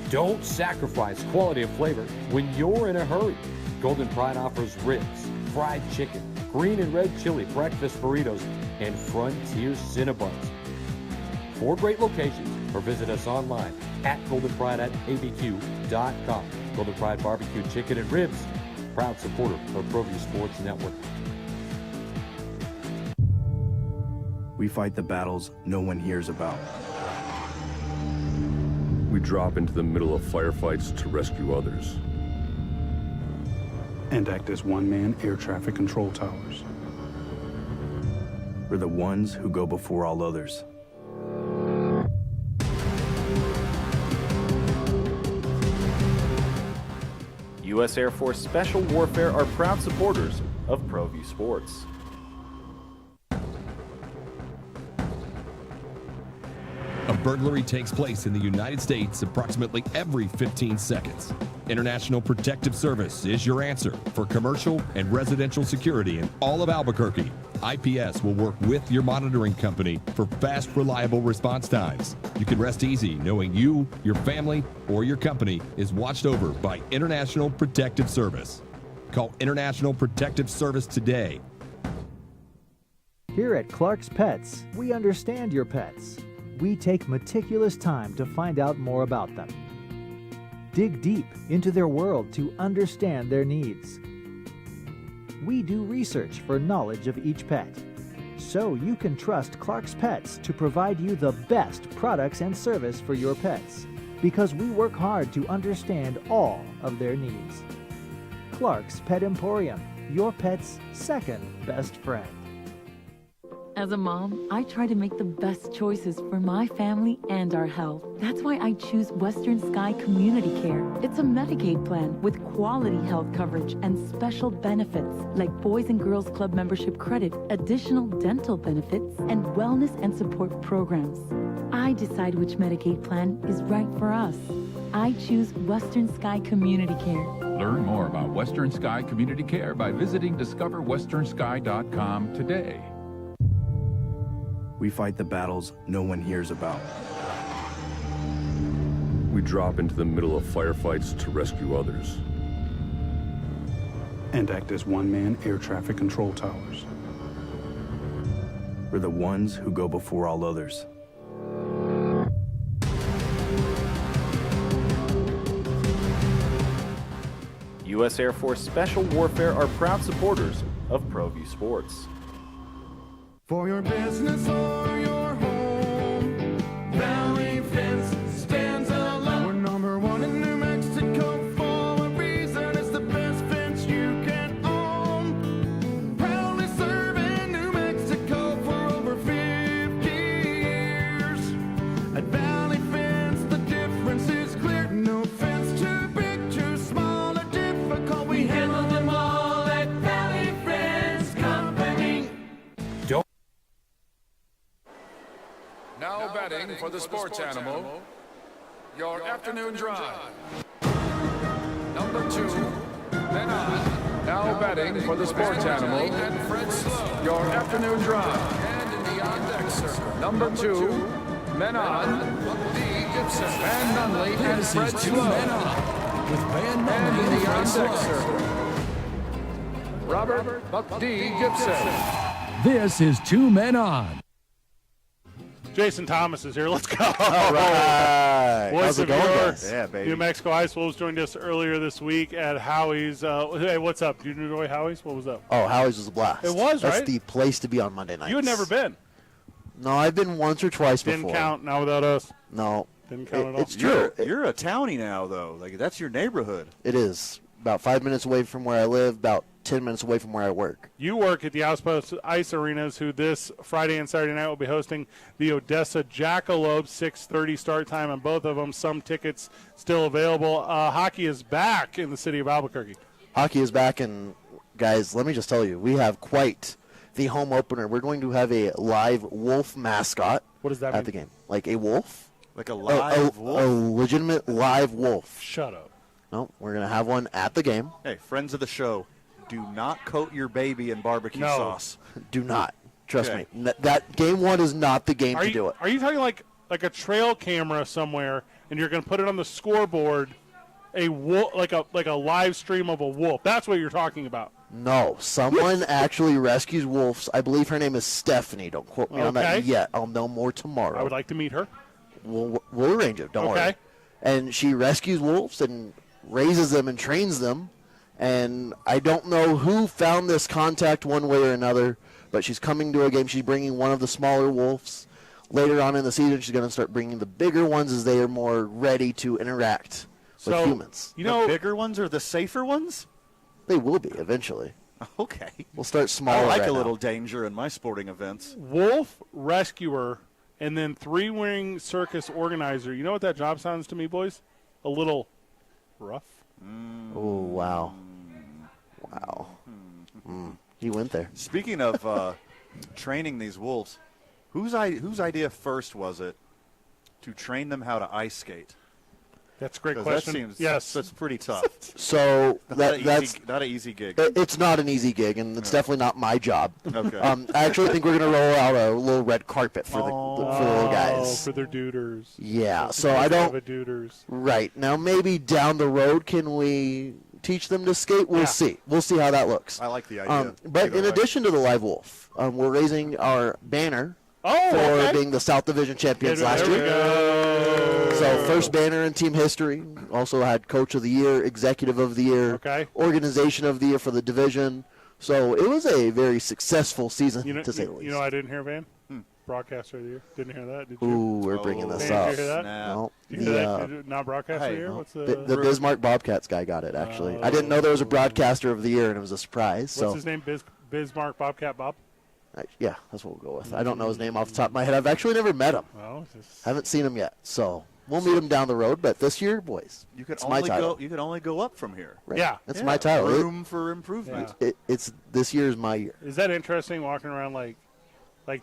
Don't sacrifice quality of flavor when you're in a hurry. Golden Pride offers ribs, fried chicken, green and red chili breakfast burritos, and Frontier Cinnabons. 4 great locations, or visit us online at goldenpride@abq.com. Golden Pride Barbecue Chicken and Ribs, proud supporter of ProView Sports Network. We fight the battles no one hears about. We drop into the middle of firefights to rescue others. And act as one-man air traffic control towers. We're the ones who go before all others. U.S. Air Force Special Warfare are proud supporters of ProView Sports. A burglary takes place in the United States approximately every 15 seconds. International Protective Service is your answer for commercial and residential security in all of Albuquerque. IPS will work with your monitoring company for fast, reliable response times. You can rest easy knowing you, your family, or your company is watched over by International Protective Service. Call International Protective Service today. Here at Clark's Pets, we understand your pets. We take meticulous time to find out more about them. Dig deep into their world to understand their needs. We do research for knowledge of each pet, so you can trust Clark's Pets to provide you the best products and service for your pets, because we work hard to understand all of their needs. Clark's Pet Emporium, your pet's second best friend. As a mom, I try to make the best choices for my family and our health. That's why I choose Western Sky Community Care. It's a Medicaid plan with quality health coverage and special benefits like Boys and Girls Club membership credit, additional dental benefits, and wellness and support programs. I decide which Medicaid plan is right for us. I choose Western Sky Community Care. Learn more about Western Sky Community Care by visiting discoverwesternsky.com today. We fight the battles no one hears about. We drop into the middle of firefights to rescue others. And act as one-man air traffic control towers. We're the ones who go before all others. U.S. Air Force Special Warfare are proud supporters of ProView Sports. For your business or your home, Valley Fence stands alone. We're number 1 in New Mexico for a reason. It's the best fence you can own. Proudly serving New Mexico for over 50 years. At Valley Fence, the difference is clear. No fence too big, too small, or difficult. We handle them all at Valley Fence Company. Now betting for the sports animal, your afternoon drive. Number 2, men on. Now batting for the sports animal, your afternoon drive. And in the on-deck circle. Number 2, men on. Van Nunley and Fred Slow. With Van Nunley And in and the Fred on-deck Slow. circle. Robert Buck D. Gibson. This is Two Men On. Jason Thomas is here. Let's go. All right. Voice How's it of going, your guys? Yeah, baby. New Mexico Ice Wolves joined us earlier this week at Howie's. Hey, what's up? Did you enjoy Howie's? What was up? Oh, Howie's was a blast. It was, That's right? the place to be on Monday nights. You had never been. No, I've been once or twice Didn't before. count. Not without us. No. Didn't count at all. It's true. You're a townie now, though. Like, that's your neighborhood. It is. About 5 minutes away from where I live, about 10 minutes away from where I work. You work at the Outpost Ice Arenas, who this Friday and Saturday night will be hosting the Odessa Jackalopes, 6:30 start time on both of them. Some tickets still available. Hockey is back in the city of Albuquerque. Hockey is back, and guys, let me just tell you, we have quite the home opener. We're going to have a live wolf mascot. What does that at mean? the game? Like a wolf? Like a live wolf? A legitimate live wolf. Shut up. No, we're going to have one at the game. Hey, friends of the show, do not coat your baby in barbecue sauce. Do not. Trust Okay. me. That game one is not the game to do it. Are you talking like a trail camera somewhere, and you're going to put it on the scoreboard, a wolf, like a live stream of a wolf? That's what you're talking about. No, someone actually rescues wolves. I believe her name is Stephanie. Don't quote me on that Okay. yet. I'll know more tomorrow. I would like to meet her. We'll arrange it. Don't worry. Okay. And she rescues wolves and raises them and trains them. And I don't know who found this contact one way or another, but she's coming to a game. She's bringing one of the smaller wolves. Later on in the season, she's going to start bringing the bigger ones as they are more ready to interact with humans. You know, the bigger ones are the safer ones? They will be eventually. Okay. We'll start smaller. I like right a now. little danger in my sporting events. Wolf rescuer and then three-wing circus organizer. You know what that job sounds to me, boys? A little rough. Oh, wow. Wow. He went there. Speaking of training these wolves, whose idea first was it to train them how to ice skate? That's a great 'Cause question. That seems, yes. that's pretty tough. So that's not an easy gig. It's not an easy gig, and it's definitely not my job. Okay. I actually think we're going to roll out a little red carpet for the little guys. For their duders. Yeah, For so the I don't. duders. Right now, maybe down the road, can we teach them to skate? We'll see. We'll see how that looks. I like the idea. But Either in way. addition to the live wolf, we're raising our banner for being the South Division champions last There we year. go. So first banner in team history. Also had Coach of the Year, Executive of the Year, Organization of the Year for the division. So it was a very successful season, to say the least. You know I didn't hear, Van? Broadcaster of the year. Didn't hear that, did you? Ooh, we're bringing this Van, up. Did you hear that? No. Did you hear that? Did you- not broadcaster of the year? No. What's The Bismarck Bobcats guy got it, actually. I didn't know there was a broadcaster of the year, and it was a surprise. What's his name? Bismarck Bobcat Bob? Yeah, that's what we'll go with. I don't know his name off the top of my head. I've actually never met him. Well, Haven't seen him yet. So we'll meet him down the road. But this year, boys, You could it's my only title. go. You could only go up from here. Right. Yeah. It's my title. Room for improvement. It's this year's my year. Is that interesting walking around like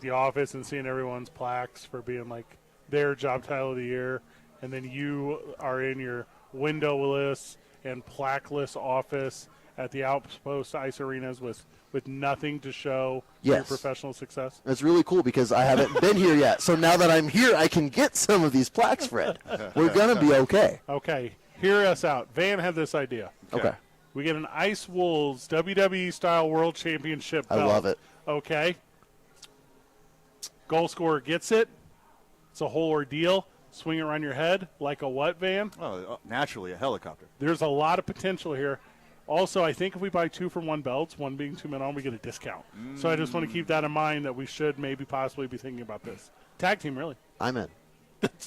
the office and seeing everyone's plaques for being like their job title of the year, and then you are in your windowless and plaqueless office at the Outpost Ice Arenas with nothing to show your Yes. professional success? It's really cool because I haven't been here yet. So now that I'm here, I can get some of these plaques, Fred. We're going to be okay. Okay, hear us out. Van had this idea. Okay. We get an Ice Wolves WWE style World Championship I belt. love it. Okay. Goal scorer gets it. It's a whole ordeal. Swing it around your head like a what, Van? Oh, naturally, a helicopter. There's a lot of potential here. Also, I think if we buy 2-for-1 belts, one being 2 men on, we get a discount. So I just want to keep that in mind that we should maybe possibly be thinking about this. Tag team, really. I'm in.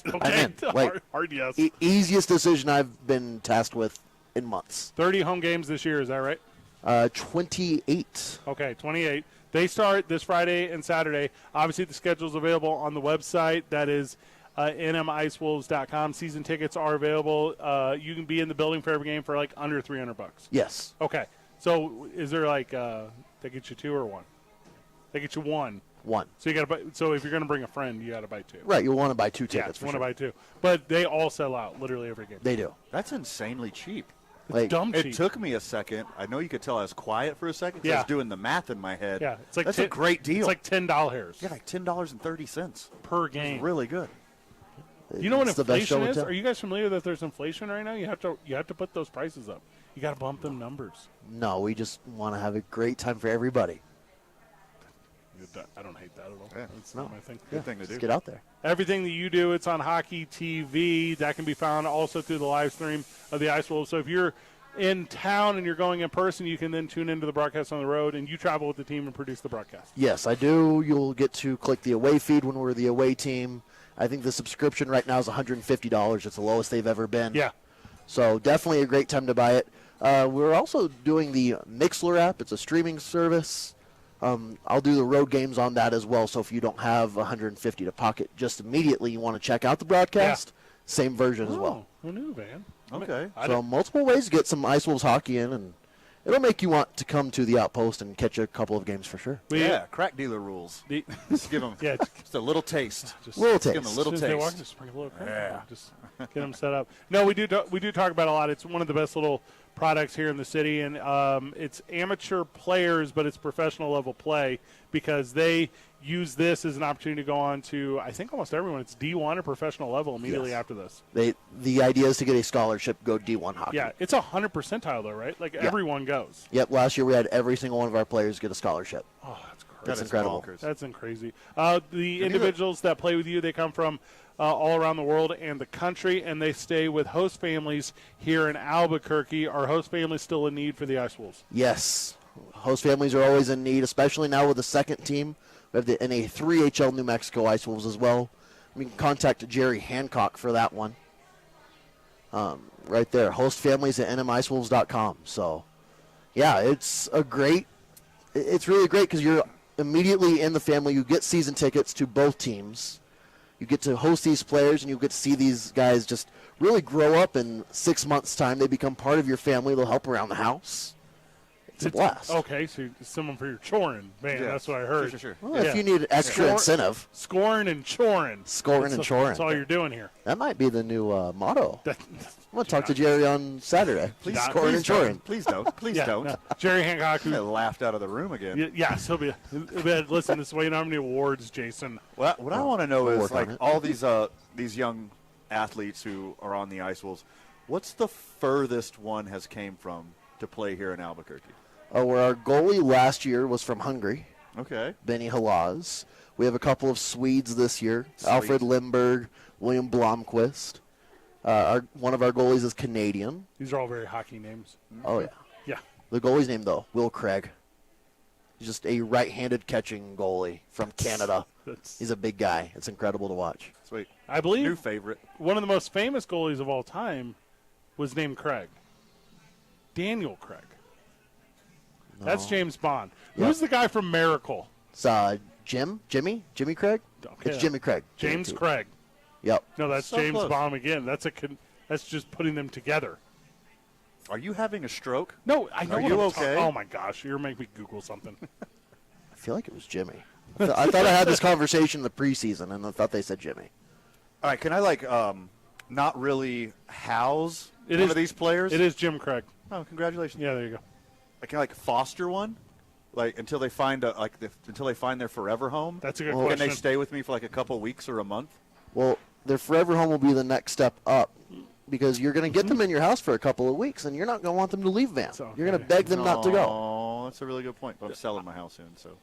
Okay. I'm in. Like, hard yes. Easiest decision I've been tasked with in months. 30 home games this year, is that right? 28. Okay, 28. They start this Friday and Saturday. Obviously, the schedule's available on the website. That is nmicewolves.com. Season tickets are available. You can be in the building for every game for like under $300. Yes. Okay. So is there like they get you 2 or 1? They get you 1. One. So you got to buy. So if you're going to bring a friend, you got to buy 2. Right, you'll want to buy 2 Yeah, tickets you for want to sure. buy 2. But they all sell out literally every game. They do. That's insanely cheap. It's dumb cheap. It took me a second. I know you could tell I was quiet for a second. 'Cause I was doing the math in my head. Yeah, it's like that's a great deal. It's like $10. Yeah, like $10.30 per game. It's really good. Do you know what It's the best show inflation in is? town. Are you guys familiar that there's inflation right now? You have to put those prices up. You got to bump them numbers. No, we just want to have a great time for everybody. I don't hate that at all. Yeah. That's No. not my thing. Good thing to do. Get out there. Everything that you do, it's on Hockey TV. That can be found also through the live stream of the Ice Wolves. So if you're in town and you're going in person, you can then tune into the broadcast on the road, and you travel with the team and produce the broadcast. Yes, I do. You'll get to click the away feed when we're the away team. I think the subscription right now is $150. It's the lowest they've ever been. Yeah. So definitely a great time to buy it. We're also doing the Mixler app. It's a streaming service. I'll do the road games on that as well. So if you don't have $150 to pocket just immediately, you want to check out the broadcast, same version as well. Who knew, man? Okay. So multiple ways to get some Ice Wolves hockey in, and it'll make you want to come to the Outpost and catch a couple of games for sure. Yeah, crack dealer rules. Just give them just a little taste. Just little give them taste. a little As soon as they walk, taste. just bring a little crack. Yeah. Just get them set up. No, we do talk about it a lot. It's one of the best little products here in the city, and it's amateur players, but it's professional level play because they use this as an opportunity to go on to, I think, almost everyone. It's D1 or professional level immediately Yes. after this. The idea is to get a scholarship, go D1 hockey. Yeah, it's 100 percentile though, right? Like everyone goes. Yep, last year we had every single one of our players get a scholarship. Oh, that's crazy. That's incredible. That's crazy. The individuals that play with you, they come from all around the world and the country, and they stay with host families here in Albuquerque. Are host families still in need for the Ice Wolves? Yes. Host families are always in need, especially now with the second team. We have the NA 3HL New Mexico Ice Wolves as well. We can contact Jerry Hancock for that one. Right there, host families at nmicewolves.com. So, yeah, it's really great because you're immediately in the family. You get season tickets to both teams. You get to host these players, and you get to see these guys just really grow up in 6 months' time. They become part of your family. They'll help around the house. It's a blast. Okay, so someone for your choring. Man, that's what I heard. Sure. Well, if you need extra incentive. Scoring and choring. Scoring and choring. That's all you're doing here. That might be the new motto. I'm going to talk to Jerry on Saturday. Please, Scoring and choring. Please don't. Please don't. No. Jerry Hancock, who laughed out of the room again. Yes, he'll be. Listen, this is why you don't have any awards, Jason. Well, what I want to know we'll is, work on like, it. all these young athletes who are on the Ice Wolves, what's the furthest one has came from to play here in Albuquerque? Where our goalie last year was from Hungary. Okay. Benny Halaz. We have a couple of Swedes this year. Alfred Lindberg, William Blomqvist. One of our goalies is Canadian. These are all very hockey names. Oh, yeah. Yeah. The goalie's name, though, Will Craig. He's just a right-handed catching goalie from Canada. He's a big guy. It's incredible to watch. Sweet. I believe New favorite. One of the most famous goalies of all time was named Craig. Daniel Craig. No. That's James Bond. Yep. Who's the guy from Miracle? It's Jimmy Craig? Okay. It's Jimmy Craig. James Craig. Yep. No, that's So James close. Bond again. That's just putting them together. Are you having a stroke? No, I know. Are what you I'm okay? Oh my gosh, you're making me Google something. I feel like it was Jimmy. I thought I had this conversation in the preseason, and I thought they said Jimmy. All right, can I, not really house one of these players? It is Jim Craig. Oh, congratulations. Yeah, there you go. Can I, foster one? Until they find until they find their forever home? That's a good Can question. they stay with me for a couple weeks or a month? Well, their forever home will be the next step up because you're going to get them in your house for a couple of weeks, and you're not going to want them to leave Van. You're going to beg them not to go. Oh, that's a really good point. But I'm selling my house soon, so.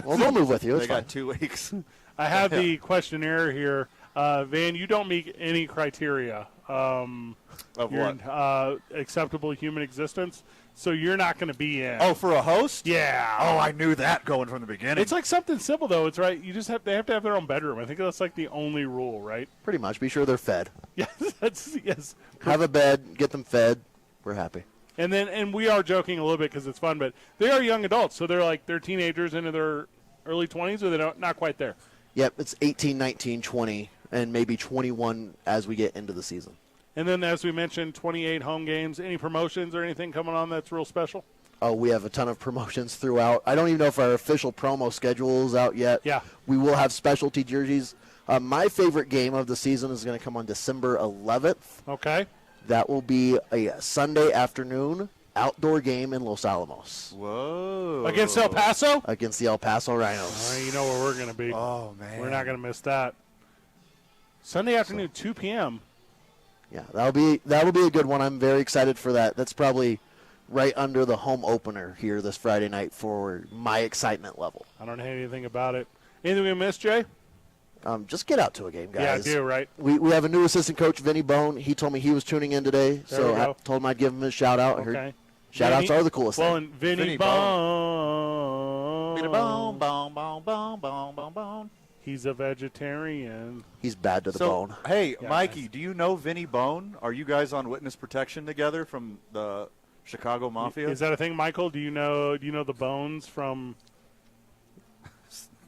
Well, they'll move with you. It's They got fine. 2 weeks. I have the questionnaire here. Van, you don't meet any criteria Of you're what? Acceptable human existence, so you're not going to be in. Oh, for a host? Yeah. Oh, I knew that going from the beginning. It's like something simple though. It's right. You just they have to have their own bedroom. I think that's like the only rule, right? Pretty much. Be sure they're fed. Yes, yes. Have a bed. Get them fed. We're happy. And we are joking a little bit because it's fun, but they are young adults, so they're teenagers into their early 20s, or they're not quite there. Yep, it's 18, 19, 20, and maybe 21 as we get into the season. And then, as we mentioned, 28 home games. Any promotions or anything coming on that's real special? we have a ton of promotions throughout. I don't even know if our official promo schedule is out yet. Yeah. We will have specialty jerseys. My favorite game of the season is going to come on December 11th. Okay. That will be a Sunday afternoon outdoor game in Los Alamos. Whoa. Against El Paso? Against the El Paso Rhinos. You know where we're going to be. Oh, man. We're not going to miss that. Sunday afternoon, 2 p.m. Yeah, that'll be a good one. I'm very excited for that. That's probably right under the home opener here this Friday night for my excitement level. I don't know anything about it. Anything we missed, Jay? Just get out to a game, guys. Yeah, I do, right? We have a new assistant coach, Vinny Bone. He told me he was tuning in today, There so we I go. told him I'd give him a shout-out. I heard Okay. shout-outs Vinny- are the coolest Well, thing. and Vinny Vinny Bone. Vinny Bone, bone, bone, bone, bone, bone, bone. He's a vegetarian. He's bad to the So, bone. hey, Yeah, Mikey, nice. do you know Vinny Bone? Are you guys on witness protection together from the Chicago Mafia? Is that a thing, Michael? Do you know the Bones from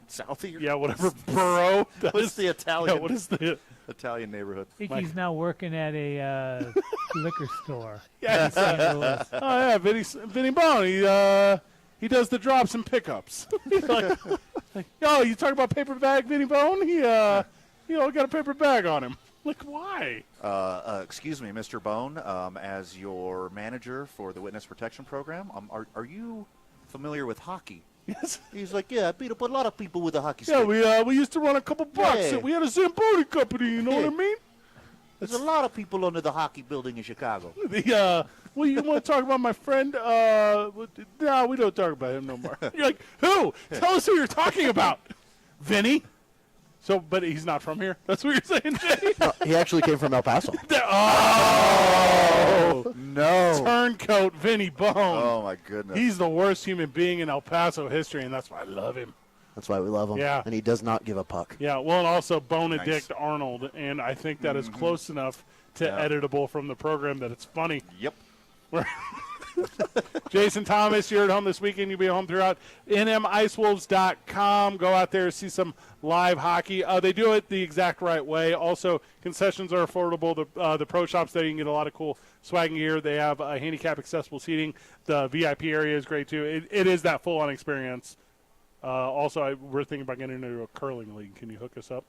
Southie? Yeah, whatever borough? that What's is? the Italian? Yeah, what is the Italian neighborhood? I think he's now working at a liquor store. Yeah, in St. Louis. Oh yeah, Vinny Bone. He does the drops and pickups. He's like, oh, you talking about paper bag, Vinny Bone? He got a paper bag on him. Like, why? Excuse me, Mr. Bone. As your manager for the witness protection program, are you familiar with hockey? Yes. He's like, yeah, I beat up a lot of people with a hockey Yeah, stick. we used to run a couple bucks. Yeah. We had a Zamboni company. You know what I mean? There's a lot of people under the hockey building in Chicago. Well, you want to talk about my friend? No, we don't talk about him no more. You're like, who? Tell us who you're talking about. Vinny? So, but he's not from here? That's what you're saying, Jay? No, he actually came from El Paso. Oh! No. Turncoat Vinny Bone. Oh, my goodness. He's the worst human being in El Paso history, and that's why I love him. That's why we love him. Yeah. And he does not give a puck. Yeah, well, and also Bonedict Nice. Arnold, and I think that is close enough to Yeah. editable from the program that it's funny. Yep. Jason Thomas, you're at home this weekend. You'll be home throughout. NMIceWolves.com. Go out there, see some live hockey. They do it the exact right way. Also, concessions are affordable. The pro shops there, you can get a lot of cool swag and gear. They have handicap accessible seating. The VIP area is great, too. It is that full-on experience. Also, we're thinking about getting into a curling league. Can you hook us up?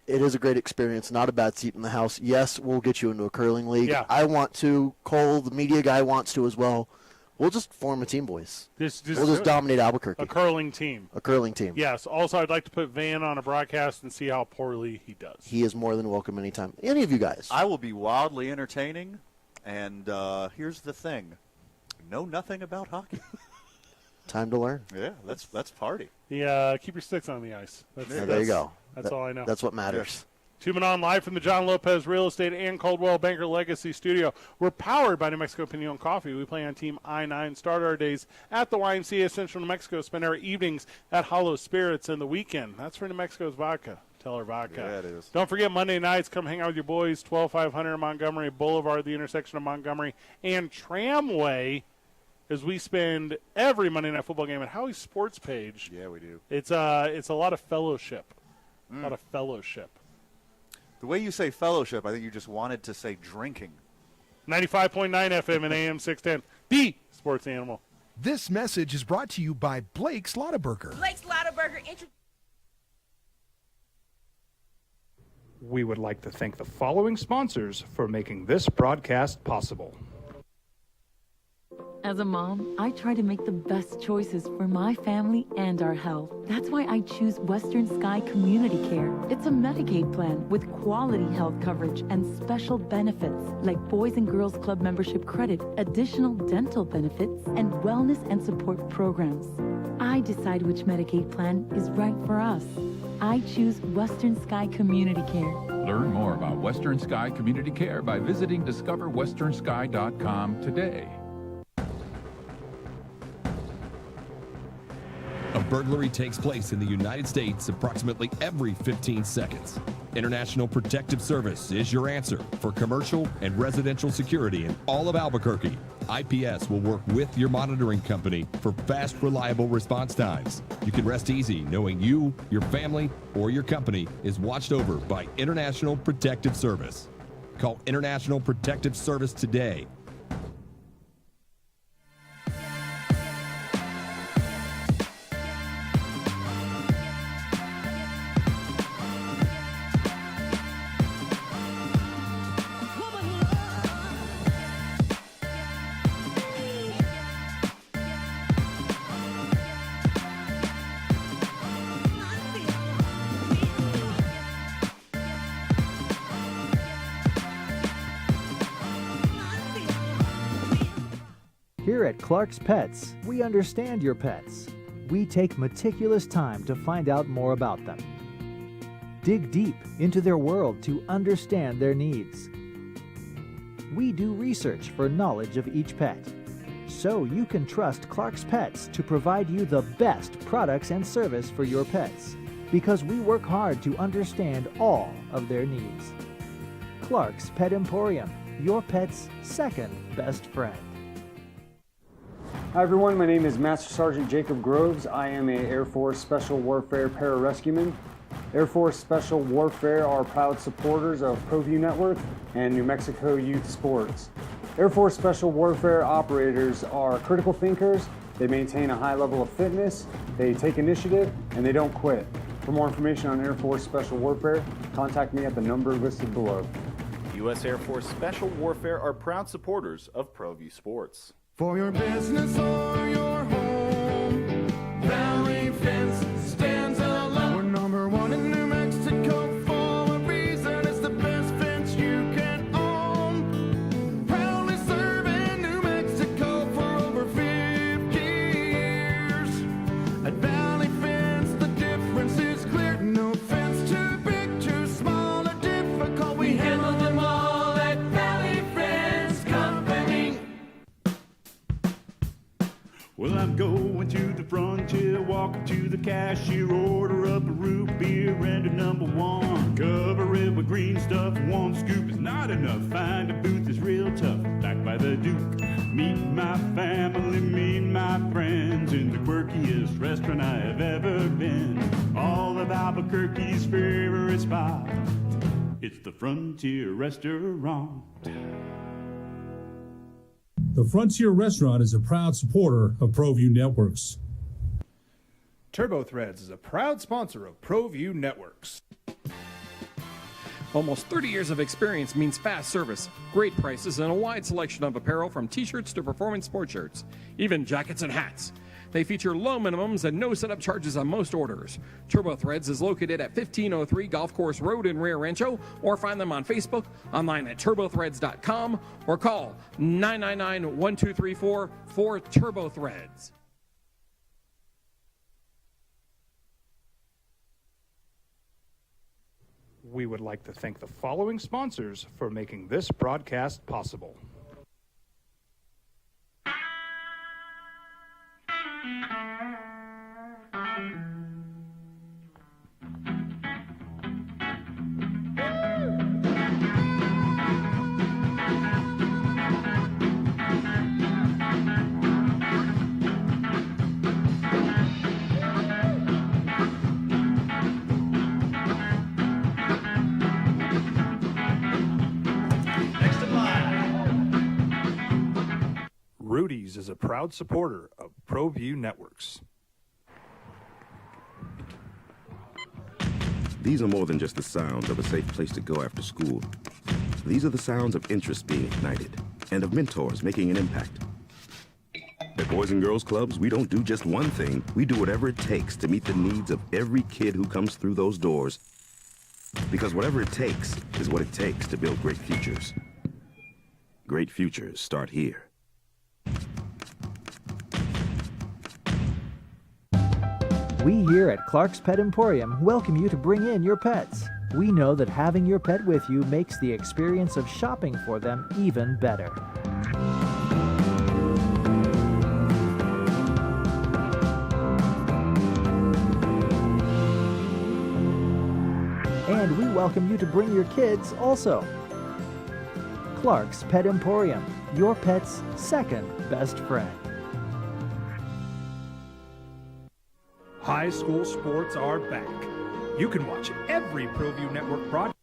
It is a great experience. Not a bad seat in the house. Yes, we'll get you into a curling league. Yeah. I want to. Cole, the media guy, wants to as well. We'll just form a team, boys. We'll just dominate Albuquerque. A curling team. A curling team. Yes. Also, I'd like to put Van on a broadcast and see how poorly he does. He is more than welcome anytime. Any of you guys. I will be wildly entertaining, and here's the thing. Know nothing about hockey. Time to learn. Yeah, let's party. Yeah, keep your sticks on the ice. There you go. That's all I know. That's what matters. Two Men On live from the John Lopez Real Estate and Coldwell Banker Legacy Studio. We're powered by New Mexico Pinon Coffee. We play on Team I-9. Start our days at the YMCA Central New Mexico. Spend our evenings at Hollow Spirits and the weekend. That's for New Mexico's vodka. Teller Vodka. Yeah, it is. Don't forget Monday nights. Come hang out with your boys. 12500 Montgomery Boulevard, the intersection of Montgomery and Tramway, as we spend every Monday Night Football game at Howie's Sports page. Yeah, we do. It's a lot of fellowship. A lot of fellowship. The way you say fellowship, I think you just wanted to say drinking. 95.9 FM and AM 610, the sports animal. This message is brought to you by Blake's Lottaburger. Blake's Lottaburger. We would like to thank the following sponsors for making this broadcast possible. As a mom, I try to make the best choices for my family and our health. That's why I choose Western Sky Community Care. It's a Medicaid plan with quality health coverage and special benefits like Boys and Girls Club membership credit, additional dental benefits, and wellness and support programs. I decide which Medicaid plan is right for us. I choose Western Sky Community Care. Learn more about Western Sky Community Care by visiting discoverwesternsky.com today. A burglary takes place in the United States approximately every 15 seconds. International Protective Service is your answer for commercial and residential security in all of Albuquerque. IPS will work with your monitoring company for fast, reliable response times. You can rest easy knowing you, your family, or your company is watched over by International Protective Service. Call International Protective Service today. Here at Clark's Pets, we understand your pets. We take meticulous time to find out more about them. Dig deep into their world to understand their needs. We do research for knowledge of each pet, so you can trust Clark's Pets to provide you the best products and service for your pets, because we work hard to understand all of their needs. Clark's Pet Emporium, your pet's second best friend. Hi everyone, my name is Master Sergeant Jacob Groves. I am a Air Force Special Warfare Pararescueman. Air Force Special Warfare are proud supporters of ProView Network and New Mexico Youth Sports. Air Force Special Warfare operators are critical thinkers. They maintain a high level of fitness, they take initiative, and they don't quit. For more information on Air Force Special Warfare, contact me at the number listed below. U.S. Air Force Special Warfare are proud supporters of ProView Sports. For your business or your home, Valley Fence stands alone. We're number one in New Mexico for a reason. It's the best fence you can own. Proudly serving New Mexico for over 50 years. At Valley Fence, the difference is clear. No fence too big, too small, or difficult. We handle them all at Valley Fence Company. Well, I'm going to the frontier, walking to the cashier, order up a root beer and a number one. Cover it with green stuff, one scoop is not enough. Find a booth is real tough, back by the Duke. Meet my family, meet my friends in the quirkiest restaurant I have ever been. All of Albuquerque's favorite spot, it's the Frontier Restaurant. The Frontier Restaurant is a proud supporter of ProView Networks. TurboThreads is a proud sponsor of ProView Networks. Almost 30 years of experience means fast service, great prices, and a wide selection of apparel from t-shirts to performance sports shirts, even jackets and hats. They feature low minimums and no setup charges on most orders. TurboThreads is located at 1503 Golf Course Road in Rio Rancho, or find them on Facebook, online at turbothreads.com, or call 999-1234 for TurboThreads. We would like to thank the following sponsors for making this broadcast possible. Rudy's is a proud supporter of ProView Networks. These are more than just the sounds of a safe place to go after school. These are the sounds of interest being ignited and of mentors making an impact. At Boys and Girls Clubs, we don't do just one thing. We do whatever it takes to meet the needs of every kid who comes through those doors. Because whatever it takes is what it takes to build great futures. Great futures start here. We here at Clark's Pet Emporium welcome you to bring in your pets. We know that having your pet with you makes the experience of shopping for them even better. And we welcome you to bring your kids also. Clark's Pet Emporium, your pet's second best friend. High school sports are back. You can watch every ProView Network broadcast.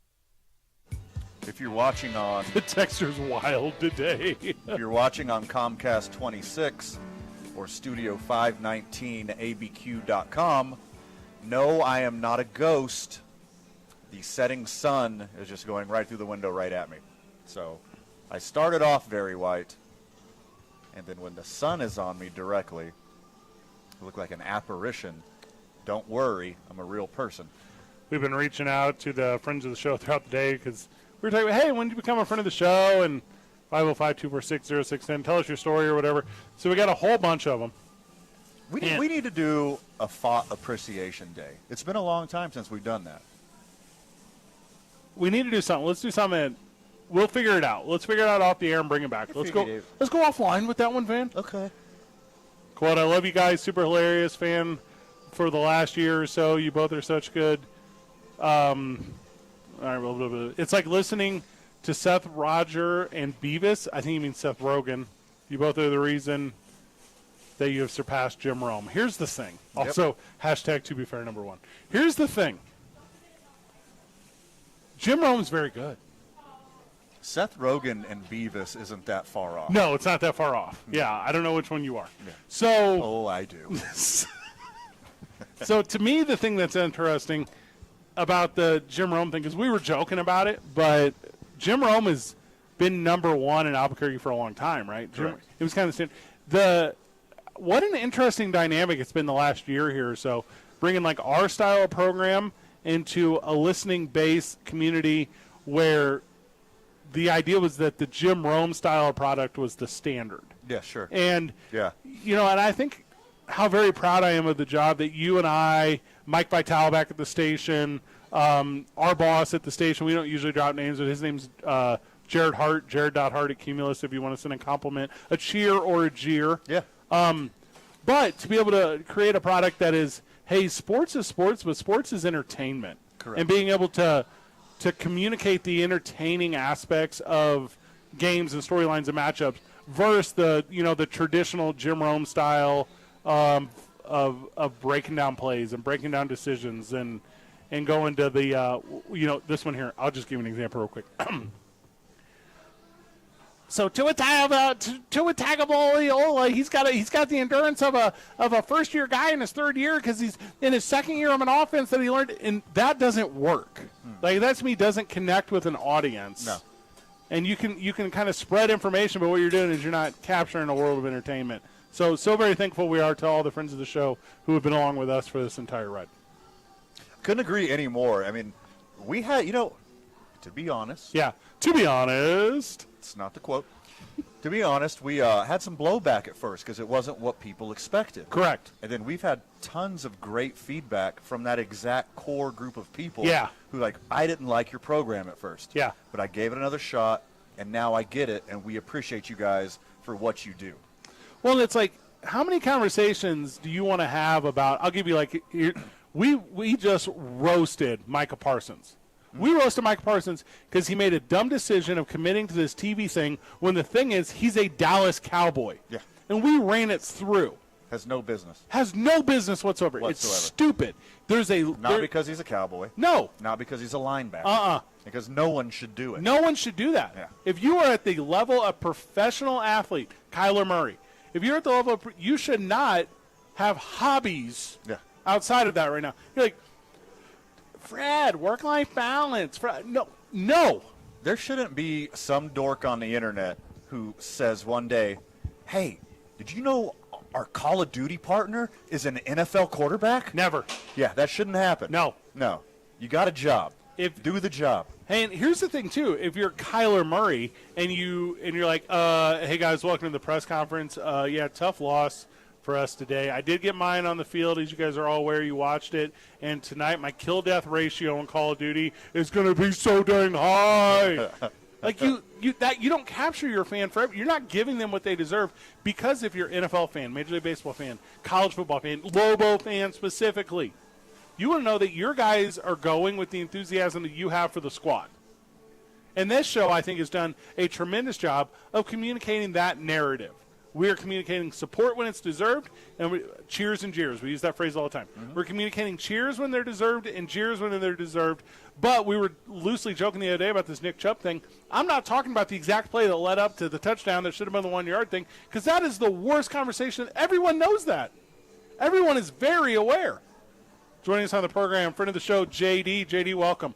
If you're watching on... The texture's wild today. If you're watching on Comcast 26 or Studio 519 abq.com, no, I am not a ghost. The setting sun is just going right through the window right at me. So I started off very white, and then when the sun is on me directly, I look like an apparition. Don't worry, I'm a real person. We've been reaching out to the friends of the show throughout the day because we were talking about, hey, when did you become a friend of the show? And 505-246-0610. Tell us your story or whatever. So we got a whole bunch of them. We need to do a Fought Appreciation Day. It's been a long time since we've done that. We need to do something. Let's do something. We'll figure it out. Let's figure it out off the air and bring it back. Let's go offline with that one, Van. Okay. Quote, I love you guys. Super hilarious fan for the last year or so. You both are such good. All right, well, it's like listening to Seth Roger and Beavis. I think you mean Seth Rogen. You both are the reason that you have surpassed Jim Rome. Here's the thing. Also, hashtag to be fair number 1. Here's the thing. Jim Rome's very good. Seth Rogen and Beavis isn't that far off. No, it's not that far off. Yeah, I don't know which one you are. Yeah. So. Oh, I do. So to me, the thing that's interesting about the Jim Rome thing is we were joking about it, but Jim Rome has been number 1 in Albuquerque for a long time, right? It was kind of what an interesting dynamic it's been the last year here or so, bringing like our style of program into a listening-based community where the idea was that the Jim Rome style of product was the standard. Yeah, sure. And, yeah, and I think how very proud I am of the job that you and I, Mike Vitale back at the station, our boss at the station, we don't usually drop names, but his name's Jared Hart, Jared.Hart at Cumulus if you want to send a compliment, a cheer or a jeer. Yeah. But to be able to create a product that is, hey, sports is sports, but sports is entertainment. Correct. And being able to communicate the entertaining aspects of games and storylines and matchups versus the traditional Jim Rome style of breaking down plays and breaking down decisions and going to the this one here. I'll just give you an example real quick. So Tua Tagovailoa, he's got the endurance of a first year guy in his third year because he's in his second year of an offense that he learned, and that doesn't work. Like that to me doesn't connect with an audience. No. And you can kind of spread information, but what you're doing is you're not capturing a world of entertainment. So very thankful we are to all the friends of the show who have been along with us for this entire ride. Couldn't agree anymore. I mean, we had, to be honest. Yeah, to be honest. It's not the quote. To be honest, we had some blowback at first because it wasn't what people expected. Correct. And then we've had tons of great feedback from that exact core group of people who I didn't like your program at first. Yeah. But I gave it another shot, and now I get it, and we appreciate you guys for what you do. Well, it's like, how many conversations do you want to have about, I'll give you we just roasted Micah Parsons. We roasted Micah Parsons because he made a dumb decision of committing to this TV thing when the thing is he's a Dallas Cowboy. Yeah. And we ran it through. Has no business. Has no business whatsoever. It's stupid. Not because he's a Cowboy. No. Not because he's a linebacker. Because no one should do it. No one should do that. Yeah. If you are at the level of professional athlete, Kyler Murray, if you're at the level of, you should not have hobbies outside of that right now. You're like, Fred, work-life balance. Fred, no. There shouldn't be some dork on the internet who says one day, hey, did you know our Call of Duty partner is an NFL quarterback? Never. Yeah, that shouldn't happen. No. You got a job. Do the job. Hey, and here's the thing, too. If you're Kyler Murray and you're like, hey, guys, welcome to the press conference. Tough loss for us today. I did get mine on the field, as you guys are all aware. You watched it. And tonight, my kill-death ratio in Call of Duty is going to be so dang high. Like, you don't capture your fan forever. You're not giving them what they deserve because if you're an NFL fan, Major League Baseball fan, college football fan, Lobo fan specifically, you want to know that your guys are going with the enthusiasm that you have for the squad. And this show, I think, has done a tremendous job of communicating that narrative. We are communicating support when it's deserved, and cheers and jeers. We use that phrase all the time. Mm-hmm. We're communicating cheers when they're deserved and jeers when they're deserved. But we were loosely joking the other day about this Nick Chubb thing. I'm not talking about the exact play that led up to the touchdown that should have been the 1-yard thing, because that is the worst conversation. Everyone knows that. Everyone is very aware. Joining us on the program, friend of the show, JD. JD, welcome.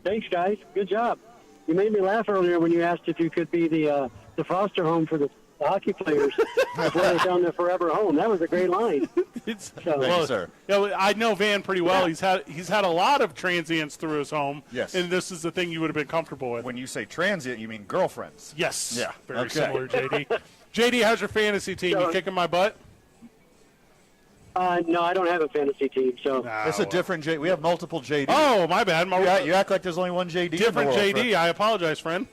Thanks, guys. Good job. You made me laugh earlier when you asked if you could be the foster home for the the hockey players. That's why they found their forever home. That was a great line. It's So- Thank you, sir. I know Van pretty well. He's had a lot of transients through his home. Yes. And this is the thing you would have been comfortable with. When you say transient, you mean girlfriends. Yes. Yeah. Very Okay. similar, JD. JD, how's your fantasy team? You kicking my butt? No, I don't have a fantasy team, so. It's a different JD. We have multiple JD. Oh, my bad. You act like there's only one JD. Different in the world, JD. friend. I apologize, friend.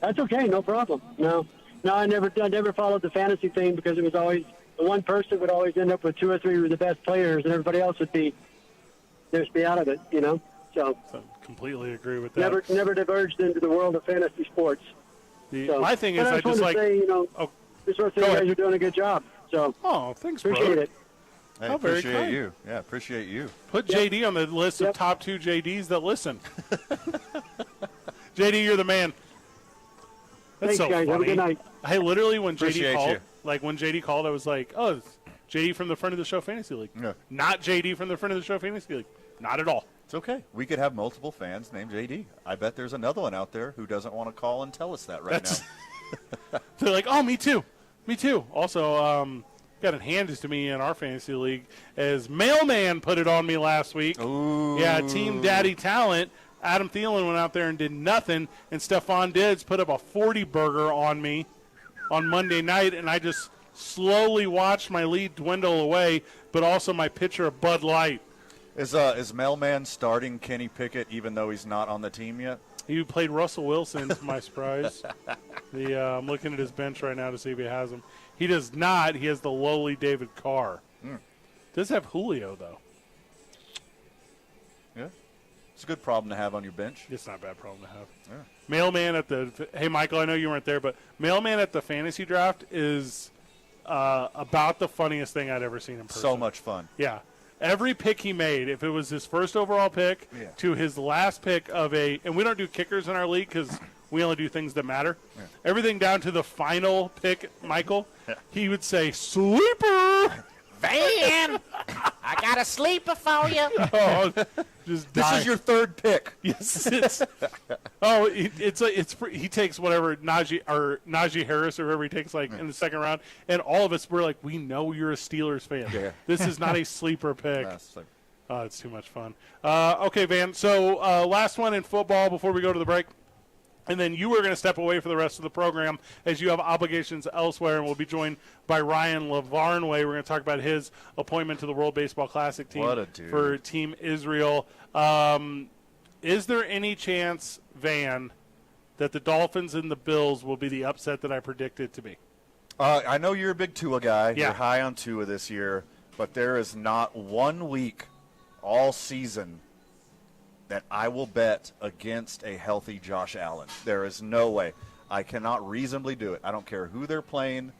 That's okay, no problem. No, I never followed the fantasy thing because it was always the one person would always end up with 2 or 3 of the best players, and everybody else would be out of it, So completely agree with that. never diverged into the world of fantasy sports. My thing is, but I just want to say, just want to say you guys are doing a good job. So thanks, appreciate bro. it. Hey, Oh, very appreciate kind. you. Yeah, appreciate you. Put JD on the list of top 2 JDs that listen. JD, you're the man. That's Thanks, so guys. funny. Have a good night. Hey, literally, when Appreciate JD called, you. when JD called, I was like, "Oh, it's JD from the Friend of the Show Fantasy League." Yeah. Not JD from the Friend of the Show Fantasy League. Not at all. It's okay. We could have multiple fans named JD. I bet there's another one out there who doesn't want to call and tell us that right now. They're like, "Oh, me too, me too." Also, got it handed to me in our fantasy league as Mailman put it on me last week. Ooh. Yeah, Team Daddy Talent. Adam Thielen went out there and did nothing, and Stephon Diggs put up a 40 burger on me on Monday night, and I just slowly watched my lead dwindle away, but also my pitcher of Bud Light. Is Mailman starting Kenny Pickett even though he's not on the team yet? He played Russell Wilson, to my surprise. I'm looking at his bench right now to see if he has him. He does not. He has the lowly David Carr. Does have Julio, though. Yeah. It's a good problem to have on your bench. It's not a bad problem to have. Yeah. Mailman at the – hey, Michael, I know you weren't there, but Mailman at the fantasy draft is about the funniest thing I'd ever seen in person. So much fun. Yeah. Every pick he made, if it was his first overall pick to his last pick of a – and we don't do kickers in our league because we only do things that matter. Yeah. Everything down to the final pick, Michael, he would say, sleeper! Van, I got a sleeper for you. Oh, just This is your third pick. Yes, he takes whatever Najee Harris or whoever he takes in the second round, and all of us were like, we know you're a Steelers fan. Yeah. This is not a sleeper pick. That's like- It's too much fun. Okay, Van. So last one in football before we go to the break. And then you are going to step away for the rest of the program as you have obligations elsewhere, and we'll be joined by Ryan Lavarnway. We're going to talk about his appointment to the World Baseball Classic team What a dude. for Team Israel. Is there any chance, Van, that the Dolphins and the Bills will be the upset that I predicted to be? I know you're a big Tua guy. Yeah. You're high on Tua this year, but there is not 1 week all season that I will bet against a healthy Josh Allen. There is no way. I cannot reasonably do it. I don't care who they're playing,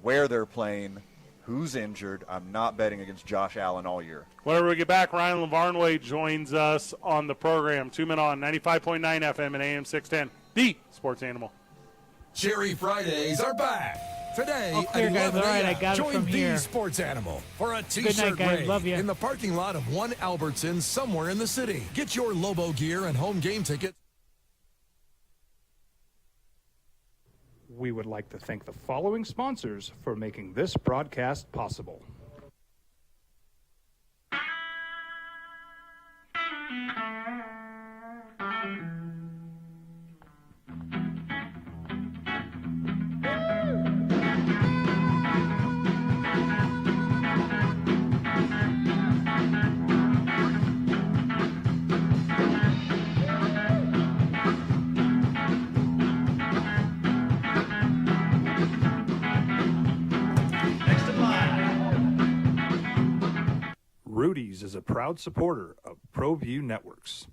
where they're playing, who's injured. I'm not betting against Josh Allen all year. Whenever we get back, Ryan Lavarnway joins us on the program. 2 Men On, 95.9 FM and AM 610, the Sports Animal. Cherry Fridays are back. Today All clear, at guys. 11 All right, I a.m. got it Join from the here. Sports Animal for a Good T-shirt night, guys. raid Love ya. in the parking lot of one Albertson somewhere in the city. Get your Lobo gear and home game ticket. We would like to thank the following sponsors for making this broadcast possible. Rudy's is a proud supporter of ProView Networks.